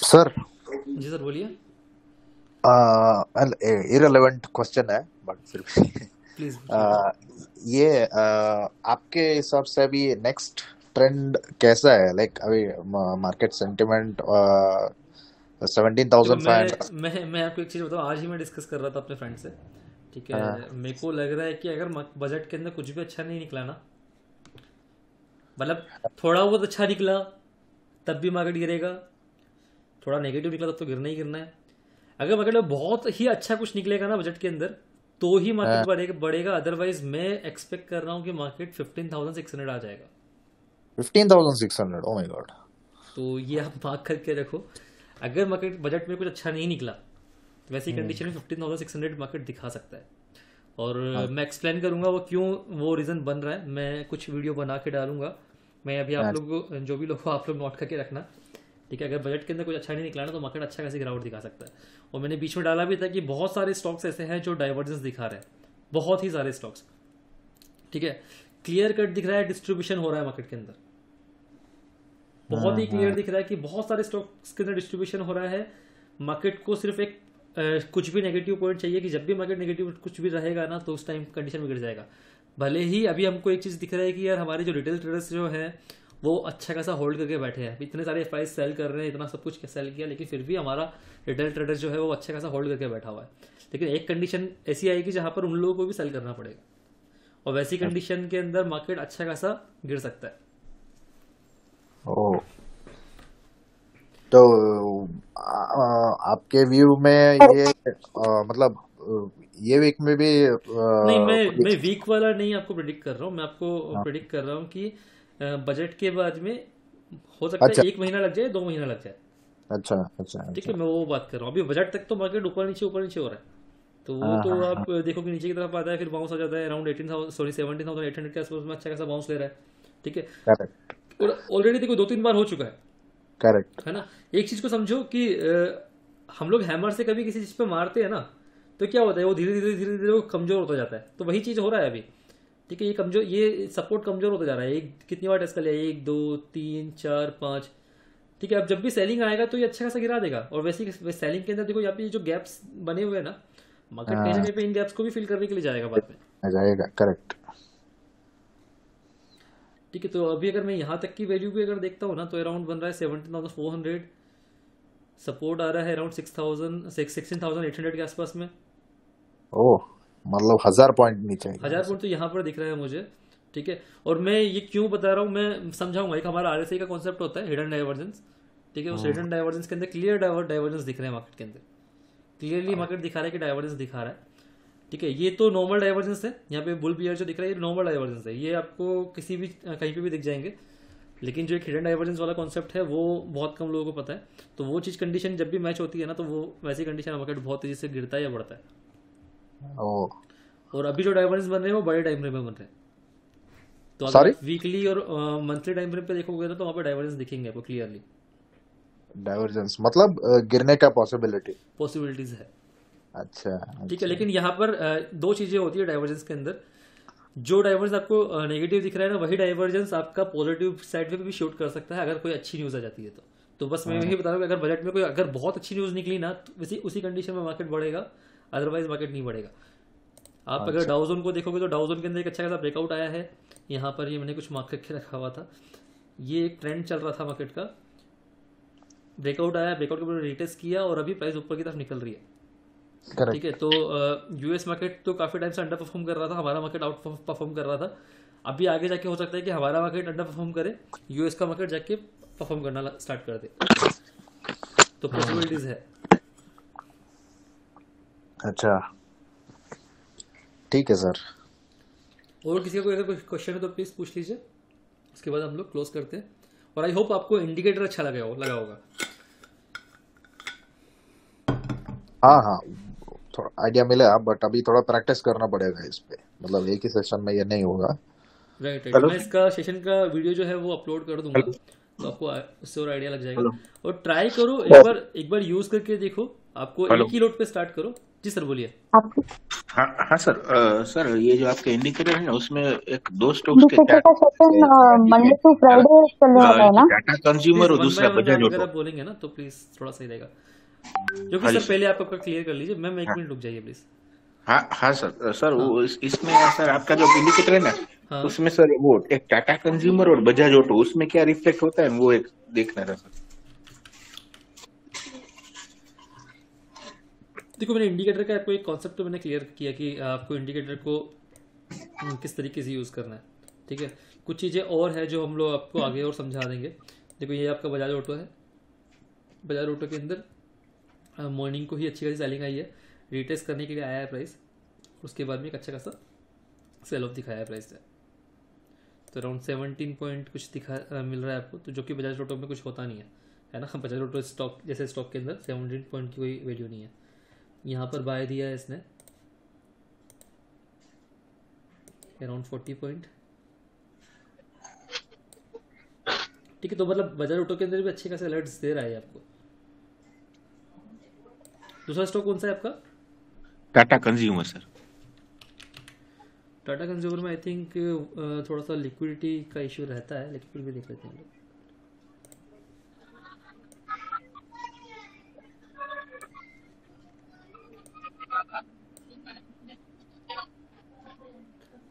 सर जी सर बोलिए। इररिलेवेंट क्वेश्चन है बट फिर भी प्लीज। ये आपके हिसाब से अभी नेक्स्ट ट्रेंड कैसा है, लाइक अभी मार्केट सेंटिमेंट 17,500? मैं आपको एक चीज बताऊं, आज ही मैं डिस्कस कर रहा था अपने फ्रेंड से, ठीक है। मेरे को लग रहा है कि अगर बजट के अंदर कुछ भी अच्छा नहीं निकला ना, मतलब थोड़ा बहुत अच्छा निकला तब भी मार्केट गिरेगा, थोड़ा नेगेटिव निकला तब तो गिरना ही गिरना है। अगर मार्केट में बहुत ही अच्छा कुछ निकलेगा ना बजट के अंदर तो ही मार्केट बढ़ेगा, अदरवाइज मैं एक्सपेक्ट कर रहा हूँ कि मार्केट 15,600 आ जाएगा। 15,600? Oh my God. तो ये आप मार्क करके रखो, अगर मार्केट बजट में कुछ अच्छा नहीं निकला तो वैसी कंडीशन में 15,600 मार्केट दिखा सकता है। और मैं एक्सप्लेन करूंगा वो क्यों वो रीजन बन रहा है, मैं कुछ वीडियो बना के डालूंगा। मैं अभी आप लोग को, जो भी लोग आप लोग नोट करके रखना, ठीक है। अगर बजट के अंदर कुछ अच्छा नहीं निकला ना तो मार्केट अच्छा खासी गिरावट दिखा सकता है। और मैंने बीच में डाला भी था कि बहुत सारे स्टॉक्स ऐसे हैं जो डाइवर्जेंस दिखा रहे हैं, बहुत ही सारे स्टॉक्स, ठीक है। क्लियर कट दिख रहा है डिस्ट्रीब्यूशन हो रहा है मार्केट के अंदर, बहुत ही क्लियर दिख रहा है कि बहुत सारे स्टॉक्स के अंदर डिस्ट्रीब्यूशन हो रहा है। मार्केट को सिर्फ एक कुछ भी नेगेटिव पॉइंट चाहिए कि जब भी मार्केट नेगेटिव कुछ भी रहेगा ना तो उस टाइम कंडीशन में गिर जाएगा। भले ही अभी हमको एक चीज दिख रहा है कि यार हमारे जो रिटेल ट्रेडर्स जो है वो अच्छा खासा होल्ड करके बैठे हैं, इतने सारे एफआई सेल कर रहे हैं, इतना सब कुछ सेल किया, लेकिन फिर भी हमारा रिटेल ट्रेडर जो है वो अच्छा खासा होल्ड करके बैठा हुआ है। लेकिन एक कंडीशन ऐसी आएगी जहां पर उन लोगों को भी सेल करना पड़ेगा, और वैसी कंडीशन के अंदर मार्केट अच्छा खासा गिर सकता है। ओह, तो आपके व्यू में ये मतलब ये वीक में भी नहीं, मैं वीक वाला नहीं आपको प्रेडिक्ट कर रहा हूँ, मैं आपको प्रेडिक्ट कर रहा हूँ कि बजट के बाद में हो सकता है 1 महीना लग जाए, 2 महीना लग जाए। अच्छा, ठीक है, मैं वो बात कर रहा हूँ। अभी बजट तक तो मार्केट ऊपर नीचे हो रहा है, तो वो तो आप देखो कि नीचे की तरफ आता है, फिर बाउंस आ जाता है अराउंड 17,800 के आसपास में अच्छा खासा बाउंस ले रहा है, ठीक है। करेक्ट। और ऑलरेडी देखो 2-3 बार हो चुका है, करेक्ट है ना। एक चीज को समझो कि हम लोग हैमर से कभी किसी चीज पे मारते हैं ना तो क्या होता है, वो धीरे धीरे वो कमजोर होता जाता है। तो वही चीज हो रहा है अभी, ठीक है। ये सपोर्ट कमजोर होता जा रहा है। कितनी बार टेस्ट कर लिया, 1 2 3 4 5, ठीक है। अब जब भी सेलिंग आएगा तो ये अच्छा खासा गिरा देगा। और वैसे सेलिंग के अंदर देखो यहाँ पे जो गैप्स बने हुए हैं ना, मार्केट कहीं ना कहीं पे इन गैप्स को भी फिल करने के लिए जाएगा बाद में, जाएगा। करेक्ट, ठीक है। तो अभी अगर मैं यहाँ तक की वैल्यू भी अगर देखता हूँ ना तो अराउंड बन रहा है 17,400, सपोर्ट आ रहा है अराउंड 16,800 के आसपास में। ओह, मतलब 1000 पॉइंट नीचे, 1000 पॉइंट तो यहाँ पर दिख रहा है मुझे, ठीक है। और मैं ये क्यों बता रहा हूँ मैं समझाऊंगा। एक हमारा आरएसआई का कॉन्सेप्ट होता है हिडन डाइवर्जेंस, ठीक है। उस हिडन डाइवर्जेंस के अंदर क्लियर डाइवर्जेंस दिख रहे हैं मार्केट के अंदर, क्लियरली मार्केट दिखा रहा है कि डाइवर्जेंस दिखा रहा है, ठीक है। ये तो नॉर्मल डाइवर्जेंस है, यहाँ पे बुल बियर जो दिख रहा है ये नॉर्मल डाइवर्जेंस है, ये आपको किसी भी कहीं पे भी दिख जाएंगे। लेकिन जो एक हिडन डाइवर्जेंस वाला कॉन्सेप्ट है वो बहुत कम लोगों को पता है। तो वो चीज कंडीशन जब भी मैच होती है ना तो वो वैसी कंडीशन मार्केट बहुत तेजी से गिरता है या बढ़ता है। और अभी जो डाइवर्जेंस बन रहे हैं वो बड़े टाइम फ्रेम में बन रहे हैं, तो अगर वीकली और मंथली टाइम फ्रेम पे देखोगे तो वहाँ पे डाइवर्जेंस दिखेंगे आपको क्लियरली। डाइवर्जेंस मतलब गिरने का पॉसिबिलिटीज है। अच्छा, ठीक है। लेकिन यहाँ पर 2 चीजें होती है डाइवर्जेंस के अंदर। जो डाइवर्जेंस आपको नेगेटिव दिख रहा है ना, वही डाइवर्जेंस आपका पॉजिटिव साइड पे भी शूट कर सकता है अगर कोई अच्छी न्यूज आ जाती है तो बस मैं यही बता रहा हूँ कि अगर बजट में कोई अगर बहुत अच्छी न्यूज निकली ना तो उसी कंडीशन में मार्केट बढ़ेगा, अदरवाइज मार्केट नहीं बढ़ेगा। आप अगर डाउजोन को देखोगे तो डाउजोन के अंदर एक अच्छा खासा ब्रेकआउट आया है यहाँ पर, ये मैंने कुछ मार्क करके रखा हुआ था। ये एक ट्रेंड चल रहा था मार्केट का, ब्रेकआउट आया, ब्रेकआउट के ऊपर रिटेस्ट किया और अभी प्राइस ऊपर की तरफ निकल रही है, ठीक है। तो यूएस मार्केट तो काफी टाइम से अंडर परफॉर्म कर रहा था, हमारा मार्केट आउट परफॉर्म कर रहा था। अभी आगे जाके हो सकता है कि हमारा मार्केट अंडर परफॉर्म करे, यूएस का मार्केट जाके परफॉर्म करना स्टार्ट कर दे, तो पॉसिबिलिटीज है। अच्छा, ठीक है सर। और किसी का कोई अगर क्वेश्चन है तो प्लीज पूछ लीजिए, उसके बाद हम लोग क्लोज करते हैं। और आई होप आपको इंडिकेटर अच्छा लगा होगा। हाँ, थोड़ा आइडिया मिला, बट अभी थोड़ा प्रैक्टिस करना पड़ेगा इस पे, मतलब एक ही सेशन में ये नहीं होगा। राइट। मैं इसका सेशन का वीडियो जो है वो अपलोड कर दूंगा, तो आपको उससे और आइडिया लग जाएगा। और ट्राई करो एक बार यूज करके देखो, आपको एक ही लोड पे स्टार्ट करो। जी सर बोलिए। हाँ सर, ये जो आपके इंडिकेटर है ना उसमें 2 स्टॉक्स के मंडे टू फ्राइडे चल रहा है ना, टाटा कंज्यूमर और दूसरा बजाज ऑटो। अगर आप बोलेंगे ना तो प्लीज थोड़ा सही रहेगा, क्योंकि सर पहले आप आपका क्लियर कर लीजिए। मैम 1 मिनट रुक जाइए प्लीज। हाँ सर, वो इसमें सर आपका जो इंडिकेटर है ना हाँ उसमें सर वो एक टाटा कंज्यूमर और बजाज ऑटो उसमें क्या रिफ्लेक्ट होता है वो एक देखना था सर। देखो, मैंने इंडिकेटर का आपको एक कॉन्सेप्ट तो मैंने क्लियर किया कि आपको इंडिकेटर को किस तरीके से यूज़ करना है। ठीक है, कुछ चीज़ें और है जो हम लोग आपको आगे और समझा देंगे। देखो, ये आपका बजाज ऑटो है। बजाज ऑटो के अंदर मॉर्निंग को ही अच्छी खासी सेलिंग आई है, रिटेस्ट करने के लिए आया है प्राइस, उसके बाद में एक अच्छा खासा सेल ऑफ दिखाया है प्राइस से। तो अराउंड 17 पॉइंट कुछ मिल रहा है आपको, तो जो कि बजाज ऑटो में कुछ होता नहीं है ना। बजाज ऑटो स्टॉक जैसे स्टॉक के अंदर 17 पॉइंट की कोई वैल्यू नहीं है। यहाँ पर बाय दिया है इसने अराउंड 40 पॉइंट। ठीक है, तो मतलब बजाज ऑटो के अंदर भी अच्छे खासे अलर्ट्स दे रहा है आपको। दूसरा स्टॉक कौन सा है आपका? Tata consumer sir. Tata consumer में आई थिंक थोड़ा सा लिक्विडिटी का इश्यू रहता है, लेकिन फिर भी देख लेते हैं हम लोग।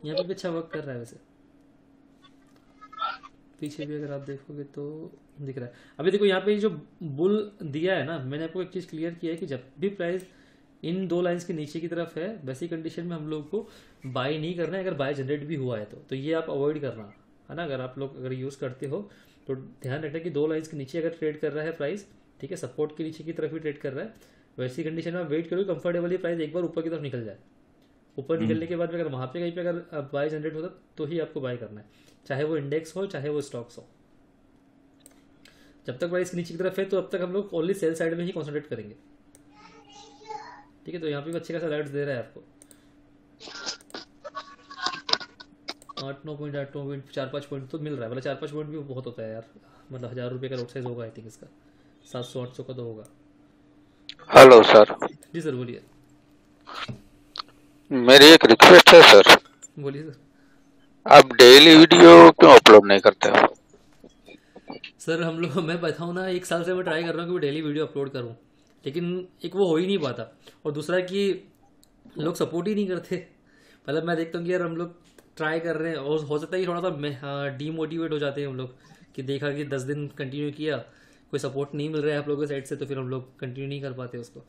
यहाँ पे भी अच्छा वर्क कर रहा है वैसे, पीछे भी अगर आप देखोगे तो दिख रहा है। अभी देखो, यहाँ पे जो बुल दिया है ना, मैंने आपको एक चीज़ क्लियर किया है कि जब भी प्राइस इन दो लाइंस के नीचे की तरफ है, वैसी कंडीशन में हम लोग को बाय नहीं करना है। अगर बाय जनरेट भी हुआ है तो ये आप अवॉइड करना है ना। अगर आप लोग अगर यूज़ करते हो तो ध्यान रखना कि दो लाइंस के नीचे अगर ट्रेड कर रहा है प्राइस, ठीक है, सपोर्ट के नीचे की तरफ ही ट्रेड कर रहा है, वैसी कंडीशन में आप वेट करो कंफर्टेबली प्राइस एक बार ऊपर की तरफ निकल जाए। ऊपर निकलने के बाद अगर वहाँ पे कहीं पे अगर बाय जनरेट होता तो ही आपको बाय करना है, चाहे वो इंडेक्स हो चाहे वो स्टॉक्स हो। जब तक प्राइस नीचे की तरफ है तो अब तक हम लोग ओनली सेल साइड में ही कॉन्सेंट्रेट करेंगे। ठीक है, तो यहाँ पे अच्छे खासा अलर्ट्स दे रहा है आपको। 8-9 पॉइंट 8-9 पॉइंट 4-5 पॉइंट तो मिल रहा है। मतलब 4-5 पॉइंट भी बहुत होता है यार। मतलब 1000 रुपये का लॉट साइज होगा आई थिंक इसका, 700-800 का तो होगा। Hello sir. जी सर, बोलिए। मेरी एक रिक्वेस्ट है सर। बोलिए सर। आप डेली वीडियो क्यों अपलोड नहीं करते हो? सर हम लोग, मैं बताऊँ ना, 1 साल से मैं ट्राई कर रहा हूँ कि मैं डेली वीडियो अपलोड करूँ, लेकिन एक वो हो ही नहीं पाता, और दूसरा कि लोग सपोर्ट ही नहीं करते। मतलब मैं देखता हूँ कि यार हम लोग ट्राई कर रहे हैं और हो सकता है कि थोड़ा सा डीमोटिवेट हो जाते हैं हम लोग कि देखा कि 10 दिन कंटिन्यू किया, कोई सपोर्ट नहीं मिल रहा है आप लोगों की साइड से, तो फिर हम लोग कंटिन्यू नहीं कर पाते उसको।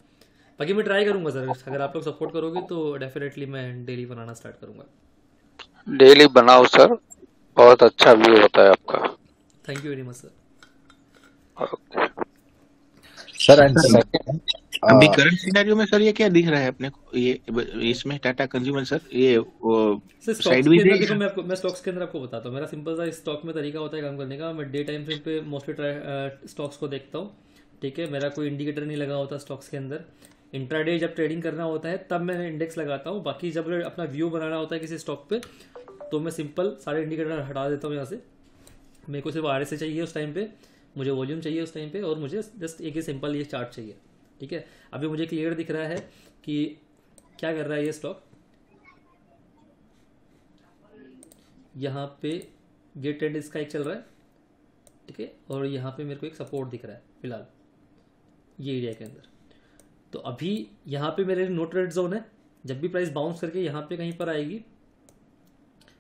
बाकी मैं ट्राई करूँगा सर, अगर आप लोग सपोर्ट करोगे तो डेफिनेटली मैं डेली बनाना स्टार्ट करूँगा। डेली बनाओ सर, बहुत अच्छा व्यू होता है आपका। Thank you very much sir. Sir and second, अभी करंट सिनेरियो में सर ये क्या दिख रहा है अपने को, ये इसमें टाटा कंज्यूमर सर ये साइडवेज है। देखो, मैं स्टॉक्स के अंदर आपको बताता हूँ। मेरा सिंपल सा स्टॉक में तरीका होता है काम करने का। मैं डे टाइम फ्रेम पे मोस्टली स्टॉक्स को देखता हूँ। ठीक है, मेरा कोई इंडिकेटर नहीं लगा होता स्टॉक्स के अंदर। इंट्राडे जब ट्रेडिंग करना होता है तब मैं इंडेक्स लगाता हूँ। बाकी जब अपना व्यू बनाना होता है किसी स्टॉक पे तो मैं सिंपल सारे इंडिकेटर हटा देता हूँ यहाँ से। मेरे को सिर्फ RSI चाहिए उस टाइम पे, मुझे वॉल्यूम चाहिए उस टाइम पे, और मुझे जस्ट एक ही सिंपल ये चार्ट चाहिए। ठीक है, अभी मुझे क्लियर दिख रहा है कि क्या कर रहा है ये स्टॉक। यहाँ पे ये ट्रेंड इसका एक चल रहा है, ठीक है, और यहाँ पे मेरे को एक सपोर्ट दिख रहा है फिलहाल ये एरिया के अंदर। तो अभी यहाँ पे मेरे नो ट्रेड जोन है। जब भी प्राइस बाउंस करके यहाँ पे कहीं पर आएगी,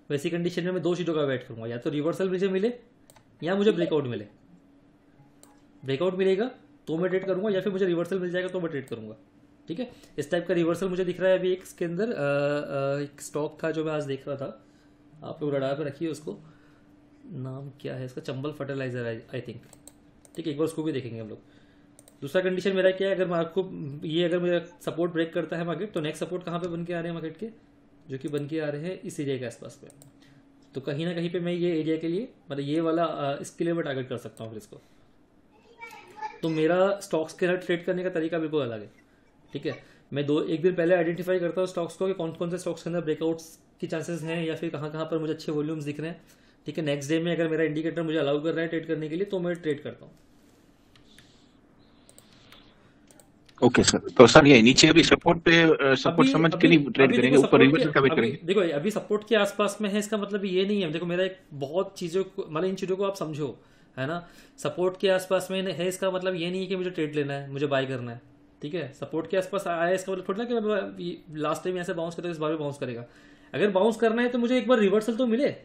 वैसी कंडीशन में मैं 2 चीज़ों का वेट करूँगा, या तो रिवर्सल मुझे मिले या मुझे ब्रेकआउट मिले। ब्रेकआउट मिलेगा तो मैं ट्रेड करूँगा, या फिर मुझे रिवर्सल मिल जाएगा तो मैं ट्रेड करूँगा। ठीक है, इस टाइप का रिवर्सल मुझे दिख रहा है अभी। एक इसके अंदर एक स्टॉक था जो मैं आज देख रहा था, आप लोग रडार पे रखिए उसको, नाम क्या है इसका, चंबल फर्टिलाइजर आई थिंक। ठीक है, एक बार उसको भी देखेंगे हम लोग। दूसरा कंडीशन मेरा क्या है, अगर मैं आपको ये अगर मेरा सपोर्ट ब्रेक करता है मार्केट, तो नेक्स्ट सपोर्ट कहाँ पे बन के आ रहे हैं मार्केट के, जो कि बन के आ रहे हैं इस एरिया के आसपास में। तो कहीं ना कहीं पे मैं ये एरिया के लिए, मतलब ये वाला इसके लिए मैं टारगेट कर सकता हूँ फिर इसको। तो मेरा स्टॉक्स के अंदर ट्रेड करने का तरीका बिल्कुल अलग है। ठीक है, मैं एक दिन पहले आइडेंटिफाई करता हूँ स्टॉक्स को कि कौन कौन से स्टॉक्स के अंदर ब्रेकआउट्स की चांसेस हैं, या फिर कहाँ कहाँ पर मुझे अच्छे वॉल्यूम्स दिख रहे हैं। ठीक है, नेक्स्ट डे में अगर मेरा इंडिकेटर मुझे अलाउ कर रहा है ट्रेड करने के लिए तो मैं ट्रेड करता हूँ। ओके सर, तो सर ये नीचे अभी सपोर्ट पे सपोर्ट समझ के नहीं ट्रेड करेंगे, ऊपर रिवर्सल का वेट करेंगे। देखो अभी सपोर्ट के आसपास में है, इसका मतलब ये नहीं है। देखो मेरा एक बहुत चीजों को, मतलब इन चीजों को आप समझो, है ना। सपोर्ट के आसपास में है इसका मतलब ये नहीं है कि मुझे ट्रेड लेना है, मुझे बाय करना है। ठीक है, सपोर्ट के आसपास आया इसका मतलब थोड़ा ना कि लास्ट टाइम ऐसे बाउंस करेगा, इस बार भी बाउंस करेगा। अगर बाउंस करना है तो मुझे एक बार रिवर्सल तो मिले,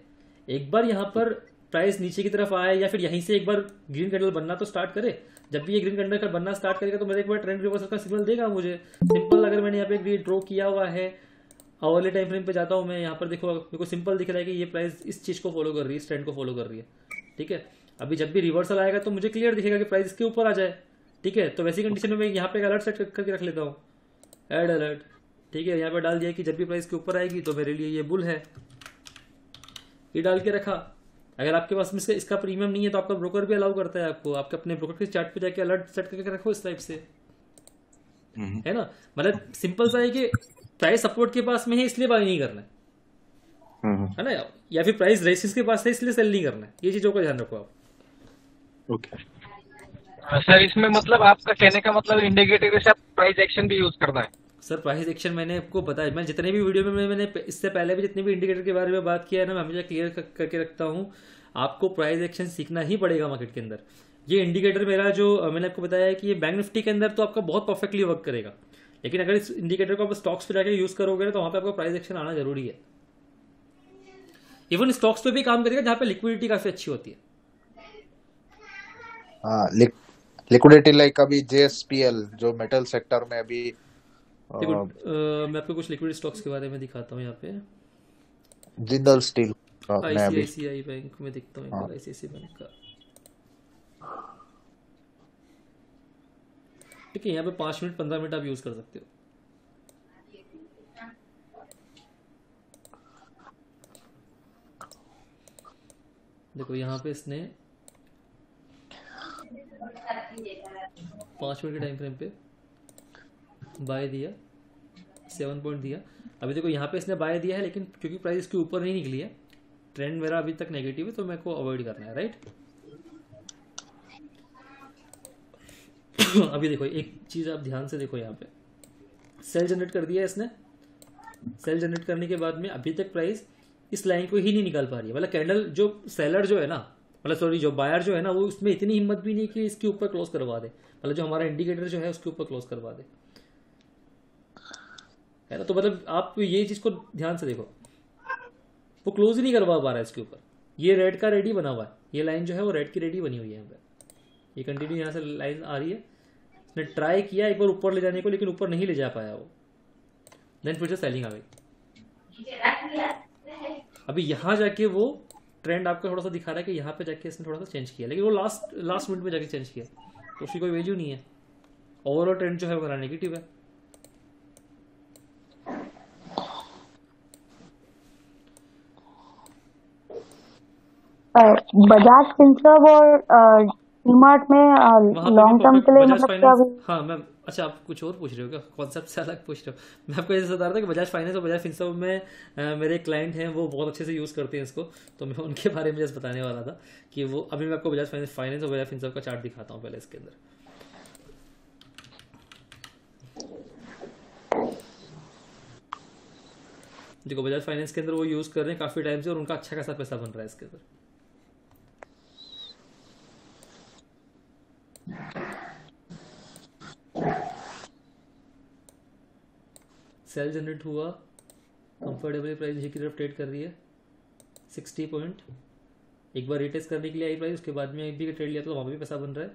एक बार यहाँ पर प्राइस नीचे की तरफ आए या फिर यहीं से एक बार ग्रीन कैंडल बनना तो स्टार्ट करे। जब भी ये ग्रीन कैंडल का बनना स्टार्ट करेगा तो मेरे एक बार ट्रेंड रिवर्सल का सिग्नल देगा मुझे। सिंपल, अगर मैंने यहाँ पे ड्रॉ किया हुआ है, आवरली टाइम फ्रेम पे जाता हूँ मैं, यहाँ पर देखो मेरे को सिंपल दिख रहा है कि ये प्राइस इस चीज को फॉलो कर रही है, इस ट्रेंड को फॉलो कर रही है। ठीक है, अभी जब भी रिवर्सल आएगा तो मुझे क्लियर दिखेगा कि प्राइस इसके ऊपर आ जाए। ठीक है, तो वैसी कंडीशन में मैं यहाँ पे एक अलर्ट सेट करके रख लेता हूँ, ऐड अलर्ट। ठीक है, यहाँ पे डाल दिया कि जब भी प्राइस के ऊपर आएगी तो मेरे लिए ये बुल है, ये डाल के रखा। अगर आपके पास में इसका प्रीमियम नहीं है तो आपका ब्रोकर भी अलाउ करता है आपको, आपके अपने ब्रोकर के चार्ट पे जाके अलर्ट सेट करके रखो इस टाइप से, है ना। मतलब सिंपल सा है कि प्राइस सपोर्ट के पास में है इसलिए बाय नहीं करना है ना, या फिर प्राइस रेसिस के पास है इसलिए सेल नहीं करना है। ये चीजों का ध्यान रखो आप। ओके सर इसमें मतलब आपका कहने का मतलब इंडिकेटर से आप प्राइस एक्शन भी यूज करना है? सर प्राइस एक्शन मैंने आपको बताया, मैं जितने भी वीडियो में मैंने इससे पहले भी जितने भी इंडिकेटर के बारे में बात किया है ना, मैं हमेशा क्लियर करके रखता हूँ, आपको प्राइस एक्शन सीखना ही पड़ेगा मार्केट के अंदर। ये इंडिकेटर मेरा जो मैंने आपको बताया है कि ये बैंक निफ्टी के अंदर तो आपका बहुत परफेक्टली वर्क करेगा, लेकिन अगर इस इंडिकेटर को आप स्टॉक्स पे जाकर यूज करोगे तो वहां पे आपको प्राइस एक्शन आना जरूरी है। इवन स्टॉक्स पे भी काम करेगा जहां पे लिक्विडिटी काफी अच्छी होती है। हाँ, लिक्विडिटी लाइक अभी JSPL जो मेटल सेक्टर में अभी मैं आपको कुछ लिक्विड स्टॉक्स के बारे में दिखाता हूँ। यहाँ पे जिंदल स्टील ICICI बैंक में दिखता हूँ, ICICI बैंक का। ठीक है, यहाँ पे 5 मिनट 15 मिनट आप यूज कर सकते हो। देखो यहाँ पे इसने 5 मिनट के टाइम फ्रेम पे बाय दिया, 7 पॉइंट दिया। अभी देखो यहाँ पे इसने बाय दिया है, लेकिन क्योंकि प्राइस इसके ऊपर नहीं निकली है, ट्रेंड मेरा अभी तक नेगेटिव है, तो मेरे को अवॉइड करना है, राइट। अभी देखो एक चीज आप ध्यान से देखो, यहाँ पे सेल जनरेट कर दिया है इसने। सेल जनरेट करने के बाद में अभी तक प्राइस इस लाइन को ही नहीं निकाल पा रही है। मतलब कैंडल जो सेलर जो है ना, मतलब सॉरी जो बायर जो है ना, वो उसमें इतनी हिम्मत भी नहीं कि इसके ऊपर क्लोज करवा दे, मतलब जो हमारा इंडिकेटर जो है उसके ऊपर क्लोज करवा दे, है ना। तो मतलब आप ये चीज को ध्यान से देखो, वो क्लोज ही नहीं करवा पा रहा है इसके ऊपर। ये रेड का रेडी बना हुआ है, ये लाइन जो है वो रेड की रेडी बनी हुई है यहाँ पे, ये कंटिन्यू यहाँ से लाइन आ रही है। इसने ट्राई किया एक बार ऊपर ले जाने को, लेकिन ऊपर नहीं ले जा पाया वो, देन फिर से सेलिंग आ गई। अभी यहाँ जाके वो ट्रेंड आपको थोड़ा सा दिखा रहा है कि यहाँ पे जाके इसने थोड़ा सा चेंज किया, लेकिन वो लास्ट मिनट में जाके चेंज किया, तो उसकी कोई वैल्यू नहीं है। ओवरऑल ट्रेंड जो है वो नेगेटिव है। बजाज फिनसर्व और डीमार्ट में लॉन्ग टर्म के लिए मतलब क्या? हाँ मैम, अच्छा आप कुछ और पूछ रहे हो क्या, कॉन्सेप्ट से अलग पूछ रहे हो। मैं आपको ऐसे बता रहा था कि बजाज फाइनेंस और बजाज फिनसर्व में मेरे क्लाइंट हैं, वो बहुत अच्छे से यूज़ करते हैं इसको, तो मैं उनके बारे में जस्ट बताने वाला था कि वो अभी मैं आपको बजाज फाइनेंस और बजाज फिनसर्व का चार्ट दिखाता हूँ पहले इसके अंदर। देखो बजाज फाइनेंस के अंदर वो यूज़ कर रहे हैं काफ़ी टाइम से, और उनका अच्छा खासा पैसा बन रहा है इसके अंदर। सेल जनरेट हुआ, कंफर्टेबली प्राइस नीचे की तरफ ट्रेड कर रही है 60 पॉइंट। एक बार रिटेस्ट करने के लिए आई प्राइस, उसके बाद में एक भी ट्रेड लिया तो वहां पे भी पैसा बन रहा है।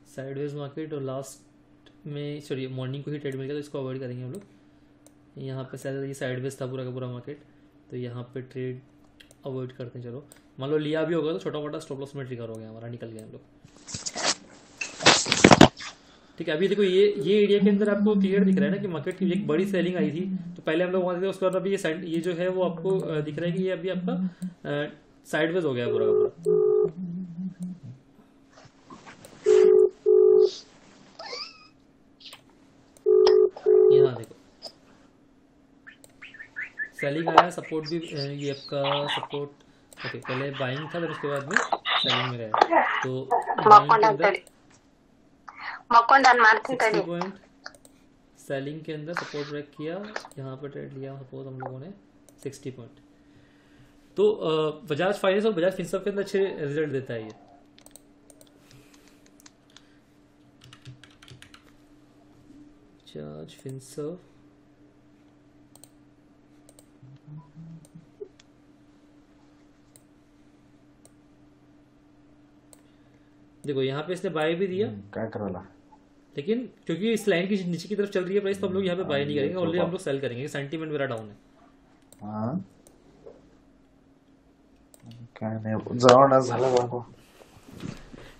साइडवेज मार्केट, और लास्ट में सॉरी मॉर्निंग को ही ट्रेड मिल गया, तो इसको अवॉइड करेंगे हम लोग। यहाँ पे ये साइडवेज था पूरा का पूरा मार्केट, तो यहाँ पे ट्रेड अवॉइड करते हैं। चलो मान लो लिया भी होगा तो छोटा मोटा स्टॉप लॉस में ट्रिगर हो गया हमारा, निकल गया हम लोग। ठीक है, अभी देखो ये एरिया के अंदर आपको क्लियर दिख रहा है ना कि मार्केट की एक बड़ी सेलिंग आई थी, तो पहले हम लोग वहां थे, उसके बाद अभी ये जो है वो आपको दिख रहा है कि ये अभी आपका साइडवेज हो गया पूरा का पूरा। यहाँ देखो सेलिंग आया, सपोर्ट भी ये आपका सपोर्ट, ओके पहले बाइंग था, फिर उसके बाद में सेलिंग में गया, तो पॉइंट सेलिंग के अंदर सपोर्ट ब्रेक किया, यहाँ पे ट्रेड लिया सपोज हम लोगों ने 60 पॉइंट। तो बजाज फाइनेंस और बजाज फिनसर्व के अंदर अच्छे रिजल्ट देता है ये। बजाज फिनसर्व, देखो यहाँ पे इसने बाय भी दिया, क्या करवाला, लेकिन क्योंकि इस लाइन की नीचे की तरफ चल रही है प्राइस, तो हम लोग यहाँ पे बाय नहीं करेंगे, ऑलरेडी हम लोग सेल करेंगे, सेंटीमेंट मेरा डाउन है। हाँ काय नाही जाऊन झालं बाबा।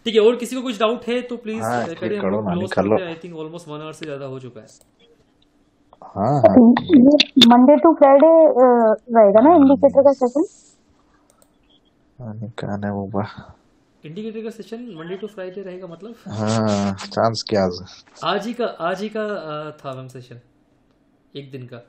ठीक है, और किसी को कुछ डाउट है तो प्लीज हाँ, करें, हम लोग क्लोज करते हैं। आई थिंक ऑलमोस्ट 1 आवर से ज्यादा हो चुका है। हाँ ये मंडे टू फ्राइडे रहेगा ना इंडिकेटर का सेशन? आणि काय नाही बाबा, इंडिकेटर का सेशन मंडे टू फ्राइडे रहेगा मतलब? हाँ चांस क्या आज ही का था मैम सेशन, एक दिन का।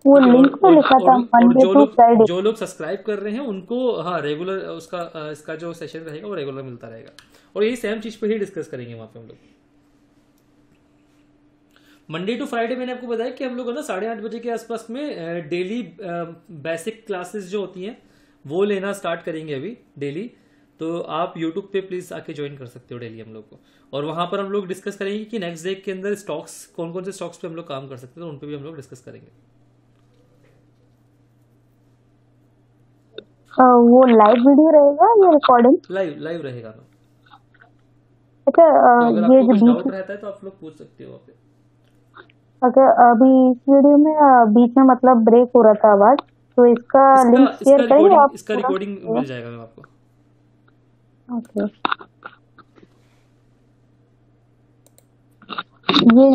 वो लिंक पे लिखा था मंडे टू फ्राइडे। जो लोग सब्सक्राइब कर रहे हैं उनको हाँ रेगुलर उसका इसका जो सेशन रहेगा वो रेगुलर मिलता रहेगा, और यही सेम चीज पे ही डिस्कस करेंगे वहां पे हम लोग। मंडे टू फ्राइडे मैंने आपको बताया कि हम लोग ना 8:30 बजे के आसपास में डेली बेसिक क्लासेस जो होती हैं वो लेना स्टार्ट करेंगे अभी डेली। तो आप यूट्यूब पे प्लीज आके ज्वाइन कर सकते हो डेली हम लोग को, और वहां पर हम लोग डिस्कस करेंगे कि नेक्स्ट डे के अंदर स्टॉक्स कौन कौन से स्टॉक्स पे हम लोग काम कर सकते हैं, तो उन पे भी हम लोग डिस्कस करेंगे। वो लाइव वीडियो रहेगा या रिकॉर्डिंग? लाइव रहेगा ना। अच्छा तो अगर ये आपको जो कुछ बीच डाउट रहता है तो आप लोग पूछ सकते हो वहाँ पे। अगर अभी इस वीडियो में बीच में मतलब ब्रेक हो रहा था आवाज, तो इसका लिंक शेयर करेंगे आप? इसका रिकॉर्डिंग मिल जाएगा मैम आपको। ओके, ये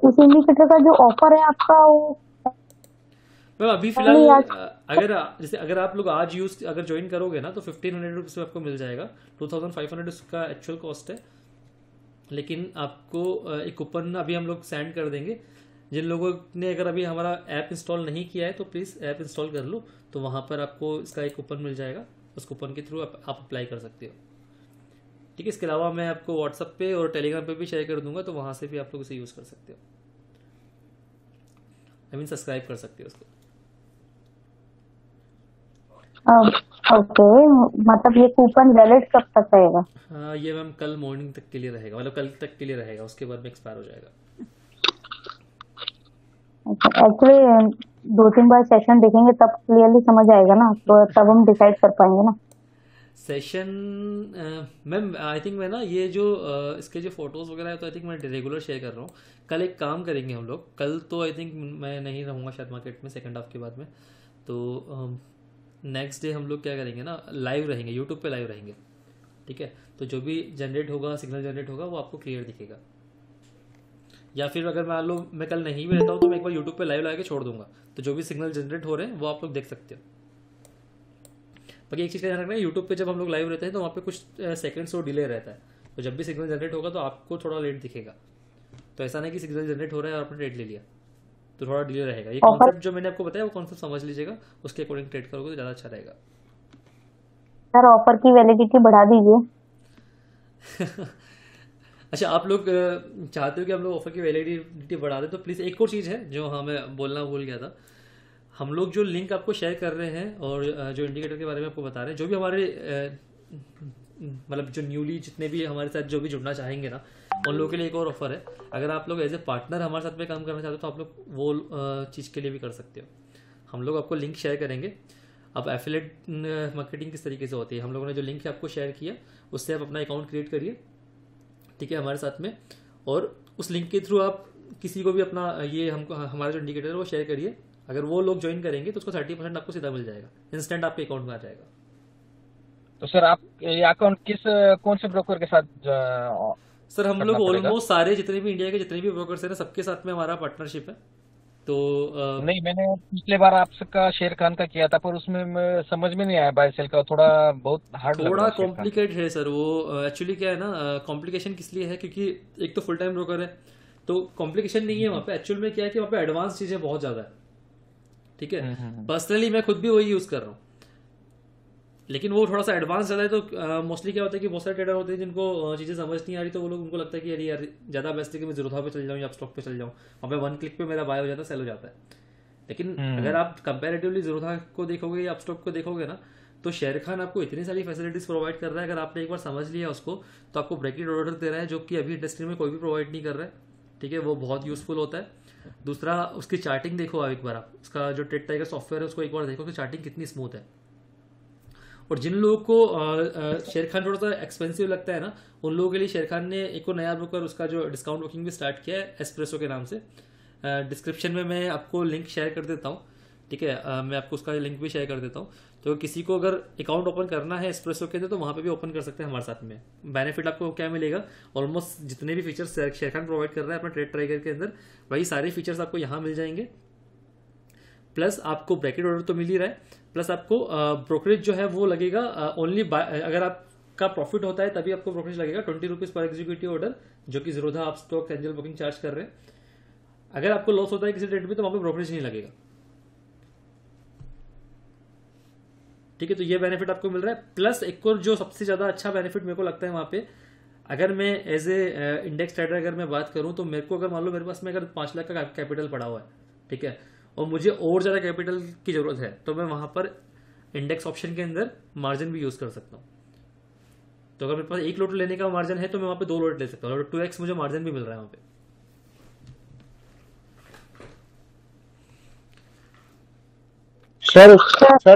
इस इंडिकेटर का जो ऑफर है आपका वो मैम अभी फिलहाल अगर आप लोग आज अगर ज्वाइन करोगे ना तो 1500 रुपीज में आपको मिल जाएगा। 2500 उसका एक्चुअल कॉस्ट है, लेकिन आपको एक कूपन अभी हम लोग सेंड कर देंगे। जिन लोगों ने अगर अभी हमारा ऐप इंस्टॉल नहीं किया है तो प्लीज ऐप इंस्टॉल कर लो, तो वहां पर आपको इसका एक कूपन मिल जाएगा, उस कूपन के थ्रू आप अप्लाई कर सकते हो। ठीक है, इसके अलावा मैं आपको व्हाट्सएप पे और टेलीग्राम पे भी शेयर कर दूंगा, तो वहां से भी आप लोग इसे यूज कर सकते हो, आई मीन सब्सक्राइब कर सकते हो उसको। ओके, मतलब ये कूपन वैलिड कब तक रहेगा? हाँ ये मैम कल मॉर्निंग तक के लिए रहेगा, मतलब कल तक के लिए रहेगा, उसके बाद में एक्सपायर हो जाएगा। एक्चुअली 2-3 बार सेशन देखेंगे तब क्लियरली समझ आएगा ना, तो तब हम डिसाइड कर पाएंगे ना। सेशन मैम आई थिंक मैं ना ये जो इसके जो फोटोज वगैरह है तो आई थिंक मैं रेगुलर शेयर कर रहा हूँ। कल एक काम करेंगे हम लोग, कल तो आई थिंक मैं नहीं रहूँगा शायद मार्केट में सेकंड हाफ के बाद में, तो नेक्स्ट डे हम लोग क्या करेंगे ना, लाइव रहेंगे, यूट्यूब पे लाइव रहेंगे। ठीक है, तो जो भी जनरेट होगा, सिग्नल जनरेट होगा, वो आपको क्लियर दिखेगा। या फिर अगर मान लो मैं कल नहीं भी रहता हूँ तो मैं एक बार यूट्यूब पे लाइव लगा के छोड़ दूंगा, तो जो भी सिग्नल जनरेट हो रहे हैं वो आप लोग देख सकते हो। बाकी एक चीज़ का ध्यान रखना है, यूट्यूब पे जब हम लोग लाइव रहते हैं तो वहाँ पे कुछ सेकंड्स और डिले रहता है, तो जब भी सिग्नल जनरेट होगा तो आपको थोड़ा लेट दिखेगा। तो ऐसा नहीं कि सिग्नल जनरेट हो रहा है और आपने ट्रेड ले लिया, तो थोड़ा डिले रहेगा। ये कॉन्सेप्ट जो मैंने आपको बताया वो कॉन्सेप्ट समझ लीजिएगा, उसके अकॉर्डिंग ट्रेड करोगे तो ज़्यादा अच्छा रहेगा। सर ऑफर की वैलिडिटी बढ़ा दीजिए। अच्छा, आप लोग चाहते हो कि हम लोग ऑफर की वैलिडिटी बढ़ा दें, तो प्लीज़ एक और चीज़ है जो हाँ मैं बोलना भूल गया था। हम लोग जो लिंक आपको शेयर कर रहे हैं और जो इंडिकेटर के बारे में आपको बता रहे हैं, जो भी हमारे मतलब जो न्यूली जितने भी हमारे साथ जो भी जुड़ना चाहेंगे ना, उन लोगों के लिए एक और ऑफर है। अगर आप लोग एज ए पार्टनर हमारे साथ में काम करना चाहते हो तो आप लोग वो चीज़ के लिए भी कर सकते हो। हम लोग आपको लिंक शेयर करेंगे। अब एफिलेट मार्केटिंग किस तरीके से होती है, हम लोगों ने जो लिंक आपको शेयर किया उससे आप अपना अकाउंट क्रिएट करिए, ठीक है, हमारे साथ में, और उस लिंक के थ्रू आप किसी को भी अपना ये हमको हमारा जो इंडिकेटर है वो शेयर करिए। अगर वो लोग ज्वाइन करेंगे तो उसको 30% आपको सीधा मिल जाएगा, इंस्टेंट आपके अकाउंट में आ जाएगा। तो सर आप ये अकाउंट कौन से ब्रोकर के साथ सर हम लोग ऑलमोस्ट सारे जितने भी इंडिया के जितने भी ब्रोकर्स हैं ना, सबके साथ में हमारा पार्टनरशिप है। तो नहीं, मैंने पिछले बार आपका शेर खान का किया था, पर उसमें समझ में नहीं आया बाय सेल का, थोड़ा बहुत हार्ड लग रहा है। थोड़ा कॉम्प्लिकेटेड है सर वो। एक्चुअली क्या है ना, कॉम्प्लिकेशन किस लिए है, क्योंकि एक तो फुल टाइम ब्रोकर है, तो कॉम्प्लिकेशन नहीं है वहाँ पे। एक्चुअल में क्या है कि वहाँ पे एडवांस चीजें बहुत ज्यादा है। ठीक है, पर्सनली मैं खुद भी वही यूज कर रहा हूँ, लेकिन वो थोड़ा सा एडवांस ज्यादा है। तो मोस्टली क्या होता है कि बहुत सारे ट्रेडर होते हैं जिनको चीजें समझ नहीं आ रही, तो वो लोग उनको लगता है कि अरे यार ज्यादा बेस्ट है कि मैं ज़ीरोधा पे चल जाऊँ या स्टॉक पे चल जाऊँ, वहाँ पे 1 क्लिक पे मेरा बाय हो जाता है, सेल हो जाता है। लेकिन अगर आप कंपैरेटिवली ज़ीरोधा को देखोगे या अपस्टॉक को देखोगे ना, तो शेर खान आपको इतनी सारी फैसिलिटीज प्रोवाइड कर रहा है, अगर आपने एक बार समझ लिया उसको, तो आपको ब्रैकेट ऑर्डर दे रहा है जो कि अभी इंडस्ट्री में कोई भी प्रोवाइड नहीं कर रहा है। ठीक है, वो बहुत यूजफुल होता है। दूसरा, उसकी चार्टिंग देखो आप एक बार, आप उसका जो ट्रेड टाइगर सॉफ्टवेयर है उसको एक बार देखो कि चार्टिंग कितनी स्मूथ है। और जिन लोगों को शेर खान थोड़ा सा एक्सपेंसिव लगता है ना, उन लोगों के लिए शेर खान ने एक और नया ब्रोकर उसका जो डिस्काउंट बुकिंग भी स्टार्ट किया है, एस्प्रेसो के नाम से। डिस्क्रिप्शन में मैं आपको लिंक शेयर कर देता हूँ। ठीक है, मैं आपको उसका लिंक भी शेयर कर देता हूँ। तो किसी को अगर अकाउंट ओपन करना है एस्प्रेसो के अंदर, तो वहाँ पे भी ओपन कर सकते हैं हमारे साथ में। बेनिफिट आपको क्या मिलेगा, ऑलमोस्ट जितने भी फीचर्स शेर खान प्रोवाइड कर रहा है अपना ट्रेड ट्राइगर के अंदर, वही सारे फीचर्स आपको यहाँ मिल जाएंगे। प्लस आपको ब्रैकेट ऑर्डर तो मिल ही रहा है, प्लस आपको ब्रोकरेज जो है वो लगेगा ओनली अगर आपका प्रॉफिट होता है तभी आपको ब्रोकरेज लगेगा 20 रुपीज पर एग्जीक्यूटिव ऑर्डर, जो कि Zerodha Upstox angel booking charge कर रहे हैं। अगर आपको लॉस होता है किसी ट्रेड में तो वहां पे ब्रोकरेज नहीं लगेगा। ठीक है, तो ये बेनिफिट आपको मिल रहा है। प्लस एक और जो सबसे ज्यादा अच्छा बेनिफिट मेरे को लगता है वहां पे, अगर मैं एज ए इंडेक्स ट्रेडर अगर मैं बात करूं, तो मेरे को अगर मान लो मेरे पास में अगर 5 लाख का कैपिटल पड़ा हुआ है, ठीक है, और मुझे और ज्यादा कैपिटल की जरूरत है, तो मैं वहां पर इंडेक्स ऑप्शन के अंदर मार्जिन भी यूज कर सकता हूँ। तो अगर मेरे पास 1 लॉट लेने का मार्जिन है तो मैं वहां पे 2 लॉट ले सकता हूँ, और 2x मुझे मार्जिन भी मिल रहा है वहां पे। सर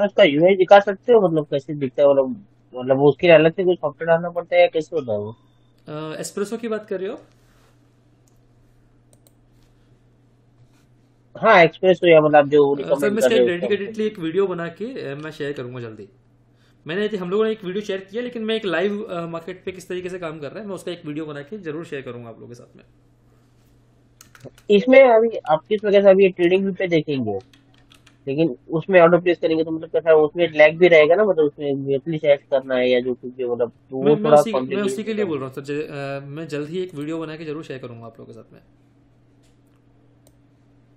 उसका यूआई दिखा सकते हो, मतलब कैसे दिखता है, मतलब उसके लिए अलग से कुछ सॉफ्टवेयर डालना पड़ता है या कैसे होता है वो? एस्प्रेसो की बात कर रहे हो? हाँ, एक्सप्रेसो या मतलब जो सर रिकमेंड मैं कर इसका रहे हो डेडिकेटेडली एक वीडियो बना के मैं शेयर करूंगा जल्दी। हम लोगों ने एक वीडियो शेयर किया, लेकिन मैं एक लाइव मार्केट पे किस तरीके से काम कर रहा है, मैं उसका एक वीडियो बना के जरूर शेयर करूंगा आप लोगों के साथ में। इसमें अभी आप किस वजह से अभी ट्रेडिंग व्यू पे देखेंगे, लेकिन उसमें ऑर्डर प्लेस करेंगे तो मतलब कैसा उसमें लैग भी रहेगा ना, मतलब उसमें एटलीस्ट ऐड करना है या जो कुछ भी, मतलब तो वो थोड़ा मैं कॉम्प्लिकेटेड उसी के लिए बोल रहा हूँ सर, मैं जल्द ही एक वीडियो बना के जरूर शेयर करूंगा आप लोगों के साथ में।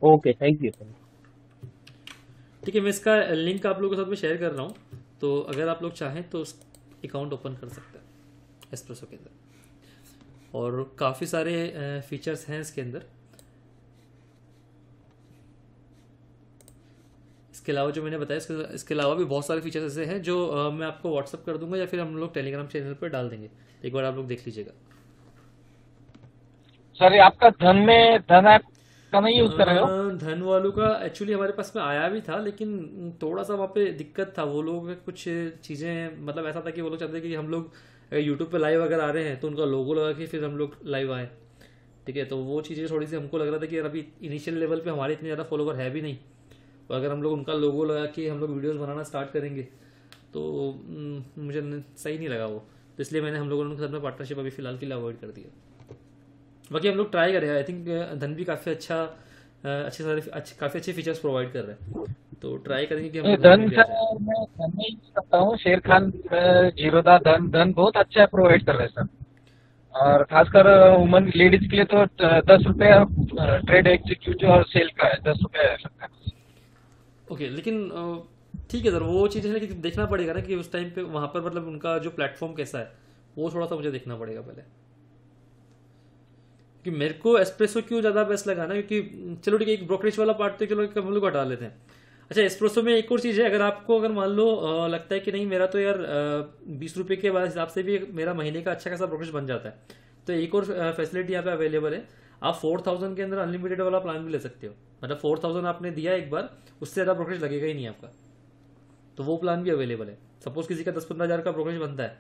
Okay, thank you sir. ठीक है, मैं इसका लिंक आप लोगों के साथ में शेयर कर रहा हूँ, तो अगर आप लोग चाहें तो अकाउंट ओपन कर सकते हैं एस्प्रेसो के अंदर, और काफ़ी सारे फीचर्स हैं इसके अंदर। इसके अलावा जो मैंने बताया, इसके अलावा भी बहुत सारे फीचर्स ऐसे हैं जो मैं आपको व्हाट्सअप कर दूंगा या फिर हम लोग टेलीग्राम चैनल पर डाल देंगे, एक बार आप लोग देख लीजिएगा। सर आपका धन ऐप का नहीं यूज कर रहे हो? धन वालों का एक्चुअली हमारे पास में आया भी था, लेकिन थोड़ा सा वहाँ पे दिक्कत था। वो लोग कुछ चीज़ें, मतलब ऐसा था कि वो लोग चाहते कि हम लोग यूट्यूब पे लाइव अगर आ रहे हैं तो उनका लोगो लगा के फिर हम लोग लाइव आए। ठीक है, तो वो चीज़ें थोड़ी सी हमको लग रहा था कि यार अभी इनिशियल लेवल पे हमारे इतने ज़्यादा फॉलोवर है भी नहीं, और अगर हम लोग उनका लोगो लगा के हम लोग वीडियोज़ बनाना स्टार्ट करेंगे तो मुझे सही नहीं लगा वो, तो इसलिए मैंने हम लोगों ने उनके साथ में पार्टनरशिप अभी फिलहाल के लिए अवॉइड कर दिया। बाकी हम लोग ट्राई करें, आई थिंक धन भी काफ़ी काफ़ी अच्छे फीचर्स प्रोवाइड कर रहे हैं, तो ट्राई करेंगे कि हम धन सर मैं धन नहीं यूज करता हूँ, शेर खान जीरोधा धन बहुत अच्छा प्रोवाइड कर रहे हैं सर, और खासकर वुमन लेडीज के लिए तो 10 रुपये ट्रेड एग्जीक्यूटिव और सेल का है, 10 रुपये लगता है। ओके, लेकिन ठीक है सर, वो चीज़ है कि देखना पड़ेगा ना कि उस टाइम पे वहाँ पर मतलब उनका जो प्लेटफॉर्म कैसा है, वो थोड़ा सा मुझे देखना पड़ेगा पहले, कि मेरे को एस्प्रेसो क्यों ज़्यादा बेस्ट लगा ना, क्योंकि चलो ठीक है, एक ब्रोकरेज वाला पार्ट तो चलो हम लोग हटा लेते हैं। अच्छा, एस्प्रेसो में एक और चीज़ है, अगर मान लो लगता है कि नहीं मेरा तो यार 20 रुपये के बाद हिसाब से भी मेरा महीने का अच्छा खासा ब्रोकरेज बन जाता है, तो एक और फैसिलिटी यहाँ पे अवेलेबल है। आप 4000 के अंदर अनलिमिटेड वाला प्लान भी ले सकते हो, मतलब 4000 आपने दिया एक बार, उससे ज़्यादा ब्रोकरेज लगेगा ही नहीं आपका, तो वो प्लान भी अवेलेबल है। सपोज किसी का 10-15 हज़ार का ब्रोकरेज बनता है,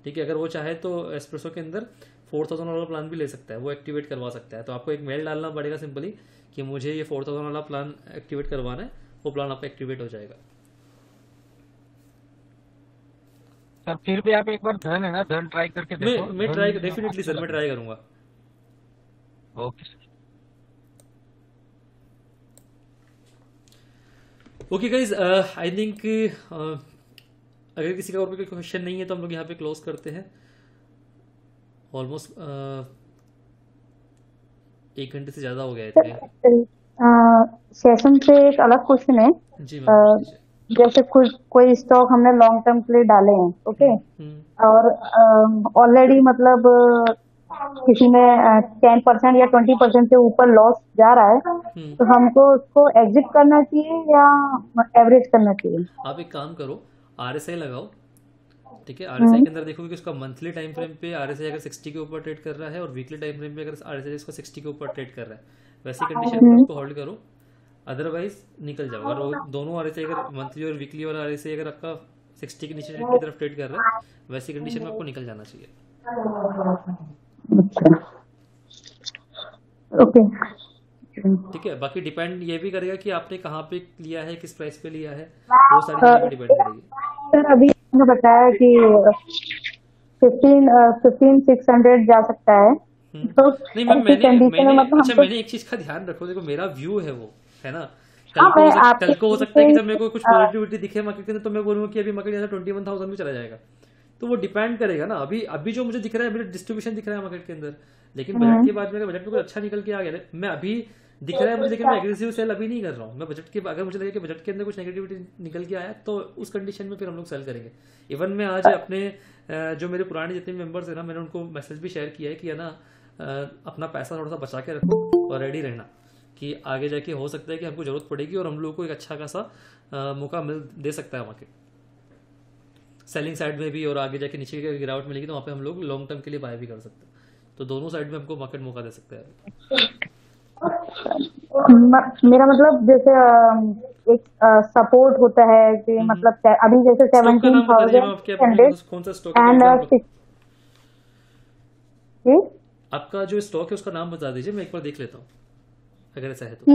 ठीक है, अगर वो चाहे तो एस्प्रेसो के अंदर 4000 वाला प्लान भी ले सकता है, वो एक्टिवेट करवा सकता है। तो आपको एक मेल डालना पड़ेगा सिंपली कि मुझे ये 4000 वाला प्लान एक्टिवेट करवाना है, वो प्लान आपका एक्टिवेट हो जाएगा। सर फिर भी आप एक बार धन है ना, धन ट्राई करके देखो। मैं ट्राई डेफिनेटली सर, मैं ट्राई करूंगा। Okay sir. Okay guys, I think अगर किसी का और कोई क्वेश्चन नहीं है तो हम लोग यहाँ पे क्लोज करते हैं। ऑलमोस्ट 1 घंटे से ज्यादा हो गया है। सेशन से एक अलग क्वेश्चन है जी जैसे कोई स्टॉक हमने लॉन्ग टर्म के लिए डाले हैं, ओके, और ऑलरेडी मतलब किसी में 10% या 20% से ऊपर लॉस जा रहा है, तो हमको उसको एग्जिट करना चाहिए या एवरेज करना चाहिए? आप एक काम करो, RSI लगाओ, ठीक है। RSI के अंदर देखोगे कि उसका मंथली टाइम फ्रेम पे RSI अगर 60 के ऊपर ट्रेड कर रहा है और वीकली टाइम फ्रेम पे अगर RSI इसका 60 के ऊपर ट्रेड कर रहा है, वैसी कंडीशन में उसको होल्ड करो, अदरवाइज निकल जाओ। अगर वो दोनों RSI अगर मंथली और वीकली वाला RSI अगर आपका 60 के नीचे की तरफ ट्रेड कर रहा है, वैसी कंडीशन में आपको निकल जाना चाहिए। ओके, ठीक है। बाकी डिपेंड ये भी करेगा कि आपने कहाँ पे लिया है, किस प्राइस पे लिया है, वो सारी चीजें डिपेंड करेगी। सर अभी आपने बताया कि 15,600 जा सकता है, तो नहीं मैम, अच्छा मैंने एक चीज का ध्यान रखो, देखो मेरा व्यू है वो, है ना। कल को हो सकता है कि जब मेरे को कुछ पॉजिटिविटी दिखे मार्केट के अंदर, तो मैं बोलूंगा कि अभी मार्केट 21,000 में चला जाएगा, तो वो डिपेंड करेगा ना। अभी जो मुझे दिख रहा है, मेरा डिस्ट्रीब्यूशन दिख रहा है मार्केट के अंदर, लेकिन बजट के बाद में बजट में कुछ अच्छा निकल के आ गया, मैं अभी दिख रहा है मुझे, लेकिन मैं एग्रेसिव सेल अभी नहीं कर रहा हूँ। मैं बजट के अगर मुझे लगे कि बजट के अंदर कुछ नेगेटिविटी निकल के आया, तो उस कंडीशन में फिर हम लोग सेल करेंगे। इवन मैं आज अपने जो मेरे पुराने जितने मेंबर्स है ना, मैंने उनको मैसेज भी शेयर किया है कि है ना, अपना पैसा थोड़ा सा बचा के रखो और रेडी रहना, कि आगे जाके हो सकता है कि हमको जरूरत पड़ेगी और हम लोग को एक अच्छा खासा मौका दे सकता है मार्केट सेलिंग साइड में भी, और आगे जाके नीचे की गिरावट मिलेगी तो वहाँ पे हम लोग लॉन्ग टर्म के लिए बाय भी कर सकते हैं। तो दोनों साइड में हमको मार्केट मौका दे सकता है। मेरा मतलब जैसे एक सपोर्ट होता है कि मतलब अभी जैसे 17,100 एंड आपका जो स्टॉक है उसका नाम बता दीजिए, मैं एक बार देख लेता हूँ अगर ऐसा है तो।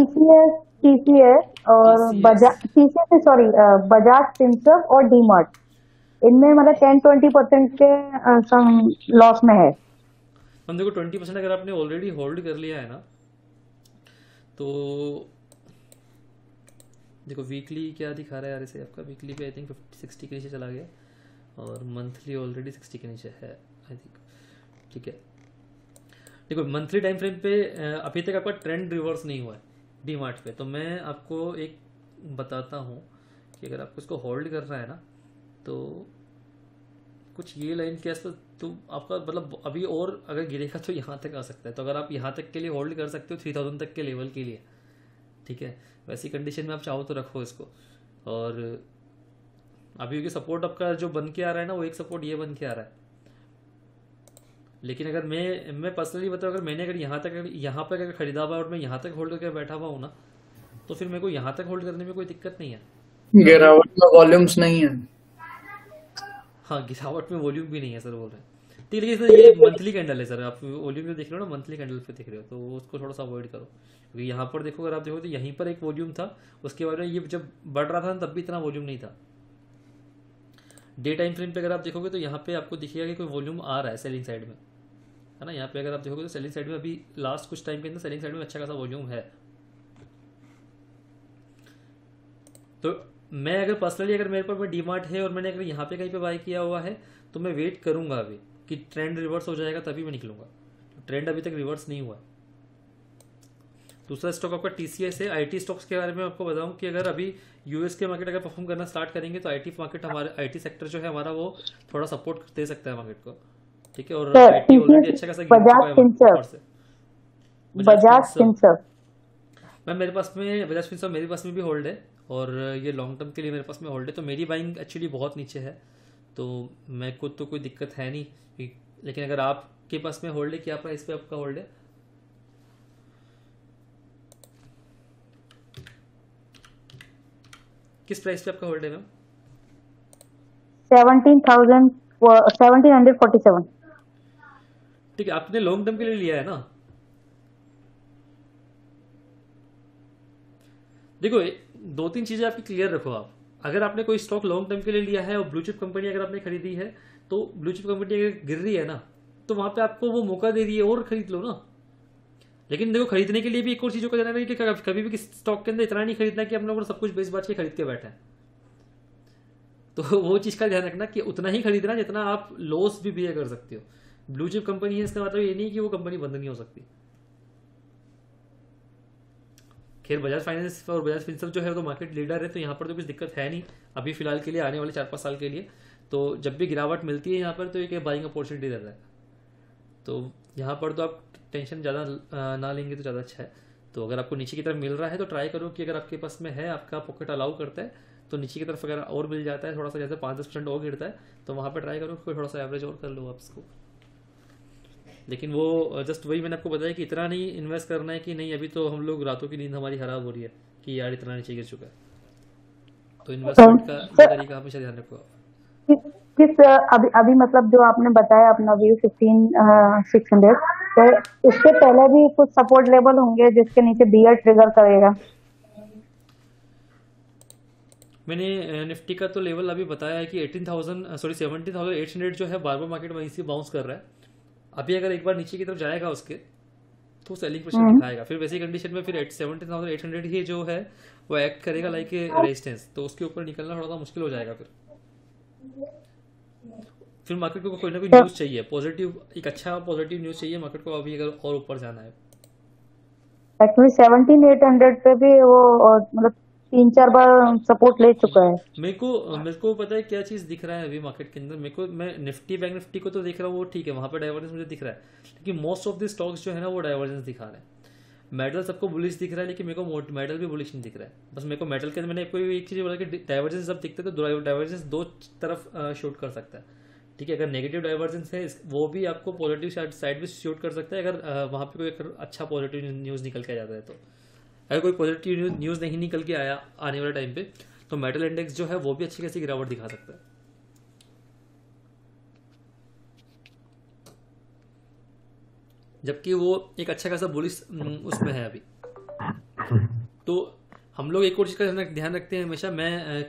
TCS और बजाज फिनसर्व और डीमार्ट, इनमें मतलब 10-20% के लॉस में है। हम देखो 20% अगर आपने ऑलरेडी होल्ड कर लिया है ना, तो देखो वीकली क्या दिखा रहा है यार, इसे आपका वीकली पे आई थिंक 60 के नीचे चला गया, और मंथली ऑलरेडी 60 के नीचे है आई थिंक, ठीक है। देखो मंथली टाइम फ्रेम पे अभी तक आपका ट्रेंड रिवर्स नहीं हुआ है डीमार्ट पे, तो मैं आपको एक बताता हूँ कि अगर आपको इसको होल्ड करना है ना, तो कुछ ये लाइन के आसपास, तो आपका मतलब अभी और अगर गिरेगा तो यहाँ तक आ सकता है, तो अगर आप यहाँ तक के लिए होल्ड कर सकते हो 3000 तक के लेवल के लिए, ठीक है। वैसी कंडीशन में आप चाहो तो रखो इसको। और अभी क्योंकि सपोर्ट आपका जो बन के आ रहा है ना, वो एक सपोर्ट ये बन के आ रहा है, लेकिन अगर मैं पर्सनली बताऊँ, अगर मैंने यहाँ पर अगर खरीदा हुआ और मैं यहाँ तक होल्ड करके बैठा हुआ हूँ ना, तो फिर मेरे को यहाँ तक होल्ड करने में कोई दिक्कत नहीं है। गिरावट में वॉल्यूम्स नहीं है। हाँ, गिरावट में वॉल्यूम भी नहीं है सर, बोल रहे हैं। ठीक है सर, ये मंथली कैंडल है सर, आप वॉल्यूम जो देख रहे हो ना, मंथली कैंडल पे देख रहे हो, तो उसको थोड़ा सा अवॉइड करो, क्योंकि यहाँ पर देखो, अगर आप देखो तो यहीं पर एक वॉल्यूम था, उसके बाद में ये जब बढ़ रहा था तब भी इतना वॉल्यूम नहीं था। डे टाइम फ्रेम पे अगर आप देखोगे तो यहाँ पे आपको दिखेगा कि कोई वॉल्यूम आ रहा है सेलिंग साइड में, है ना। यहाँ पे अगर आप देखोगे तो सेलिंग साइड में अभी लास्ट कुछ टाइम के अंदर सेलिंग साइड में अच्छा खासा वॉल्यूम है। तो मैं अगर पर्सनली अगर मेरे पास डीमार्ट है और मैंने अगर यहाँ पे कहीं पे बाय किया हुआ है, तो मैं वेट करूंगा अभी कि ट्रेंड रिवर्स हो जाएगा तभी मैं निकलूंगा। ट्रेंड अभी तक रिवर्स नहीं हुआ। दूसरा स्टॉक आपका TCS है। IT स्टॉक्स के बारे में आपको बताऊं कि अगर अभी यूएस के मार्केट अगर परफॉर्म करना स्टार्ट करेंगे, तो IT मार्केट हमारे IT सेक्टर जो है हमारा, वो थोड़ा सपोर्ट दे सकता है मार्केट को, ठीक है। और IT ऑलरेडी अच्छा खासा बजाज फिनसर्व मैम मेरे पास में बजाज फिनसर्व मेरे पास में भी होल्ड है, और ये लॉन्ग टर्म के लिए मेरे पास में होल्ड है। तो मेरी बाइंग एक्चुअली बहुत नीचे है, तो मेरे को तो कोई दिक्कत है नहीं, लेकिन अगर आपके पास में होल्ड है, क्या प्राइस पे आपका होल्ड है? किस प्राइस पे आपका होल्ड है मैम? 17,747। ठीक है, आपने लॉन्ग टर्म के लिए लिया है ना। देखो 2-3 चीजें आपकी क्लियर रखो। आप अगर आपने कोई स्टॉक लॉन्ग टर्म के लिए लिया है और ब्लू चिप कंपनी अगर आपने खरीदी है, तो ब्लू चिप कंपनी अगर गिर रही है ना, तो वहां पे आपको वो मौका दे रही है और खरीद लो ना। लेकिन देखो खरीदने के लिए भी एक और चीजों का ध्यान रखिए कि कभी भी किसी स्टॉक के अंदर इतना नहीं खरीदना कि हम लोग सब कुछ बेच बाच के खरीद के बैठे हैं। तो वो चीज का ध्यान रखना कि उतना ही खरीदना जितना आप लॉस भी बियर कर सकते हो। ब्लू चिप कंपनी है, इसका मतलब ये नहीं कि वो कंपनी बंद नहीं हो सकती। खैर बजाज फाइनेंस और बजाज फिनसर्व जो है तो मार्केट लीडर है, तो यहाँ पर तो कुछ दिक्कत है नहीं अभी फिलहाल के लिए, आने वाले 4-5 साल के लिए। तो जब भी गिरावट मिलती है यहाँ पर, तो एक बाइंग अपॉर्चुनिटी रहता है। तो यहाँ पर तो आप टेंशन ज़्यादा ना लेंगे तो ज़्यादा अच्छा है। तो अगर आपको नीचे की तरफ मिल रहा है तो ट्राई करो कि अगर आपके पास में है, आपका पॉकेट अलाउ करता है, तो नीचे की तरफ अगर और मिल जाता है थोड़ा सा, जैसे 5-10% और गिरता है, तो वहाँ पर ट्राई करो कि थोड़ा सा एवरेज और कर लो आप इसको। लेकिन वो जस्ट वही मैंने आपको बताया कि इतना नहीं इन्वेस्ट करना है कि नहीं अभी तो हम लोग रातों की नींद हमारी खराब हो रही है कि यार इतना नीचे गिर चुका है। तो इन्वेस्टमेंट का ये तरीका हमेशा ध्यान रखो आप। किस अभी मतलब जो आपने बताया अपना व्यू 15,600, तो इसके पहले भी कुछ सपोर्ट लेवल होंगे जिसके नीचे बियर ट्रिगर करेगा? मैंने निफ्टी का तो लेवल अभी बताया है कि 17,800 जो है बार बार मार्केट वहीं से बाउंस कर रहा है। अभी अगर एक बार नीचे की तरफ जाएगा उसके तो सेलिंग प्रेशर दिखाएगा, फिर वैसी कंडीशन में फिर 17,800 ही जो है वो एक्ट करेगा लाइक ए रेजिस्टेंस, तो उसके ऊपर निकलना थोड़ा सा मुश्किल हो जाएगा। फिर मार्केट को कोई ना कोई न्यूज़ चाहिए पॉजिटिव, एक अच्छा पॉजिटिव न्यूज़ चाहिए मार्केट को अभी अगर और ऊपर जाना है। एक्चुअली 17,800 पे भी वो मतलब 3-4 बार सपोर्ट ले चुका है। मेरे को पता है क्या चीज़ दिख रहा है अभी मार्केट के अंदर। मैं निफ्टी बैंक निफ्टी को तो देख रहा हूँ, वो ठीक है, वहाँ पर डाइवर्जेंस मुझे दिख रहा है, लेकिन मोस्ट ऑफ द स्टॉक्स जो है ना वो डाइवर्जेंस दिखा रहे हैं। मेटल सबको बुलिश दिख रहा है, लेकिन मेरे को मेटल भी बुलिश नहीं दिख रहा है। बस मेरे को मेटल के अंदर मैंने कोई एक चीज़ बोला कि डाइवर्जेंस जब दिखते हैं तो डाइवर्जेंस दो तरफ शूट कर सकता है। ठीक है, अगर नेगेटिव डाइवर्जेंस है वो भी आपको पॉजिटिव साइड भी शूट कर सकता है, अगर वहाँ पे कोई अच्छा पॉजिटिव न्यूज़ निकल के आ जाता है। तो अगर कोई पॉजिटिव न्यूज़ नहीं निकल के आया आने वाले टाइम पे तो मेटल इंडेक्स जो है वो भी अच्छी खासी गिरावट दिखा सकता है। जबकि वो एक अच्छा खासा बुलिश उसमें है अभी। तो हम लोग एक और चीज़ का ध्यान रखते हैं हमेशा। मैं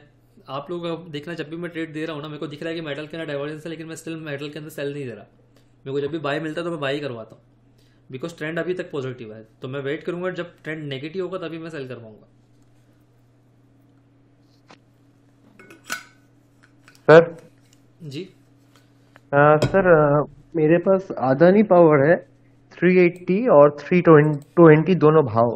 आप लोग देखना, जब भी मैं ट्रेड दे रहा हूँ ना, मेरे को दिख रहा है कि मेटल के अंदर डाइवर्जेंस है, लेकिन मैं स्टिल मेटल के अंदर सेल नहीं दे रहा। मेरे को जब भी बाय मिलता है तो मैं बाय करवाता हूँ, बिकॉज ट्रेंड अभी तक पॉजिटिव है। तो मैं वेट करूंगा जब ट्रेंड नेगेटिव होगा तभी मैं सेल कर पाऊंगा। सर जी सर मेरे पास अदानी पावर है 380 और 320 दोनों भाव।